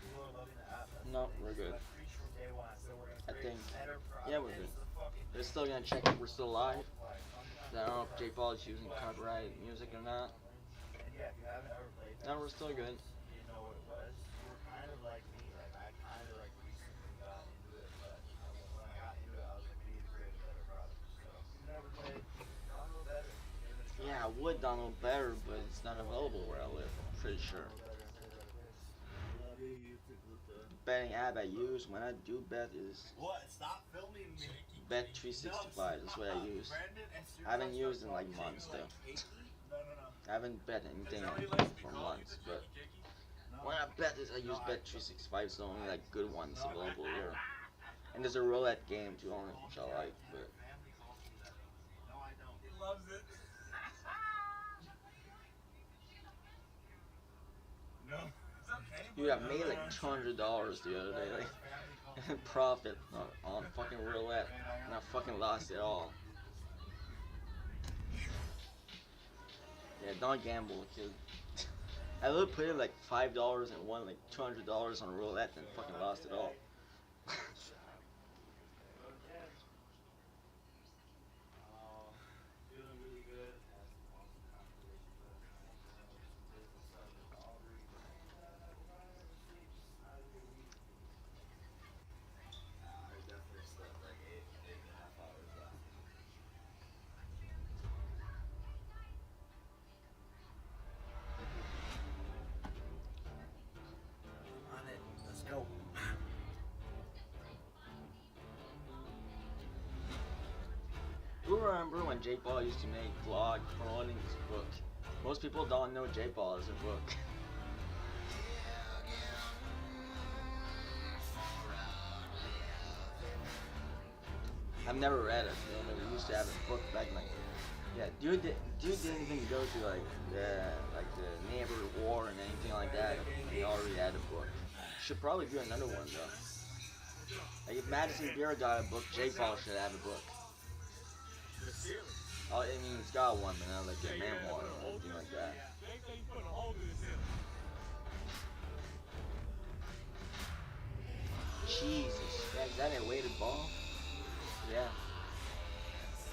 People are loving the app. That's No, the thing. we're good. It's free from day one, so we're gonna I create think. better Yeah, we're good. They're still gonna check if we're still live. I don't know if J Paul is using copyrighted music or not. And yeah, if you haven't ever played that, No, we're still good. you know what it was. You were kind of like me. Like I kind of like recently got into it, but when I got into it, I was like, we need to create a better product. So if you've never played, download better. Give it a try. Yeah, I would download better, but it's not available where I live. I'm pretty sure. Betting app I use when I do bet is What? Stop filming me. Bet365. That's what I use. I haven't used in like months though. I haven't bet anything for months, but when I bet is I use Bet365. It's the only like good ones available here. And there's a roulette game too, only which I like, but No, I don't. He loves it. No, it's okay. dude, I made like $200 the other day, like profit on fucking roulette, and I fucking lost it all. Yeah, don't gamble, kid. I literally put in like $5 and won like $200 on roulette, and fucking lost it all. Feeling really good. I definitely slept like 8.5 hours last night. On it. Let's go. Who remember when J Paul used to make vlog promoting his book? Most people don't know J Paul is a book. I've never read it. You know, we used to have a book back in like, yeah, dude didn't even go to like the neighbor war and anything like that. He already had a book. Should probably do another one though. Like if Madison Beer got a book, J Paul should have a book. Oh, I mean he's got one, but not like a memoir or anything like that. Jesus, is that a weighted ball? Yeah.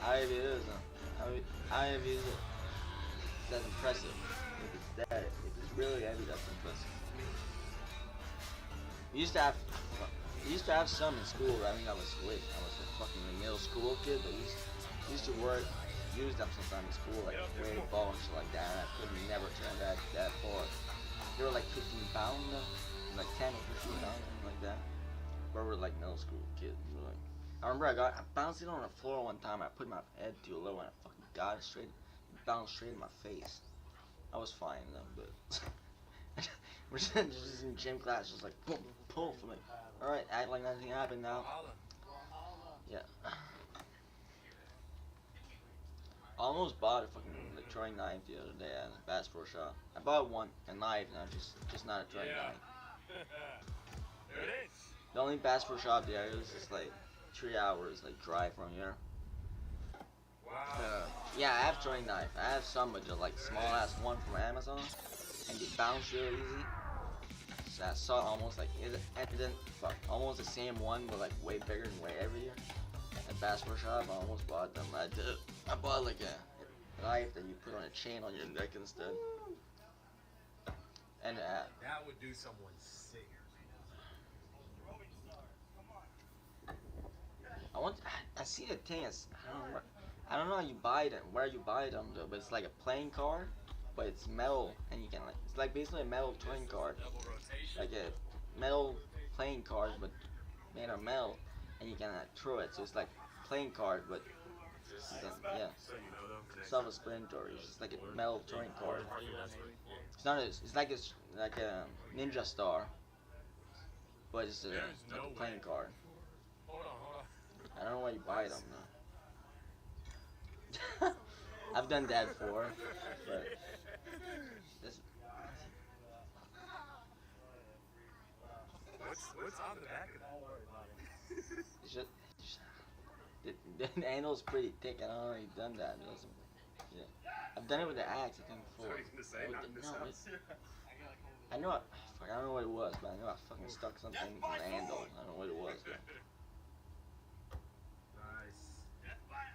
How heavy is it? How heavy is it? That's impressive. If it's really heavy, that's impressive. We used to have some in school. I mean, I was a fucking middle school kid, but we used to use them sometimes in school, like weighted ball and shit like that. And I could never turn that far. They were like 15 pounds, like 10 or 15 pounds, something like that. But we're like middle school kids. We're like, I remember I bounced it on the floor one time. I put my head too low and I fucking got it straight. It bounced straight in my face. I was fine though, but we're just in gym class, just like boom, pull for me. All right, act like nothing happened now. Yeah. I almost bought a fucking throwing knife the other day at a Bass Pro Shop. I bought a knife, now just not a throwing knife. There it is. The only Bass Pro Shop there is just like 3 hours like drive from here. Wow. Yeah, I have throwing knife. I have some, but just like small ass one from Amazon, and they bounce real easy. So I saw almost like almost the same one, but like way bigger and way heavier. At Bass Pro Shop, I almost bought them. I bought like a knife that you put on a chain on your neck instead. And that would do someone sick. I see the thing is, I don't know how you buy them, where you buy them though, but it's like a playing card, but it's metal, and you can like, it's like basically a metal playing card, like a metal playing card, but made of metal, and you can throw it, so it's like playing card, but yeah, self-explanatory. It's just like a metal throwing card. It's not. It's like a ninja star, but it's like a playing card. I don't know why you buy them though. I've done that before, but this. What's on the back of that? It's just The handle's pretty thick, and I've already done that. Yeah. I've done it with the axe, I think, before. What are you gonna say? Not in this house. I know. Fuck, I don't know what it was, but I know I fucking stuck something in the handle. I don't know what it was. But.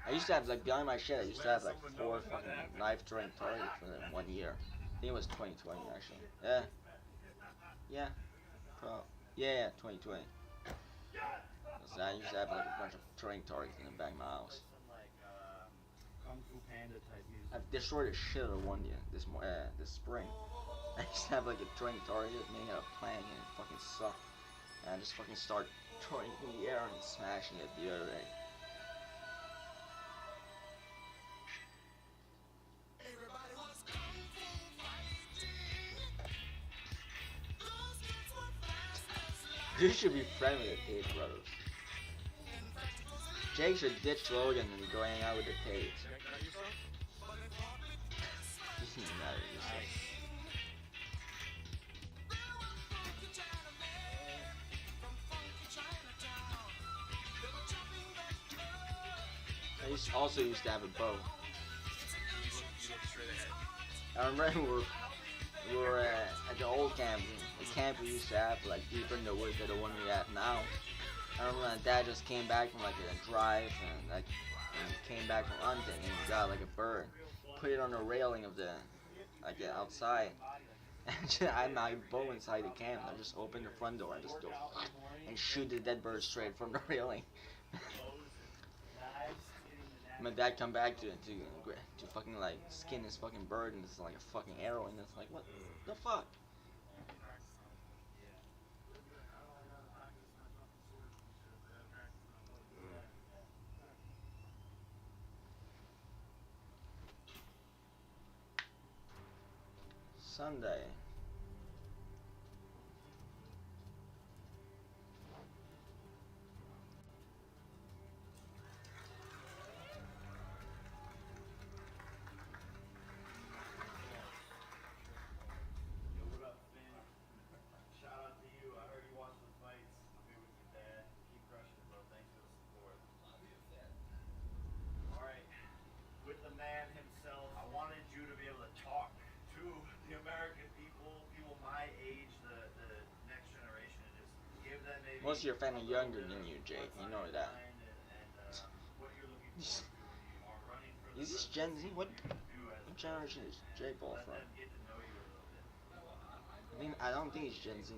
I used to have, like, behind my shed, I used to have, like, 4 fucking knife-throwing targets for 1 year. I think it was 2020, actually. Yeah. Yeah. Yeah, 2020. So I used to have, like, a bunch of throwing targets in the back of my house. Kung Fu Panda type music. I've destroyed a shit out of one this spring. I used to have, like, a throwing target made out of plank, and it fucking sucked. And I just fucking start throwing it in the air and smashing it the other day. You should be friendly with the Tate brothers. Jake should ditch Logan and go hang out with the Tates. I also used to have a bow. I remember we were at the old camp. The camp we used to have, like, deeper in the woods than the one we have now. I remember my dad just came back from, like, a drive, and came back from hunting, and he got, like, a bird. Put it on the railing of the, like, outside. And I had my bow inside the camp. I just opened the front door and just go and shoot the dead bird straight from the railing. My dad come back to fucking, like, skin this fucking bird, and it's like a fucking arrow, and it's like, what the fuck? Sunday. What up, Finn? Shout out to you. I heard you watching the fights. I'm here with your dad. Keep crushing it, bro. Thanks for the support. Alright. With the man himself, I wanted you to be able to talk to the American people, people my age, the next generation, and just give them maybe... Most of your family younger than you, Jake. You know that. What you're looking forward to. You are running for the Is this Gen Z? What generation is Jake Paul from? I don't think he's Gen Z.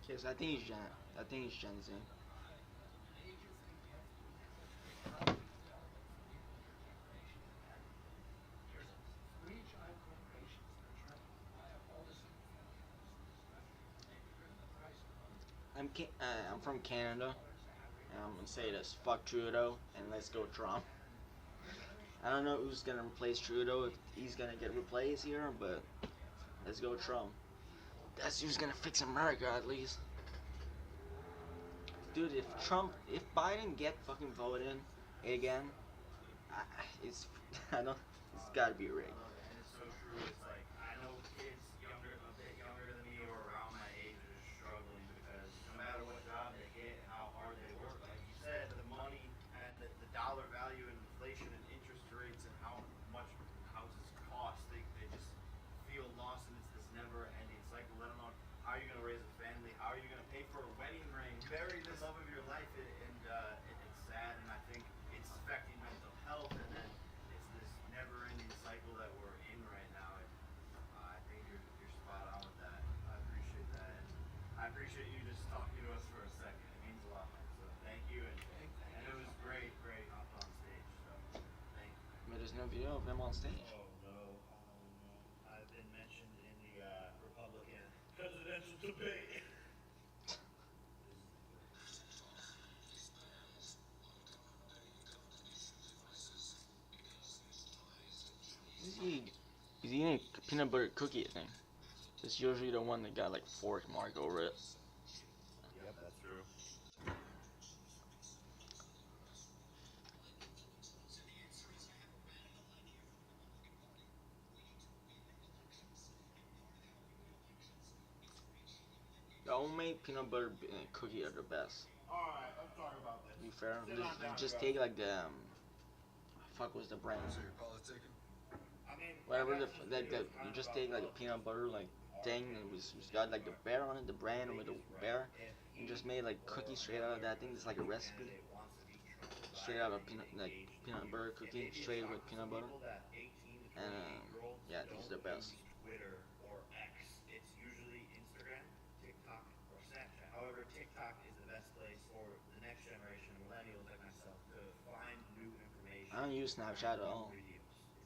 Okay, so I think he's Gen Z. I'm from Canada, and I'm gonna say this: fuck Trudeau, and let's go Trump. I don't know who's gonna replace Trudeau, if he's gonna get replaced here, but let's go Trump. That's who's gonna fix America, at least. Dude, if Biden get fucking voted in again, it's gotta be rigged. And it's so true. It's like, I know kids a bit younger than me or around my age are struggling because no matter what job they get and how hard they work, like you said, the money and the dollar value and inflation and interest rates and how much houses cost, they just feel lost, and it's this never-ending cycle. Let alone how are you going to raise a family? How are you going to pay for a wedding ring? Bury the love of your life, and it's sad, and I think it's affecting mental health, and then it's this never-ending cycle that we're in right now. seen a video of him on stage. Oh no. I've been mentioned in the Republican presidential debate. He's eating a peanut butter cookie, I think. It's usually the one that got like fork mark over it. Yep, that's true. The homemade peanut butter cookie are the best. Alright, let's talk about this. To be fair, Sit on down, just bro. take like the fuck was the brand? I mean, Whatever you just take like a peanut butter like thing and it's got like the bear on it, the brand with the bear, and just made like cookies straight out of that thing. It's like a recipe, straight out of peanut butter cookie, straight with peanut butter. And yeah, these are the best. Twitter or X. It's usually Instagram, TikTok, or Snapchat. However, TikTok is the best place for the next generation of millennials like myself to find new information. I don't use Snapchat at all.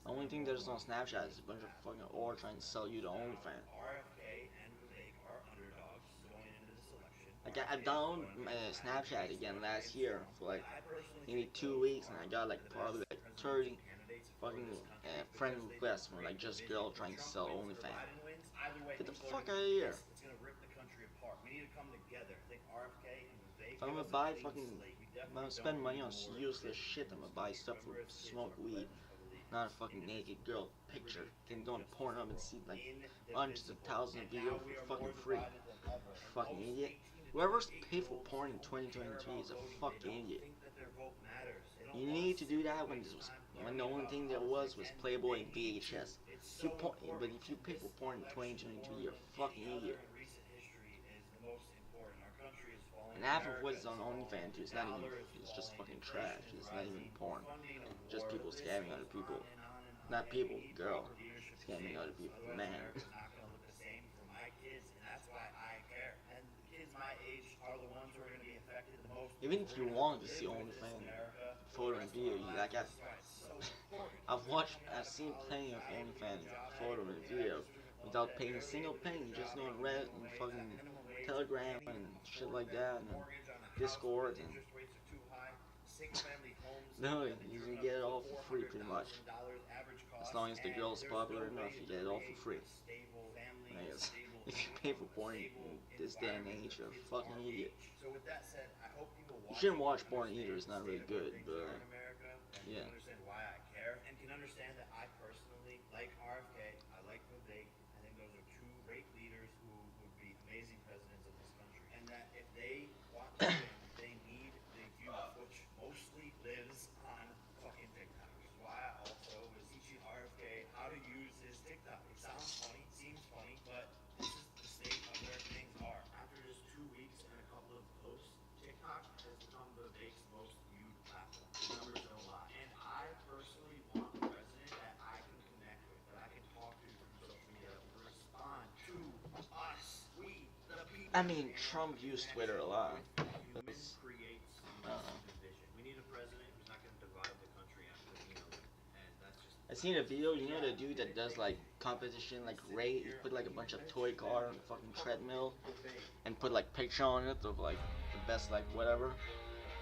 The only thing there's on Snapchat is a bunch of fucking or trying to sell you the OnlyFans. RFK and Vivek are underdogs going into the selection. Like I downloaded Snapchat again last year for like maybe 2 weeks, and I got like probably like 30 fucking friend requests from like just girl trying to sell OnlyFans. Get the fuck out of here. It's gonna rip the country apart. We need to come together. I think RFK and Vivek. If I'm gonna buy fucking, if I'm gonna spend money on useless shit, I'm gonna buy stuff for smoke weed. Not a fucking naked girl picture. Can go on Pornhub and see like hundreds of thousands of videos for fucking free. Fucking idiot. Whoever's paid for porn in 2023 is a fucking idiot. You need to do that when the only thing there was Playboy and VHS. But if you pay for porn in 2023, you're a fucking idiot. And half of what's on OnlyFans is not even, it's just fucking trash. It's not even porn. Just people scamming other people. Not people, girl. Scamming other people, man. Even if you wanted to see OnlyFans photo and video, I've seen plenty of OnlyFans photo and video without paying a single penny, just on Reddit and fucking Telegram and shit like that, and Discord, and no, you can get it all for free pretty much. As long as the girl's popular enough, you get it all for free. I guess if you pay for porn in this day and age, you're a fucking idiot. You shouldn't watch porn either, it's not really good, but yeah. Understand why I care and can understand that I personally like RFK. I like Vivek. I think those are two great leaders who would be amazing presidents of this country. And that if they want to win, they need the youth, which mostly lives on fucking TikTok. Which is why I also was teaching RFK how to use his TikTok. It sounds funny, seems funny, but this is the state of where things are. After just 2 weeks and a couple of posts, TikTok has become Vivek's most viewed platform. The numbers don't lie. And I personally want a president that I can connect with, that I can talk to through social media, that will respond to us, we, the people. I mean, Trump used Twitter a lot. Creates division. We need a president who's not going to divide the country after and that's just. I seen a video, you know the dude that does like competition, like race, he put like a bunch of toy car on a fucking treadmill, and put like picture on it of like the best like whatever,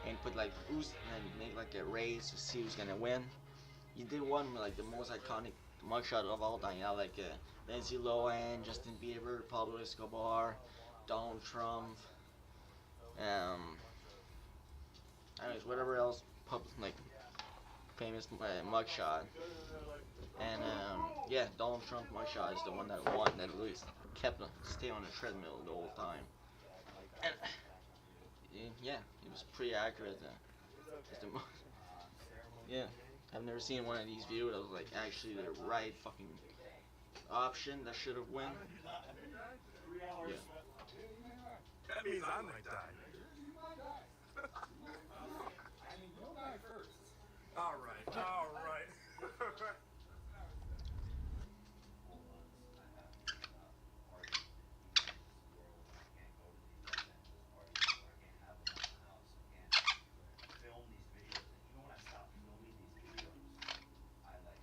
and put like who's, and make like a race to see who's gonna win. He did one with like the most iconic mugshot of all time, like Lindsay Lohan, Justin Bieber, Pablo Escobar, Donald Trump, anyways, whatever else, like famous mugshot. And yeah, Donald Trump mugshot is the one that won, that at least kept stay on the treadmill the whole time. And yeah, it was pretty accurate. Yeah, I've never seen one of these videos that was like actually the right fucking option that should have won. Yeah. That means I might die. All right, all right. Film these videos. And you know when I stopped filming these videos, I like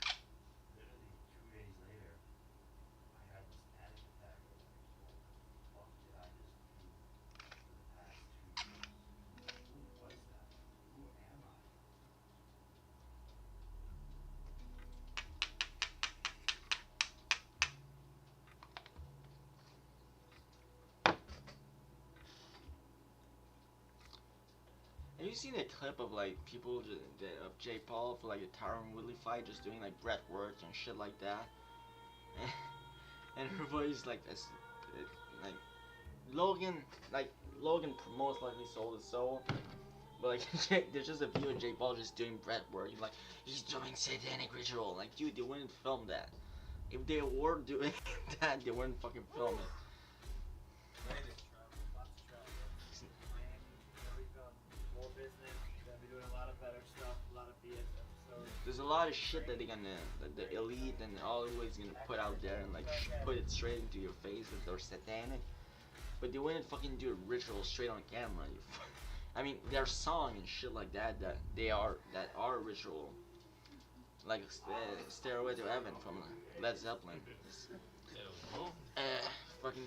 you seen a clip of like people of Jake Paul for like a Tyron Woodley fight, just doing like breath work and shit like that? And everybody's like, like Logan most likely sold his soul, but like there's just a video of Jake Paul just doing breath work. He's like, he's doing satanic ritual. Like, dude, they wouldn't film that. If they were doing that, they wouldn't fucking film it. More business, gonna be doing a lot of better stuff, a lot of BS episodes. There's a lot of shit that they're gonna, that the elite and always gonna put out there and like put it straight into your face that they're satanic. But they wouldn't fucking do a ritual straight on camera. I mean, their song and shit like that that are ritual. Like Stairway to Heaven from Led Zeppelin. Fucking.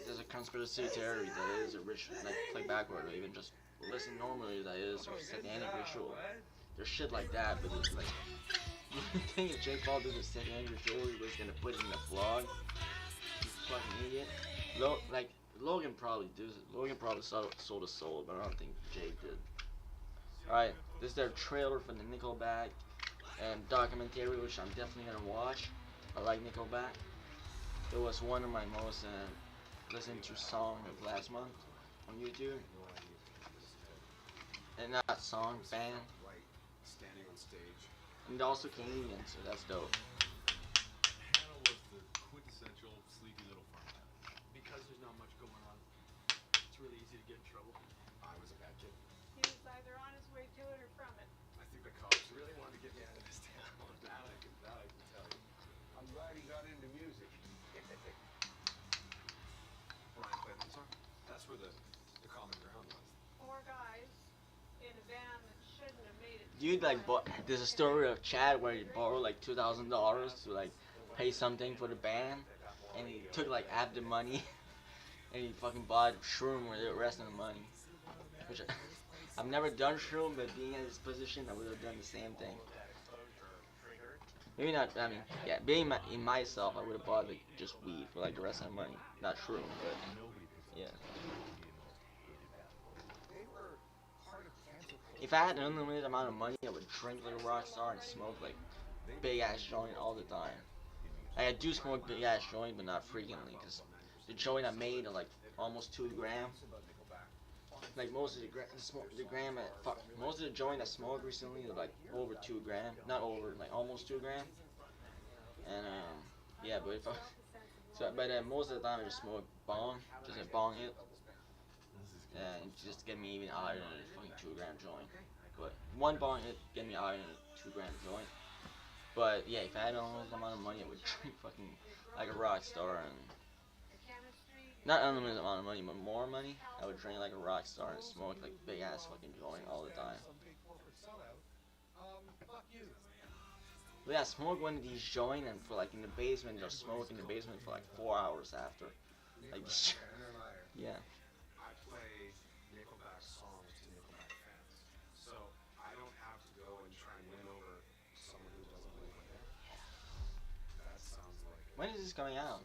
There's a conspiracy theory that is a ritual. Like play backward or even just listen normally. That is a satanic ritual. There's shit like that, but it's like. You think if Jake Paul did a satanic ritual, he was gonna put it in the vlog? He's a fucking idiot. Like Logan probably did. Logan probably sold his soul, but I don't think Jake did. Alright, this is their trailer for the Nickelback documentary, which I'm definitely gonna watch. I like Nickelback. It was one of my most listened to songs of last month on YouTube. And not song, band. Standing on stage. And also Canadian, so that's dope. Hannah was the quintessential sleepy little farm town. Because there's not much going on, it's really easy to get in trouble. I was a bad kid. He was either on his way to it or from it. I think the cops really wanted to get me out of this town. That I can tell you. I'm glad he got into music. Ryan played the song. That's where the common ground was. Four guys in a van that shouldn't have made it. Dude, like, there's a story of Chad where he borrowed like $2,000 to like pay something for the band, and he took like half the money, and he fucking bought shroom with the rest of the money. Which I've never done shroom, but being in his position, I would have done the same thing. Maybe not. I mean, yeah, being in myself, I would have bought like just weed for like the rest of the money, not shroom, but yeah. If I had an unlimited amount of money, I would drink like a rock star and smoke like big ass joint all the time. Like, I do smoke big ass joint, but not frequently, because the joint I made are like almost 2 grams. Like most of most of the joint I smoked recently is like over 2 grams, not over, like almost 2 grams. And yeah, but if most of the time I just smoke bong, just a bong hit. And just get me even higher than a fucking 2 gram joint. But one bong hit get me higher than a 2 gram joint. But yeah, if I had an unlimited amount of money, I would drink fucking like a rock star and not unlimited amount of money, but more money. I would drink like a rock star and smoke like big ass fucking joint all the time. But yeah, smoke one of these joint and for like in the basement, just smoke in the basement for like 4 hours after. Like yeah. I play Nickelback songs to Nickelback fans, so I don't have to go and try and win over someone who doesn't live there. That sounds like. When is this coming out?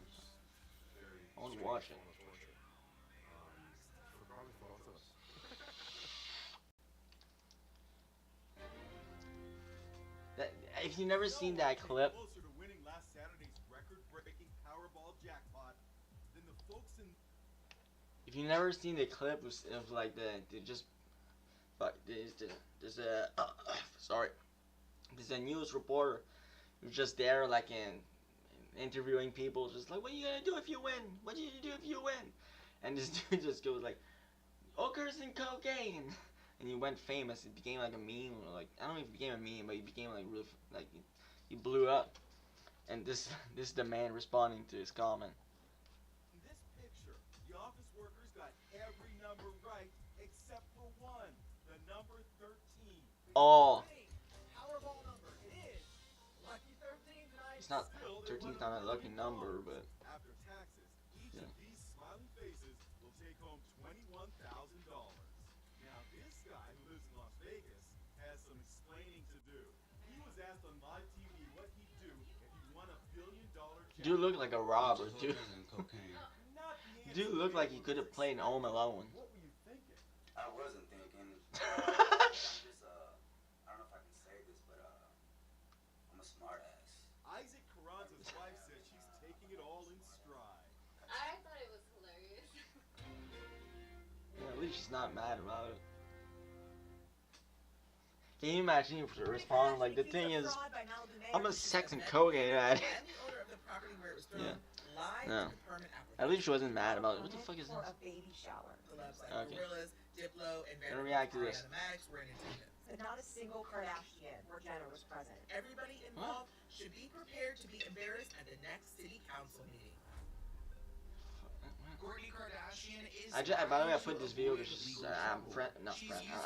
I want to watch it. For probably both of us. If you've never seen that clip, Closer to winning last Saturday's record-breaking Powerball jackpot than the folks in. if you've never seen the clip of like there's a news reporter who's just there like interviewing people, just like, what are you gonna do if you win? What do you do if you win? And this dude just goes like, hookers and cocaine. And he went famous. It became like a meme, or like, I don't know if it became a meme, but he became like real, like he blew up. And this is the man responding to his comment. In this picture, the office workers got every number right except for one, the number 13. Oh, Powerball number is lucky 13 tonight. it's not 13's not a lucky number, but After taxes, each yeah. of these smiling faces will take home $21,000. Now, this guy who lives in Las Vegas has some explaining to do. He was asked on live TV what he'd do if he won $1 billion jackpot. Dude looked like a robber, dude. Not the answer. Dude looked like he could have played Home Alone. What were you thinking? I wasn't thinking. I don't know if I can say this, but I'm a smart ass. Isaac Carranza's wife says she's taking it all in stride. I thought it was hilarious. Yeah, at least she's not mad about it. Can you imagine if she responded like, the thing is, I'm a sex and cocaine addict. Yeah. No. At least she wasn't mad about it. What the fuck is this? For a baby shower. Okay. Gorillas, Diplo, and Gonna react to this. were in attendance. But not a single Kardashian or Jenner was present. Everybody involved should be prepared to be embarrassed at the next city council meeting. Kourtney Kardashian is By the way, I put this video because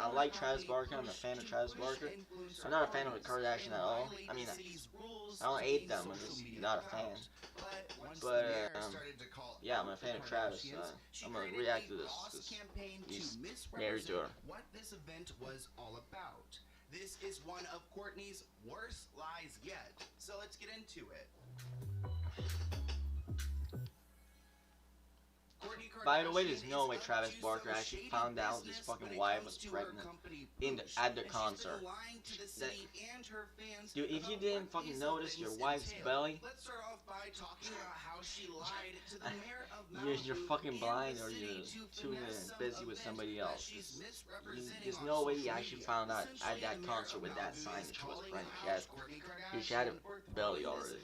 I like Travis Barker. I'm a fan of Travis Barker. I'm not a fan of the Kardashian at all. I mean, I don't hate them. I'm just not a fan. But yeah, I'm a fan of Travis. I'm gonna react to this. He's married to her. What this event was all about. This is one of Kourtney's worst lies yet. So let's get into it. By the way, there's no way Travis Barker actually found out his fucking wife was pregnant at the concert. Dude, if you didn't fucking notice your wife's belly, you're fucking blind or you're too busy with somebody else. There's no way he actually found out at that concert with that sign that she was pregnant. She had a belly already.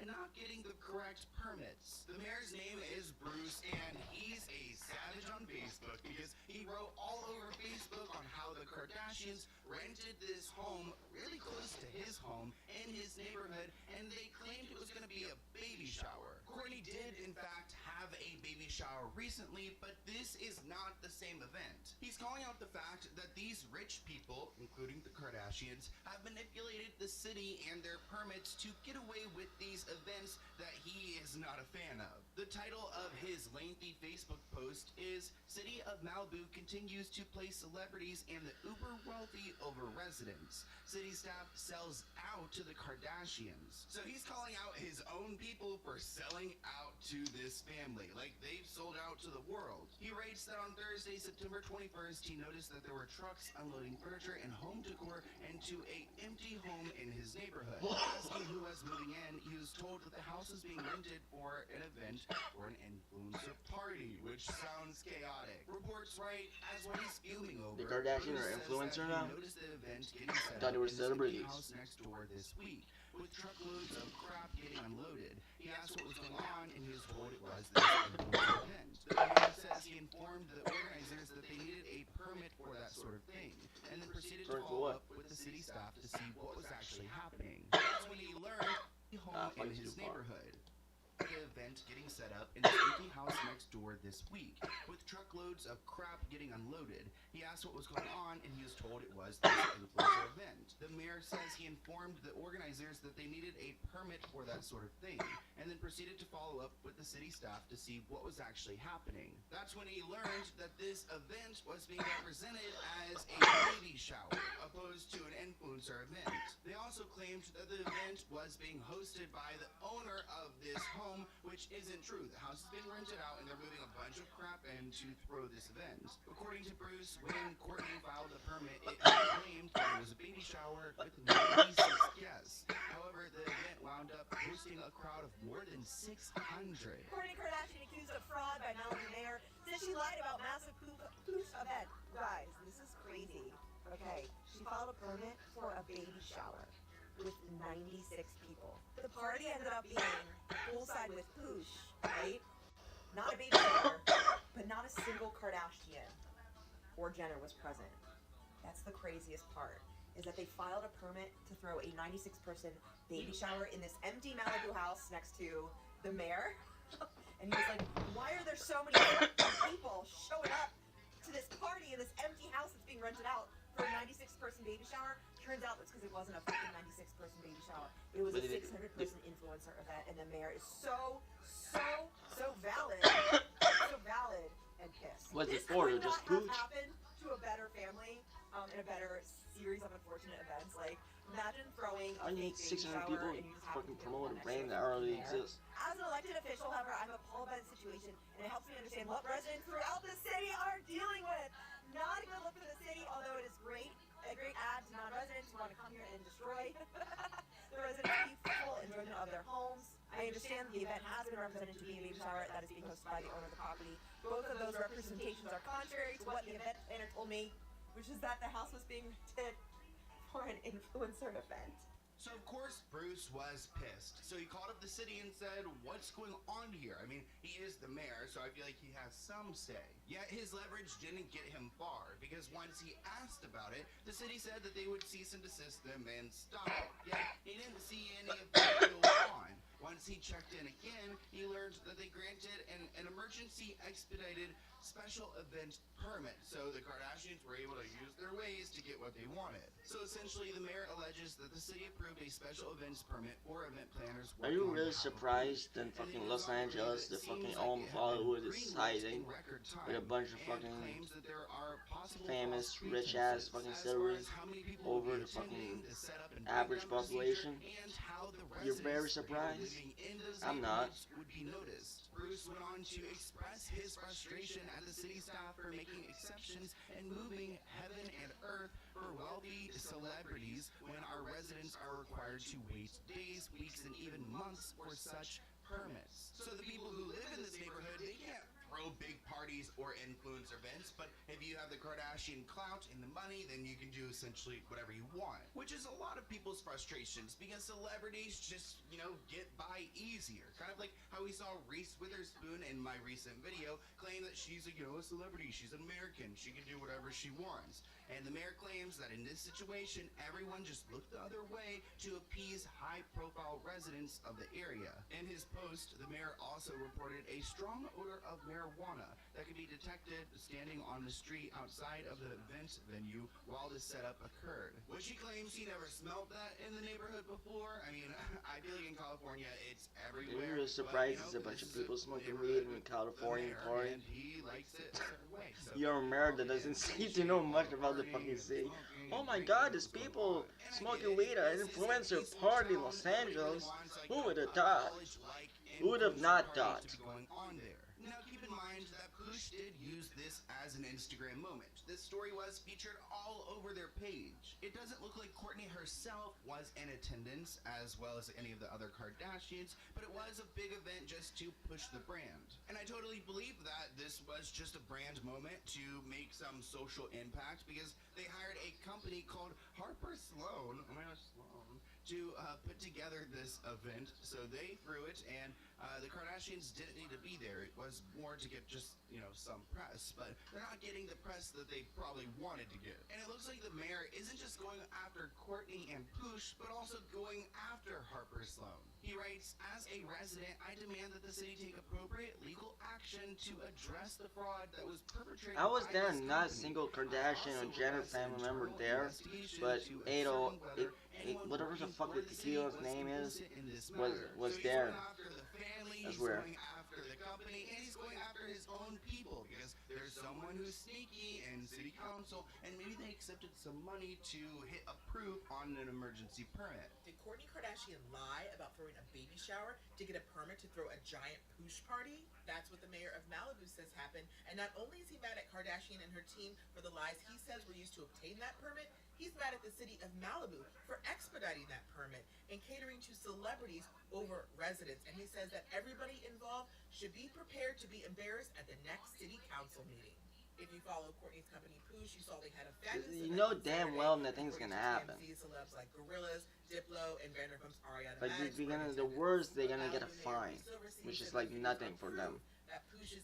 And not getting the correct permits. The mayor's name is Bruce, and he's a savage on Facebook because he wrote all over Facebook on how the Kardashians rented this home really close to his home in his neighborhood, and they claimed it was going to be a baby shower. Kourtney did, in fact, have a baby shower recently, but this is not the same event. He's calling out the fact that these rich people, including the Kardashians, have manipulated the city and their permits to get away with these events that he is not a fan of. The title of his lengthy Facebook post is City of Malibu continues to place celebrities and the uber wealthy over residents. City staff sells out to the Kardashians. So he's calling out his own people for selling out to this family, like they've sold out to the world. He writes that on Thursday, September 21st, he noticed that there were trucks unloading furniture and home decor into a empty home in his neighborhood. Asking who was moving in, he was told that the house was being rented for an event or an influencer party, which sounds chaotic. Reports write, as what he's fuming over, The Kardashian or influencer now? noticed the event getting set I thought they were up in his celebrities. house next door this week, with truckloads of crap getting unloaded. He asked what was going on, and he was told it was this influencer event. The mayor says he informed the organizers that they needed a permit for that sort of thing, and then proceeded to follow up with the city staff to see what was actually happening. That's when he learned he home in his neighborhood. The event getting set up in his empty house next door this week, with truckloads of crap getting unloaded. He asked what was going on, and he was told it was this influencer event. The mayor says he informed the organizers that they needed a permit for that sort of thing, and then proceeded to follow up with the city staff to see what was actually happening. That's when he learned that this event was being represented as a baby shower, opposed to an influencer event. They also claimed that the event was being hosted by the owner of this home, which isn't true. The house is being rented out, and they're moving a bunch of crap in to throw this event. According to Bruce, when Kourtney filed the permit, it claimed that it was a baby shower with 96 guests. However, the event wound up hosting a crowd of more than 600. Kourtney Kardashian accused of fraud by Malibu mayor says she lied about massive poof event. Guys, this is crazy. Okay, she filed a permit for a baby shower with 96 people. The party ended up being poolside with Poosh, right? Not a baby shower, but not a single Kardashian or Jenner was present. That's the craziest part, is that they filed a permit to throw a 96-person baby shower in this empty Malibu house next to the mayor. And he was like, why are there so many people showing up to this party in this empty house that's being rented out for a 96-person baby shower? Turns out it's because it wasn't a fucking 96-person baby shower. It was a 600-person influencer event, and the mayor is so valid, and pissed. Was it This for could just not have Pooch? happened to a better family, and a better series of unfortunate events. Like, imagine throwing a I need fake baby 600 shower people and to you just happen fucking to be promote the a one brand next that to already the mayor. exists. As an elected official, however, I'm appalled by the situation, and it helps me understand what residents throughout the city are dealing with. Not a good look for the city, although it is great. A great ad to non-residents who want to come here and destroy the residents' peaceful enjoyment of their homes. I understand the event has been represented to be a baby shower that is being hosted by the owner of the property. Both of those representations are contrary to what the event planner told me, which is that the house was being rented for an influencer event. So of course Bruce was pissed. So he called up the city and said, what's going on here? I mean, he is the mayor, so I feel like he has some say. Yet his leverage didn't get him far, because once he asked about it, the city said that they would cease and desist them and stop. Yet he didn't see any of that go on. Once he checked in again, he learned that they granted an emergency expedited special event permit, so the Kardashians were able to use their ways to get what they wanted. So essentially, the mayor alleges that the city approved a special events permit for event planners. Are you really surprised in fucking Los Angeles, the fucking all of Hollywood is siding with a bunch of fucking famous, rich-ass fucking celebrities over the fucking average population? You're very surprised? I'm not. Bruce went on to express his frustration at the city staff for making exceptions and moving heaven and earth for wealthy celebrities when our residents are required to wait days, weeks, and even months for such permits. So the people who live in this neighborhood, they can't throw big parties or influence events, but if you have the Kardashian clout and the money, then you can do essentially whatever you want, which is a lot of people's frustrations because celebrities just, you know, get by easier. Kind of like how we saw Reese Witherspoon in my recent video claim that she's a celebrity, she's an American, she can do whatever she wants. And the mayor claims that in this situation, everyone just looked the other way to appease high-profile residents of the area. In his post, the mayor also reported a strong odor of marijuana that could be detected standing on the street outside of the event venue while the setup occurred. Which he claims he never smelled that in the neighborhood before. I mean, I feel like in California, it's everywhere. You're really surprised there's a bunch of people smoking weed in California party. He likes it a certain way. So You're a mayor that doesn't seem to know much about the fucking city. Oh my god, there's people smoking weed at an influencer party in Los Angeles. Who would have thought? Who would have not thought? Now keep in mind that Poosh did use this as an Instagram moment. This story was featured all over their page. It doesn't look like Kourtney herself was in attendance, as well as any of the other Kardashians, but it was a big event just to push the brand. And I totally believe that this was just a brand moment to make some social impact, because they hired a company called Harper Sloan, oh my gosh, Sloan, to put together this event. So they threw it, and the Kardashians didn't need to be there. It was more to get just, you know, some press, but they're not getting the press that they probably wanted to get. And it looks like the mayor isn't just going after Kourtney and Poosh, but also going after Harper Sloan. He writes, as a resident, I demand that the city take appropriate legal action to address the fraud that was perpetrated. I was there, not a single Kardashian or Jenner family member there, but whatever the fuck the tequila's name is, was there. That's weird. After the company, and he's going after his own people because there's someone who's sneaky in city council, and maybe they accepted some money to hit approve on an emergency permit. Did Kourtney Kardashian lie about throwing a baby shower to get a permit to throw a giant poosh party? That's what the mayor of Malibu says happened, and not only is he mad at Kardashian and her team for the lies he says were used to obtain that permit, he's mad at the city of Malibu for expediting that permit and catering to celebrities over residents. And he says that everybody involved should be prepared to be embarrassed at the next city council meeting. If you follow Kourtney's company Poosh, you saw they had a fabulous You know damn well nothing's gonna happen. Celebs like Gorillaz, Diplo, and Vanderpump's Ariana Like the worst, they're gonna get a fine, which is like nothing for them.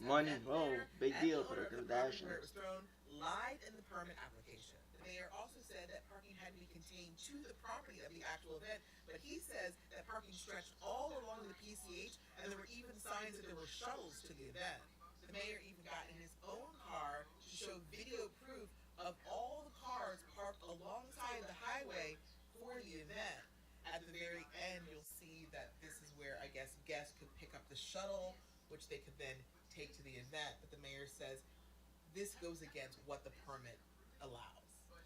Money, oh, big deal for the Kardashians. Lied in the permit application. The mayor also said that parking had to be contained to the property of the actual event, but he says that parking stretched all along the PCH, and there were even signs that there were shuttles to the event. The mayor even got in his own car to show video proof of all the cars parked alongside the highway for the event. At the very end, you'll see that this is where, I guess, guests could pick up the shuttle, which they could then take to the event. But the mayor says this goes against what the permit allows.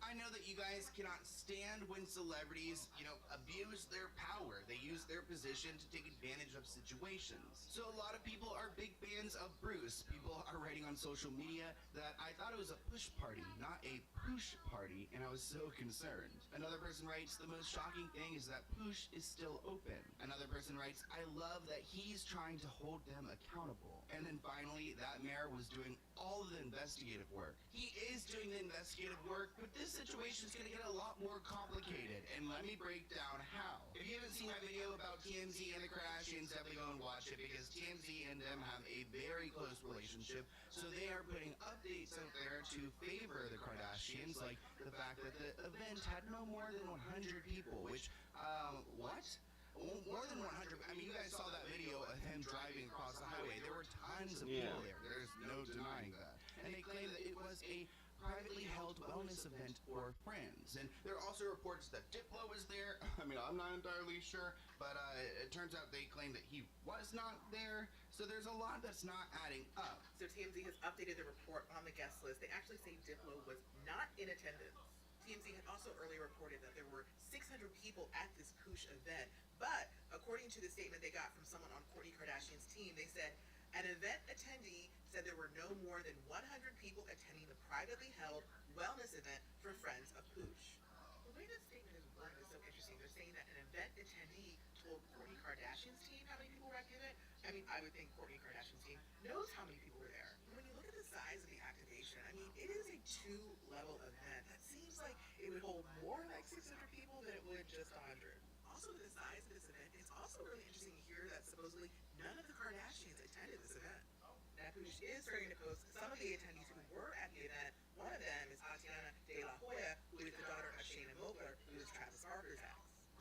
I know that you guys cannot stand when celebrities, abuse their power. They use their position to take advantage of situations. So a lot of people are big fans of Bruce. People are writing on social media that I thought it was a push party, not a poosh party, and I was so concerned. Another person writes, the most shocking thing is that Poosh is still open. Another person writes, I love that he's trying to hold them accountable. And then finally, that mayor was doing all of the investigative work. He is doing the investigative work, but this situation is going to get a lot more complicated, and let me break down how. If you haven't seen my video about TMZ and the Kardashians, definitely go and watch it, because TMZ and them have a very close relationship, so they are putting updates out there to favor the Kardashians, like the fact that the event had no more than 100 people, which, what? More than 100. I mean, you guys saw that video of him driving across the highway. There were tons of people there. There's no denying that. And they claim that it was a privately held wellness event for friends. And there are also reports that Diplo was there. I mean, I'm not entirely sure, but it turns out they claim that he was not there. So there's a lot that's not adding up. So TMZ has updated the report on the guest list. They actually say Diplo was not in attendance. TMZ had also earlier reported that there were 600 people at this Poosh event, but according to the statement they got from someone on Kourtney Kardashian's team, they said an event attendee said there were no more than 100 people attending the privately held wellness event for friends of Poosh. The way that statement is worded is so interesting. They're saying that an event attendee told Kourtney Kardashian's team how many people were at the event. I mean, I would think Kourtney Kardashian's team knows how many people were there. When you look at the size of the activation, I mean, it is a 2-level event. That seems like it would hold more like 600 people than it would just 100. Also, the size of this event, it's also really interesting to hear that supposedly none of the Kardashians attended this event. Now, Poosh is starting to post some of the attendees who were at the event. One of them is Tatiana De La Hoya, who is the daughter of Shayna Moakler, who is Travis Barker's ex.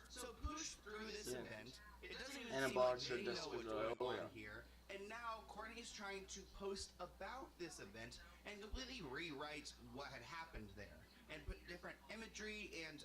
So Poosh threw this event. It doesn't even And a seem like boxer they know just what's with going on here. And now Kourtney's trying to post about this event and completely rewrite what had happened there and put different imagery, and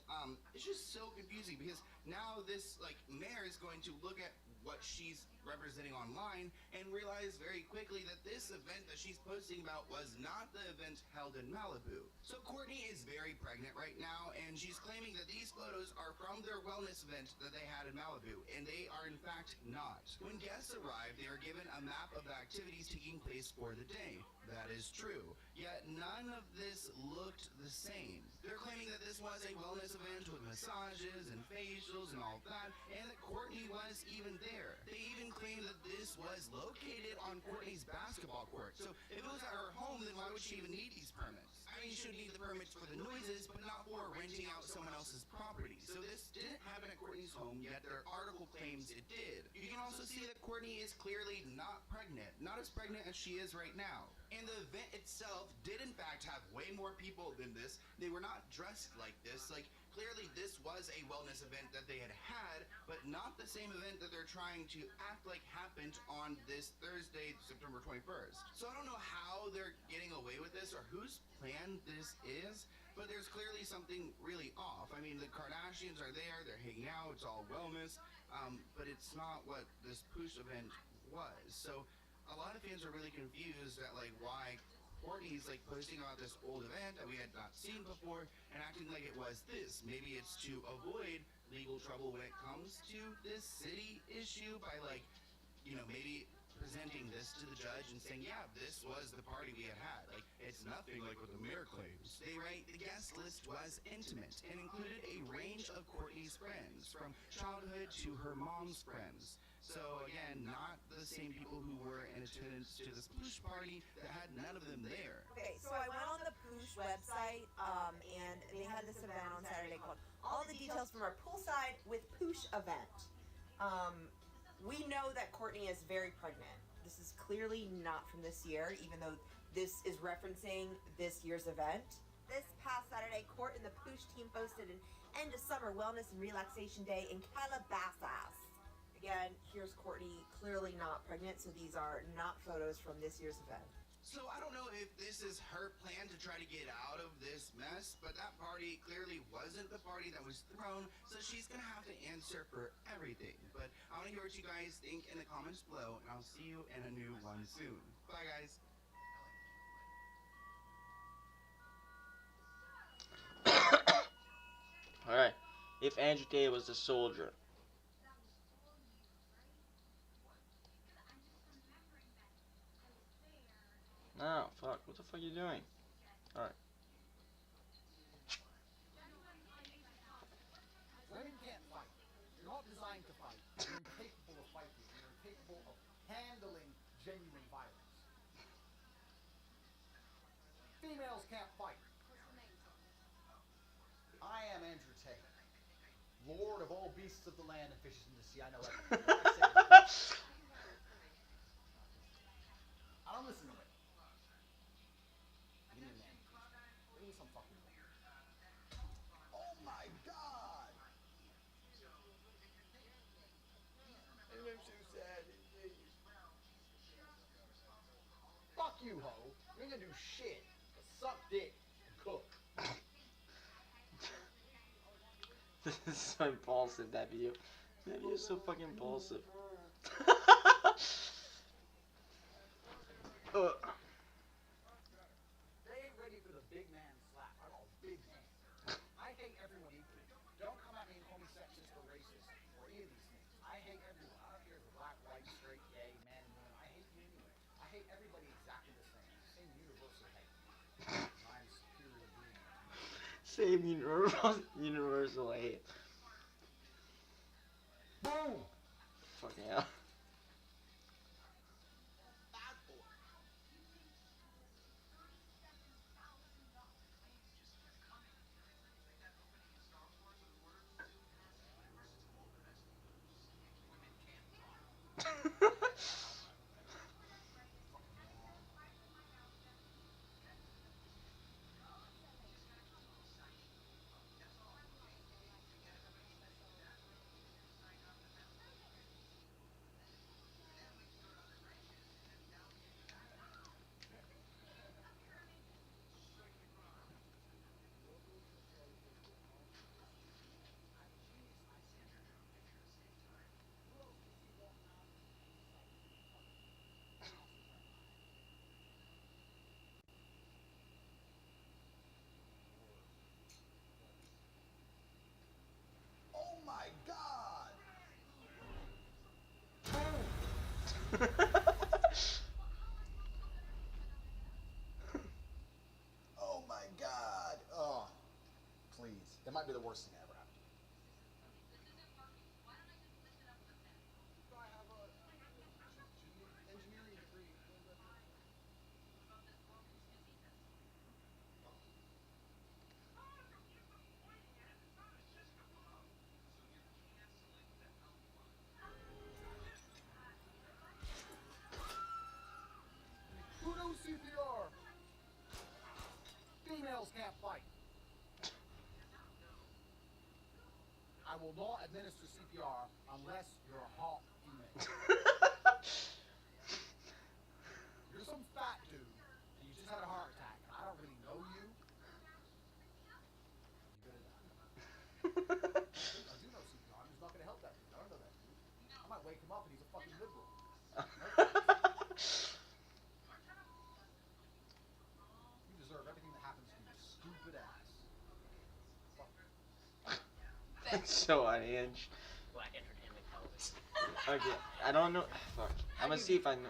it's just so confusing because now this mayor is going to look at what she's representing online and realize very quickly that this event that she's posting about was not the event held in Malibu. So Kourtney is very pregnant right now, and she's claiming that these photos are from their wellness event that they had in Malibu, and they are in fact not. When guests arrived, they were given a map of the activities taking place for the day. That is true. Yet none of this looked the same. They're claiming that this was a wellness event with massages and facials and all that, and that Kourtney was even there. They even claim that this was located on Kourtney's basketball court. So if it was at her home, then why would she even need these permits? I mean, she would need the permits for the noises, but not for renting out someone else's property. So this didn't happen at Kourtney's home, yet their article claims it did. You can also see that Kourtney is clearly not pregnant. Not as pregnant as she is right now. And the event itself did in fact have way more people than this. They were not dressed like this. Clearly this was a wellness event that they had, but not the same event that they're trying to act like happened on this Thursday, September 21st. So I don't know how they're getting away with this or whose plan this is, but there's clearly something really off. I mean, the Kardashians are there, they're hanging out, it's all wellness, but it's not what this Poosh event was. So a lot of fans are really confused at why Kourtney's posting about this old event that we had not seen before and acting like it was this. Maybe it's to avoid legal trouble when it comes to this city issue by maybe presenting this to the judge and saying, yeah, this was the party we had. It's nothing like what the mayor claims. They write, the guest list was intimate and included a range of Kourtney's friends, from childhood to her mom's friends. So again, not the same people who were in attendance to this Poosh party that had none of them there. Okay, so I went on the Poosh website, and they had this event on Saturday called All the Details from Our Poolside with Poosh Event. We know that Kourtney is very pregnant. This is clearly not from this year, even though this is referencing this year's event. This past Saturday, Kourt and the Poosh team hosted an end of summer wellness and relaxation day in Calabasas. Again, here's Kourtney, clearly not pregnant, so these are not photos from this year's event. So I don't know if this is her plan to try to get out of this mess, but that party clearly wasn't the party that was thrown, so she's gonna have to answer for everything. But I wanna hear what you guys think in the comments below, and I'll see you in a new one soon. Bye guys. Alright. If Andrew Tate was a soldier. No, fuck. What the fuck are you doing? Alright. Women can't fight. You're not designed to fight. You're incapable of fighting. You're incapable of handling genuine violence. Females can't fight. I am Andrew Tate, Lord of all beasts of the land and fishes in the sea. I know everything. I don't listen to it. Give me a man. Give me some fucking man. Oh my god! It makes you sad. Fuck you, ho. You ain't gonna do shit but suck dick and cook. This is so impulsive, that video. That video is so fucking impulsive. They ain't ready for the big man slap. I'm a big man. I hate everyone equally. Don't come at me and call me sexist or racist or any of these things. I hate everyone. I don't care if you're black, white, straight, gay, man, and woman. I hate you anyway. I hate everybody exactly the same. Same universal hate. I'm superior being. Same universal hate. Boom! Fucking hell. Oh my god! Oh my god! Oh, please. That might be the worst thing I ever happened. Engineering degree. Who knows CPR? Females can't fight. I will not administer CPR unless you're a hot female. You're some fat dude, and you just had a heart attack, and I don't really know you. You're gonna die. I do know CPR. I'm just not gonna help that dude. I don't know that dude. I might wake him up and he's a fucking liberal. You deserve everything that happens to you, stupid ass. Fuck. That's so unhinged. Black entertainment television. Okay, I don't know. Fuck. I'm gonna see if I know.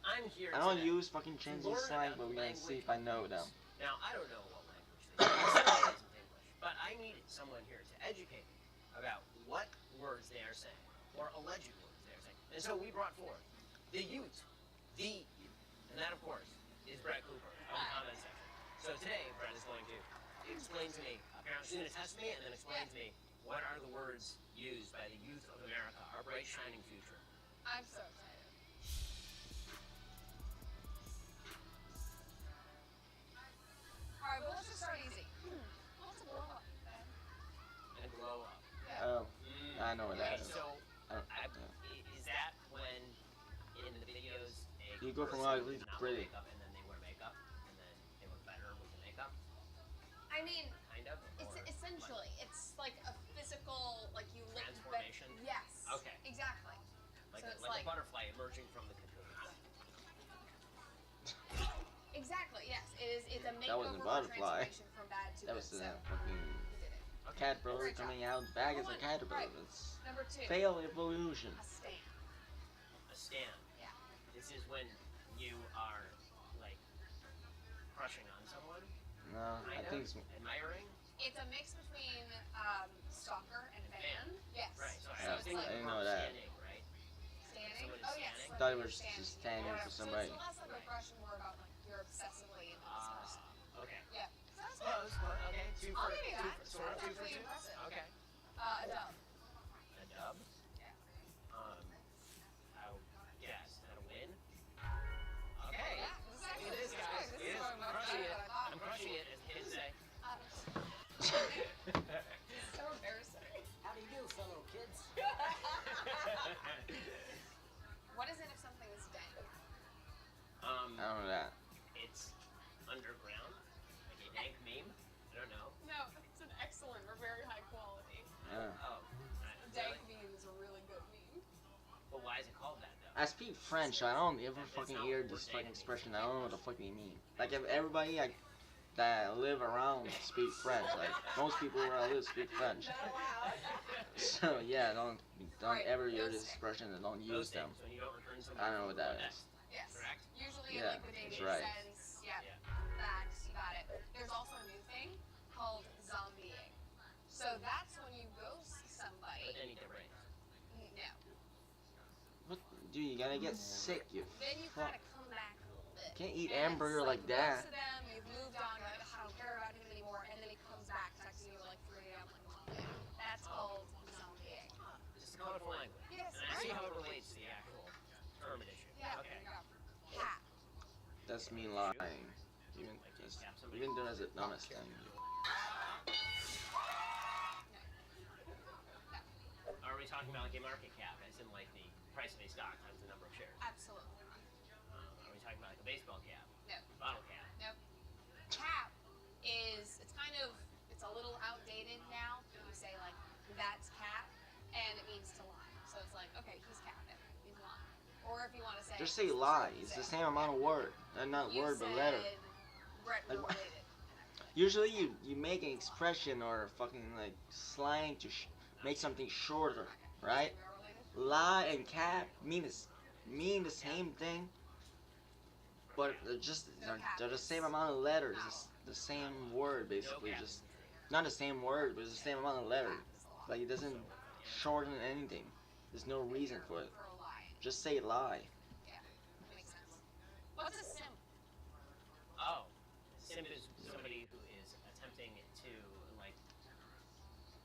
I'm here I don't today use fucking to Chinese learn slang, about but we're gonna language see if I know them. Now, I don't know what language they use. Some isn't English. But I needed someone here to educate me about what words they are saying, or alleged words they are saying. And so we brought forth the youth. And that, of course, is Brett Cooper of the comment section. So today, Brett is going to explain to me, apparently he's going to test me, and then explain to me what are the words used by the youth of America, our bright, shining future. I'm so excited. Alright, well, let's just start easy. What's a blow up? And glow up. Oh, I know what that is. So, I don't- is that when in the videos a You go from person ugly does to not pretty. wear makeup and then they wear makeup and then they look better with the makeup? I mean, Kind of? it's Or essentially, it's like a physical, like you look Transformation? Yes. Okay. Exactly. like, So it's like a butterfly emerging from the cocoon. Exactly, yes. It's a That wasn't makeover or butterfly. transformation from bad to That good. was So that fucking. we did it. caterpillar coming out back as a caterpillar. It's Number 2. fail evolution. A stand. A stand. Yeah. This is when you are like crushing on someone. No, I Kind think of, it's admiring. It's a mix between stalker and fan. Yes. Right. So Yeah, I was thinking I didn't more know that. standing, right? Standing. Someone is Oh yes. standing. I thought it was just standing for somebody. So it's less like a crush and more about like you're obsessively into this person. Okay. Yeah. So that's good. Close. Okay. Two I'll for give you two. that. Sort of That's two for actually two. impressive. Okay. A dub. A dub. Yeah. I'll guess. At a win. Okay. Yeah, this is actually Look at this, guys. This It is is. going much Crushing better it. than I thought. I'm crushing it, as the kids say. So embarrassing. How do you do, fellow kids? What is it if something is dank? I don't know that. It's underground. Like a dank meme. I don't know. No, it's an excellent or very high quality. Yeah. Oh. Dank meme is a really good meme. But why is it called that though? I speak French. I don't ever fucking hear this fucking expression. I don't know what the fuck they mean. Like if everybody like that live around speak French. Like most people where I live speak French. So yeah, don't ever use this expression and don't use them. When you don't return something I don't know what that is. Yes. Correct? Usually Yeah, in like the that's dating right. sense. Yeah. Facts. You got it. There's also a new thing called zombieing. So that's when you go see somebody. But then eat their brains. No. What, dude? You gotta get sick. You Then you fuck. kind of come back a little bit. Can't eat And hamburger it's like that. Most of them, you've moved on. You're like, "Ugh, I don't care about him anymore. And then he comes back texting you at like 3 a.m. like, that's called zombieing. Just a colorful language. Yes. And I see how it relates to the actual term and issue. Yeah. Okay. There you go. Cat. That's me lying. Even though that's the dumbest thing. Are we talking about like a market cap, as in like the price of a stock times the number of shares? Absolutely. Are we talking about like a baseball cap? No. Bottle cap? Nope. Cap is, it's a little outdated now. You say like, that's cap, and it means to lie. So it's like, okay, he's capping. He's lying. Or if you want to say. Just say lie. It's the same amount of word. Not You word, but said letter. Brett Like, related. Usually you make an expression or fucking like slang to make something shorter, right? Lie and cap mean the same thing, but they're the same amount of letters. It's the same word basically. Just not the same word, but it's the same amount of letters. Like it doesn't shorten anything. There's no reason for it. Just say lie. Yeah, makes sense. What's a simp? Oh. Simp is somebody who is attempting to like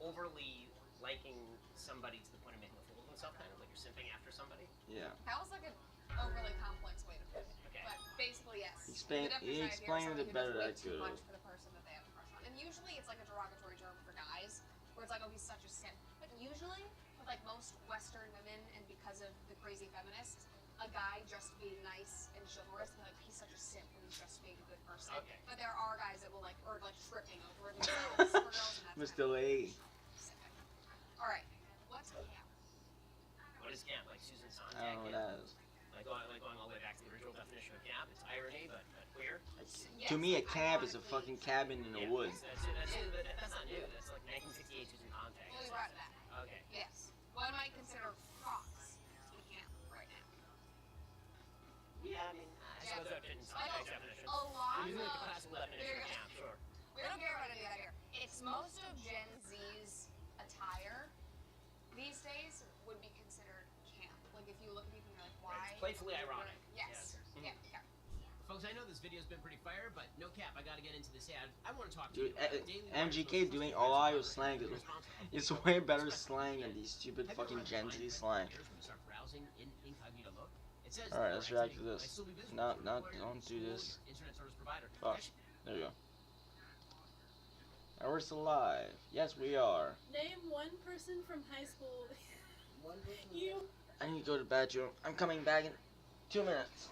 overly liking somebody to the point of making a fool of himself, kind of like you're simping after somebody. Yeah. That was like an overly complex way to put it. Okay. But basically, yes. Explain- The he definition I have here is explained somebody it who better does way than I too could. much for the person that they have a crush on. And usually it's like a derogatory term for guys, where it's like, oh, he's such a simp. But usually, with like most Western women, and because of the crazy feminists, a guy just being nice and chivalrous, they're like, he's such a simp when he's just being a good person. Okay. But there are guys that will like, or like tripping over themselves for girls, and that's Mr. Lee. specific. All right, what's camp? What is camp? Like Susan Sontag I don't know what camp? that is. Like going all the way back to the original definition of camp. It's irony, but queer. To me, a camp is a fucking cabin in the woods. That's not new. That's like 1968 Susan Sontag. Well, you brought it back. Okay. Yes. One might consider Crocs to be camp right now. Yeah, I mean, I suppose that fits in Sontag's definition. A lot Using like the of- classical definition of camp, sure. We don't care about any of that here. It's most of Gen Z's attire these days would be considered camp. Like if you look at people and you're like, why? It's playfully ironic. Yes. Yeah. Yeah. Folks, I know this video's been pretty fire, but no cap, I gotta get into this ad. I want to talk to Dude, you about daily MGK doing Ohio slang is way better slang than these stupid fucking Gen Z slang. Alright, let's react to this. No, don't do this. Fuck. There you go. Are we still live? Yes, we are. Name one person from high school. You. I need to go to the bathroom. I'm coming back in 2 minutes.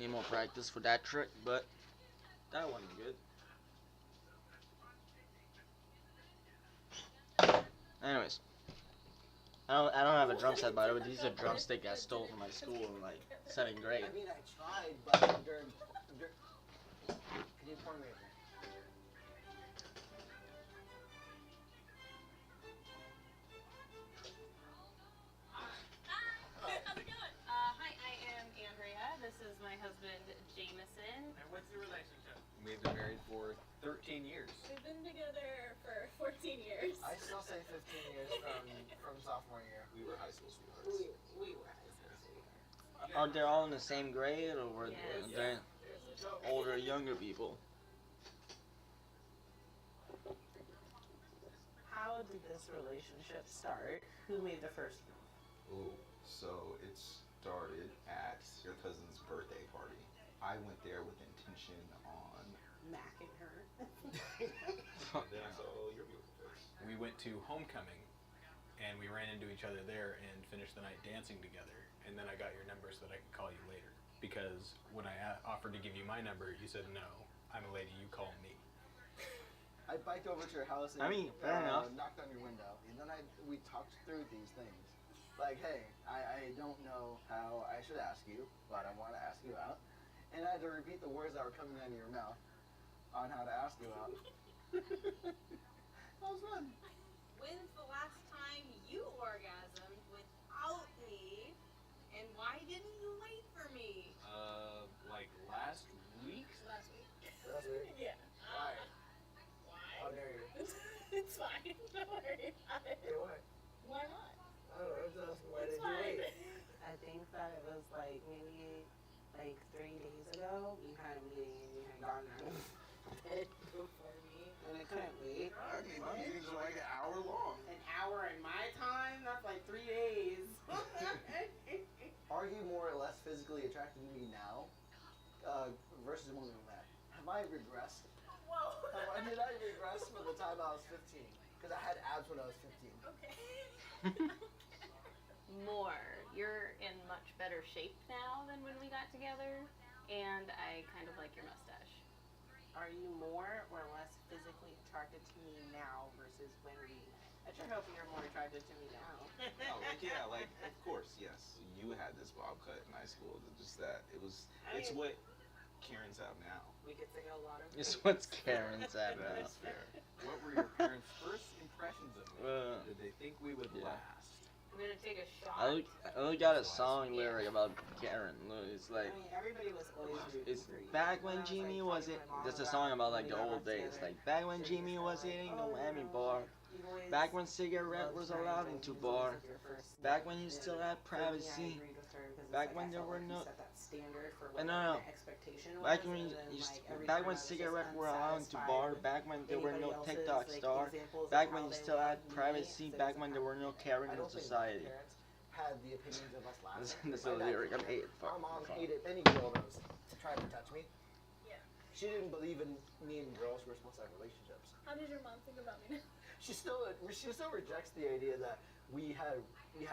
Need more practice for that trick, but that wasn't good. Anyways, I don't have a drum set, by the way. These are drumstick I stole from my school in like 7th grade. I mean, I tried, but during can you pour me a drink? How's it going? Hi, I am Andrea. This is my husband, Jameson. And what's your relationship? We've been married for 13 years. We've been together for 14 years. I still say 15 years from sophomore year. We were high school sweethearts. We were high school sweethearts. Are they all in the same grade, or were Yes. they older, younger people? How did this relationship start? Who made the first move? Ooh, so it started at your cousin's birthday party. I went there with intention on Macking her. then I saw your beautiful face. We went to homecoming, and we ran into each other there and finished the night dancing together. And then I got your number so that I could call you later. Because when I offered to give you my number, you said no. I'm a lady. You call me. I biked over to your house and I mean, fair enough. knocked on your window, and then we talked through these things. Like, hey, I don't know how I should ask you, but I want to ask you out. And I had to repeat the words that were coming out of your mouth on how to ask you out. That was fun. When's the last time you orgasmed without me? And why didn't you wait for me? Like last week? Last week. Last week? Yeah. Why? Why? How dare you? It's fine. Don't worry about it. Hey, why? Why not? I don't know, I was asking why It's did you fine. wait? I think that it was like maybe like 3 days ago. We had a meeting and you had gone out of bed before me, and I couldn't wait. I mean, my meetings are like an hour long. An hour in my time? That's like 3 days. Are you more or less physically attracted to me now versus when we met? Have I regressed? Whoa. Did I regress from the time I was 15? Because I had abs when I was 15. Okay. More. You're in much better shape now than when we got together, and I kind of like your mustache. Are you more or less physically attracted to me now versus when we met? I sure hope you're more attracted to me now. Oh, like, yeah, like, of course, yes. You had this bob cut in high school. It's just that it's what Karen's have now. We could say a lot of It's things. what's Karen's at now. That's fair. What were your parents' first impressions of me? Did they think we would yeah. last? I'm gonna take a shot. I look at a song lyric about Karen. Look, it's like, I mean, everybody was always rooting it's for you. back when I was, Jimmy like, was it. talking to my mom That's a about song about like when the we got old days. together. Like back when She was Jimmy just was kinda eating like, the oh, whammy you bar. you always Back when cigarette loved was Mary allowed Jane. into It was bar. like your first Back love. when you And still had for me, I privacy. agreed with her 'cause it's Back like when I there felt were like no. you set that standard for No, what no. the expectation was, Back when and you, then, you like, every back time when I was just cigarette were allowed to unsatisfied bar. with Back when there were anybody no else's, TikTok like, star. examples of Back how when you they still had loved me, privacy. so Back it's when like, there were no caring I in don't think my society. parents had the opinions of us last time. That's a lyric. I'm hating. My mom Fuck. hated any girl that was trying to touch me. Yeah. She didn't believe in me and girls were supposed to have relationships. How does your mom think about me now? She still rejects the idea that we had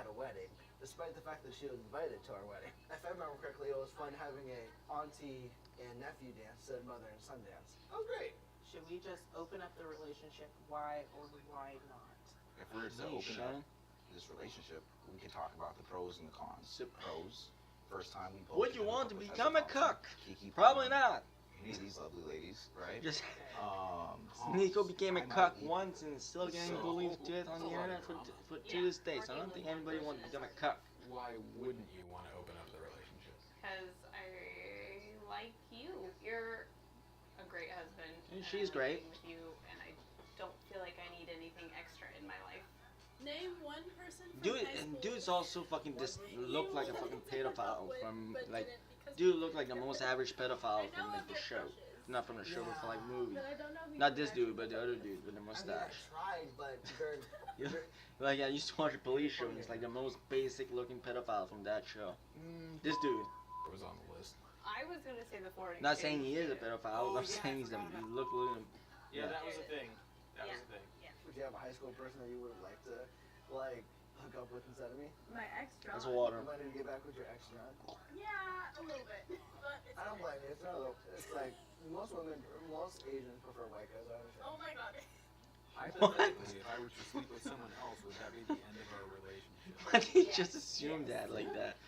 a wedding, despite the fact that she was invited to our wedding. If I remember correctly, it was fun having a auntie and nephew dance instead of mother and son dance. That was great. Should we just open up the relationship? Why or why not? If we were to Hey, open Shannon. up this relationship, we could talk about the pros and the cons. Pros. First time we both Would you ended want up to with become a Heather cuck? Thompson, Kiki Probably Palmer, not. Any of these lovely ladies, right? Just cons. Nico became a I might cuck even- once and is still getting So, bullied to it on it's a the lot of internet drama. to this day. So I don't think anybody wants to become a cuck. Why wouldn't you want to open up the relationship? Because I like you. You're a great husband. And and she's I like great. being with you, and I don't feel like I need anything extra in my life. Name one person from Dude, high and school dude's also fucking just look like a fucking pedophile with, from but like, didn't because dude look like the most average pedophile I from know like of the your show, crushes. not from the show, but from like movie. But I don't know who Not you this actually dude, but the other dude with the I mustache. tried, but during Yeah. Like I used to watch a police show, and he's like the most basic looking pedophile from that show. This dude. It was on the list. I was gonna say the foreign Not saying he is a exchange pedophile. I'm saying he's a look. Yeah, that was a thing. That Yeah. was a thing. Would you have a high school person that you would like to, like, hook up with instead of me? My ex John. That's water. You might need to get back with your ex John. Yeah, a little bit. But it's I don't blame you. It's like most Asians prefer white guys. I understand. Oh my god. Hypothetically, if I were to sleep with someone else, would that be the end of our relationship? Why did you just assume that like that?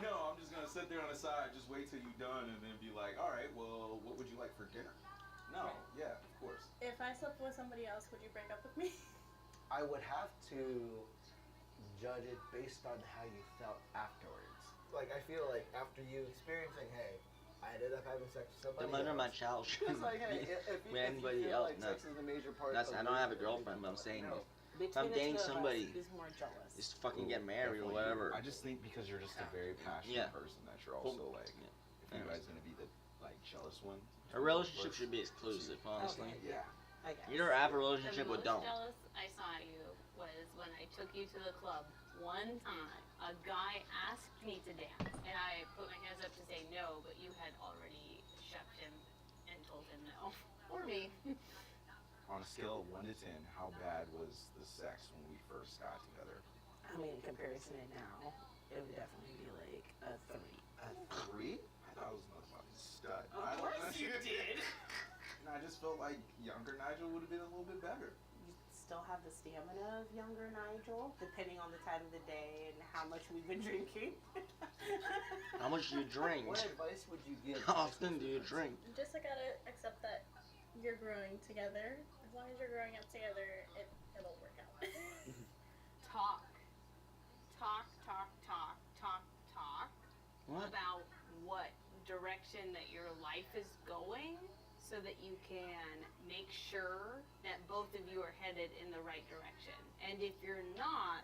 No, I'm just gonna sit there on the side, just wait till you're done, and then be like, all right, well, what would you like for dinner? No, yeah, of course. If I slept with somebody else, would you break up with me? I would have to judge it based on how you felt afterwards. Like, I feel like after you experiencing, hey, I ended up having sex with somebody The mother of my else. child shouldn't It's like, hey, be if with anybody you feel else. like No. sex is a major part That's, of I don't have a your girlfriend, but I'm saying if I'm Between dating the two of us, somebody, who's more jealous? just fucking get married or Definitely. whatever. I just think because you're just a very passionate person that you're also like, if you guys gonna be the like jealous one. A relationship should be exclusive, honestly. Yeah. I guess. Either have a relationship or The most don't. jealous I saw you was when I took you to the club one time. A guy asked me to dance, and I put my hands up to say no, but you had already shoved him and told him no. Or me. On a scale of 1 to 10, how bad was the sex when we first got together? I mean, in comparison to now, it would definitely be like a 3. A 3? I thought it was a motherfucking stud. Of course you did. And I just felt like younger Nigel would have been a little bit better. You still have the stamina of younger Nigel, depending on the time of the day and how much we've been drinking. How much do you drink? What advice would you give? How often do you drink? You just gotta accept that you're growing together. As long as you're growing up together, it'll work out. Talk. What? About what direction that your life is going so that you can make sure that both of you are headed in the right direction. And if you're not,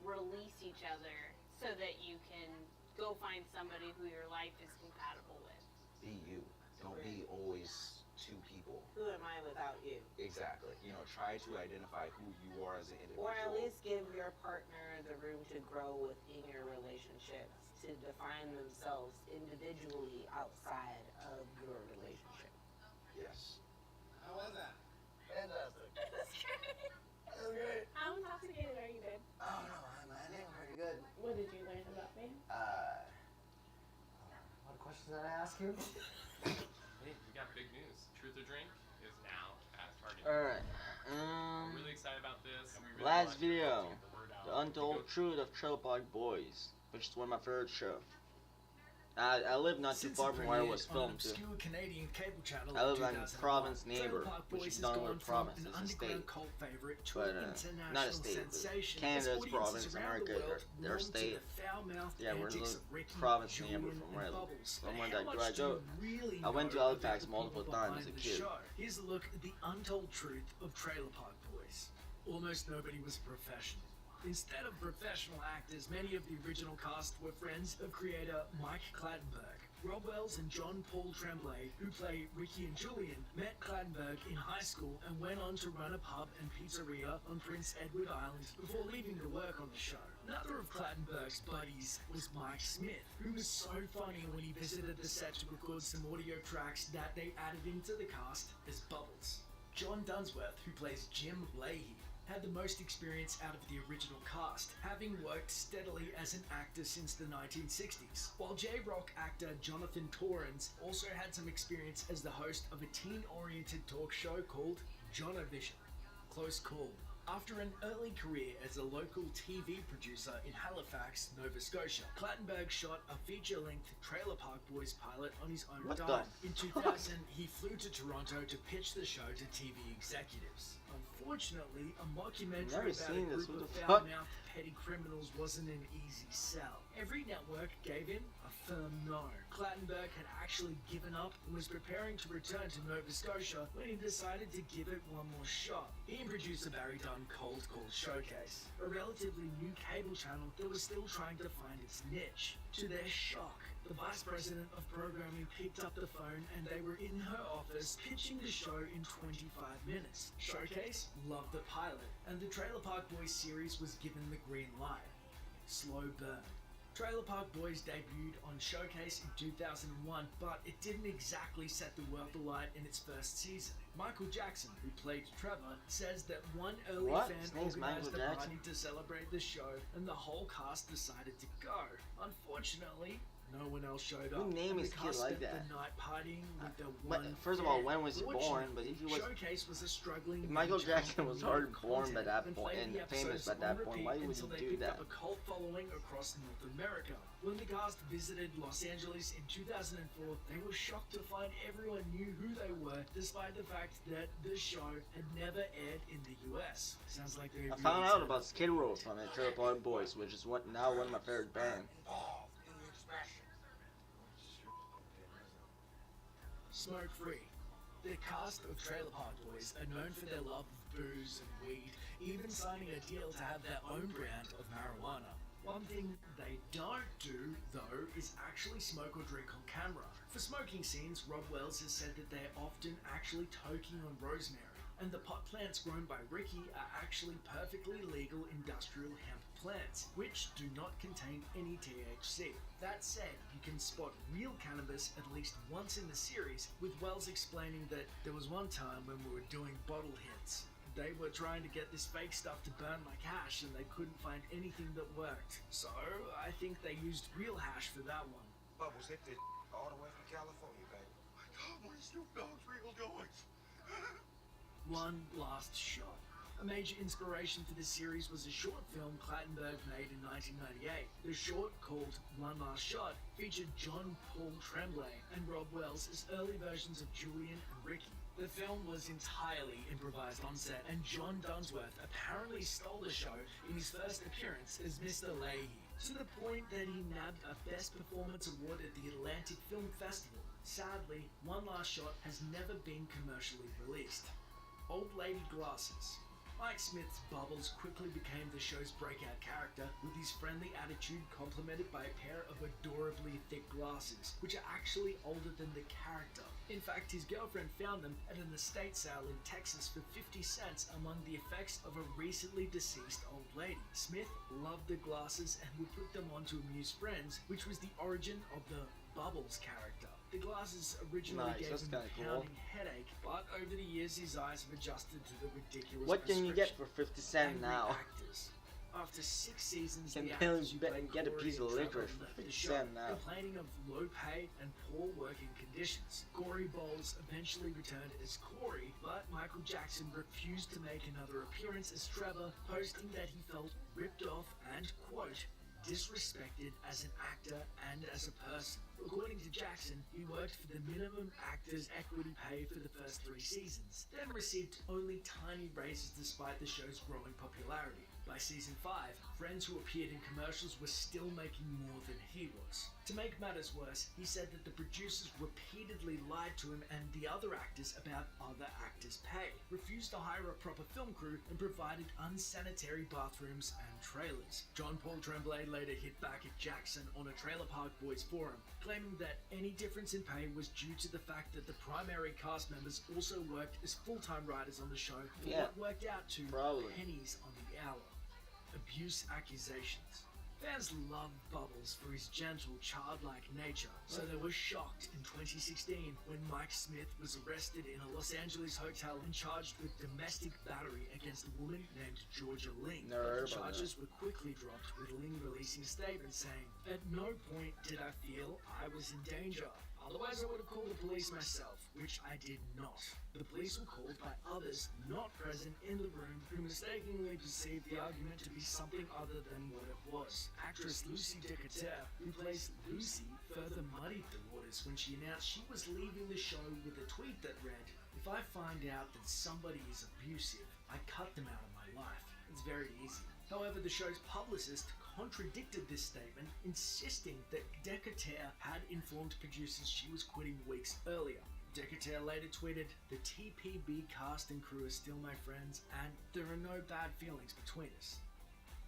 release each other so that you can go find somebody who your life is compatible with. Be you. Don't be always two people. Who am I without you? Exactly. You know, try to identify who you are as an individual. Or at least give your partner the room to grow within your relationships, to define themselves individually outside of your relationship. Yes. How was that? Fantastic. That's great. That was great. How intoxicated are you, babe? Oh no, I think I'm pretty good. What did you learn about me? What questions did I ask you? Hey, we got big news. Truth or Drink is now at Target. Alright. I'm really excited about this. And we really Last want video. to get the word out. The Untold Truth of Trailer Park Boys, which is one of my favorite shows. I live not too Since far it from where it premiered was on filmed an too. obscure Canadian cable channel I live in on 2001, Province Trailer Neighbor, Park which Boys is has not gone a from province, an it's a underground state. cult favorite to But an not a international state. sensation. Canada's as audiences province, around America, the world they're warm to state. the foul-mouthed Yeah, we're antics the of Ricky, province Julian, neighbor from and where I live. Bubbles. Somewhere How that much I do go. you really I went to know Halifax about the multiple people times as a behind the kid. show? Here's a look at the untold truth of Trailer Park Boys. Almost nobody was professional. Instead of professional actors, many of the original cast were friends of creator Mike Clattenburg. Rob Wells and John Paul Tremblay, who play Ricky and Julian, met Clattenburg in high school and went on to run a pub and pizzeria on Prince Edward Island before leaving to work on the show. Another of Clattenburg's buddies was Mike Smith, who was so funny when he visited the set to record some audio tracks that they added into the cast as Bubbles. John Dunsworth, who plays Jim Leahy, had the most experience out of the original cast, having worked steadily as an actor since the 1960s, while J-Rock actor Jonathan Torrens also had some experience as the host of a teen-oriented talk show called Jonavision. Close call. After an early career as a local TV producer in Halifax, Nova Scotia, Clattenburg shot a feature-length Trailer Park Boys pilot on his own What the dime. In 2000, he flew to Toronto to pitch the show to TV executives. Unfortunately, a mockumentary Never about seen a this. group What of the fuck? foul-mouthed petty criminals wasn't an easy sell. Every network gave him a firm no. Clattenburg had actually given up and was preparing to return to Nova Scotia when he decided to give it one more shot. He and producer Barry Dunn Cold Call Showcase, a relatively new cable channel that was still trying to find its niche. To their shock, the vice president of programming picked up the phone and they were in her office pitching the show in 25 minutes. Showcase loved the pilot, and the Trailer Park Boys series was given the green light. Slow burn. Trailer Park Boys debuted on Showcase in 2001, but it didn't exactly set the world alight in its first season. Michael Jackson, who played Trevor, says that one early What? fan His name's organized Michael a Jackson? party to celebrate the show, and the whole cast decided to go. Unfortunately, no one else showed up. Who named and his the kid cast like spent that? the night partying with the But one first of all, fan. when was he born? But if he was, Showcase was a struggling if Michael venture Jackson was in already need of born by content that and point played and the famous episodes by that on point, repeat why would until you they do picked that? up a cult following across North America. When the cast visited Los Angeles in 2004, they were shocked to find everyone knew who they were, despite the fact that the show had never aired in the US. Sounds like they I really found out turned about Skid Row from it, Trailer Park Boys, which is now one of my favorite bands. Smoke Free. The cast of Trailer Park Boys are known for their love of booze and weed, even signing a deal to have their own brand of marijuana. One thing they don't do, though, is actually smoke or drink on camera. For smoking scenes, Rob Wells has said that they're often actually toking on rosemary, and the pot plants grown by Ricky are actually perfectly legal industrial hemp plants, which do not contain any THC. That said, you can spot real cannabis at least once in the series, with Wells explaining that there was one time when we were doing bottle hits. They were trying to get this fake stuff to burn like hash and they couldn't find anything that worked. So, I think they used real hash for that one. Bubbles hit this all the way from California, baby. My God, my Snoop Dogg's real joints. One Last Shot. A major inspiration for this series was a short film Clattenburg made in 1998. The short, called One Last Shot, featured John Paul Tremblay and Rob Wells as early versions of Julian and Ricky. The film was entirely improvised on set, and John Dunsworth apparently stole the show in his first appearance as Mr. Leahy, to the point that he nabbed a Best Performance Award at the Atlantic Film Festival. Sadly, One Last Shot has never been commercially released. Old Lady Glasses. Mike Smith's Bubbles quickly became the show's breakout character, with his friendly attitude complemented by a pair of adorably thick glasses, which are actually older than the character. In fact, his girlfriend found them at an estate sale in Texas for 50 cents among the effects of a recently deceased old lady. Smith loved the glasses and would put them on to amuse friends, which was the origin of the Bubbles character. The glasses originally gave him a pounding headache, but over the years his eyes have adjusted to the ridiculous What can you get for prescription. 50 cents Angry now? actors. After 6 seasons, Can the barely actors who bet played and get a Corey piece of and licorice Trevor for left the 50 show, cents now. complaining of low pay and poor working conditions. Corey Bowles eventually returned as Corey, but Michael Jackson refused to make another appearance as Trevor, posting that he felt ripped off and, quote, disrespected as an actor and as a person. According to Jackson, he worked for the minimum actors equity pay for the first 3 seasons, then received only tiny raises despite the show's growing popularity. By season 5, friends who appeared in commercials were still making more than he was. To make matters worse, he said that the producers repeatedly lied to him and the other actors about other actors' pay, refused to hire a proper film crew, and provided unsanitary bathrooms and trailers. John Paul Tremblay later hit back at Jackson on a Trailer Park Boys forum, claiming that any difference in pay was due to the fact that the primary cast members also worked as full-time writers on the show for what worked out to pennies on the hour. Abuse accusations. Fans loved Bubbles for his gentle, childlike nature, so they were shocked in 2016 when Mike Smith was arrested in a Los Angeles hotel and charged with domestic battery against a woman named Georgia Ling. But the charges were quickly dropped, with Ling releasing a statement saying, "At no point did I feel I was in danger. Otherwise I would have called the police myself, which I did not. The police were called by others not present in the room who mistakenly perceived the argument to be something other than what it was." Actress Lucy Decatur, who plays Lucy, further muddied the waters when she announced she was leaving the show with a tweet that read, "If I find out that somebody is abusive, I cut them out of my life. It's very easy." However, the show's publicist contradicted this statement, insisting that Decatur had informed producers she was quitting weeks earlier. Decatur later tweeted, "The TPB cast and crew are still my friends, and there are no bad feelings between us."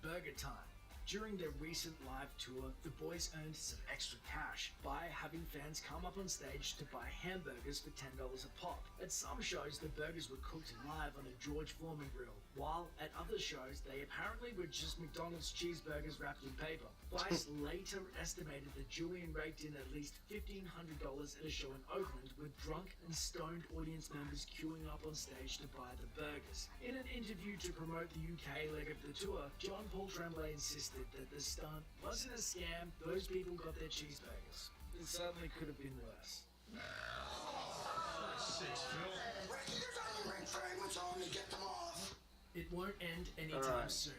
Burger Time. During their recent live tour, the boys earned some extra cash by having fans come up on stage to buy hamburgers for $10 a pop. At some shows, the burgers were cooked live on a George Foreman grill, while at other shows, they apparently were just McDonald's cheeseburgers wrapped in paper. Vice later estimated that Julian raked in at least $1,500 at a show in Oakland, with drunk and stoned audience members queuing up on stage to buy the burgers. In an interview to promote the UK leg of the tour, John Paul Tremblay insisted that the stunt wasn't a scam, those people got their cheeseburgers. It certainly could have been worse. It won't end anytime soon.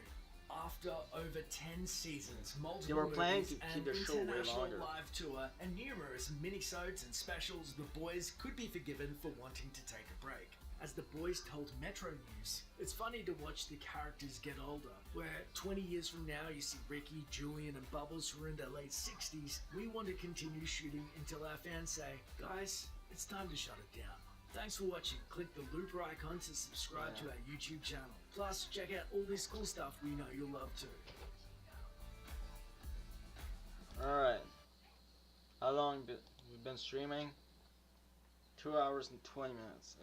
After over 10 seasons, multiple They were planning movies, to an keep the show way international longer. live tour, and numerous minisodes and specials, the boys could be forgiven for wanting to take a break. As the boys told Metro News, it's funny to watch the characters get older, where 20 years from now you see Ricky, Julian and Bubbles who are in their late 60s. We want to continue shooting until our fans say, guys, it's time to shut it down. Thanks for watching. Click the looper icon to subscribe to our YouTube channel. Plus, check out all this cool stuff we know you'll love too. Alright. How long we've been streaming? 2 hours and 20 minutes.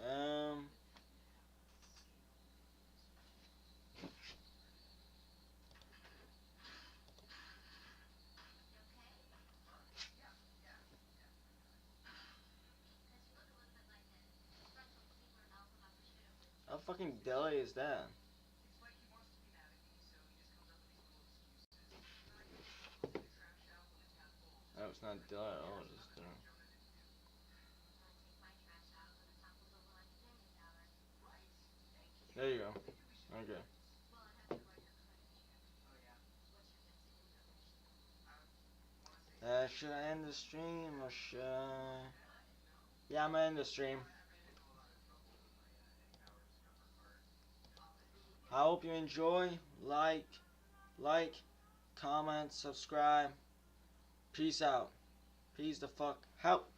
How fucking deli is that? Oh, it's not deli at all, it's just there you go. Okay. Should I end the stream or should I? Yeah, I'm gonna end the stream. I hope you enjoy. Like, comment, subscribe. Peace out. Peace the fuck out.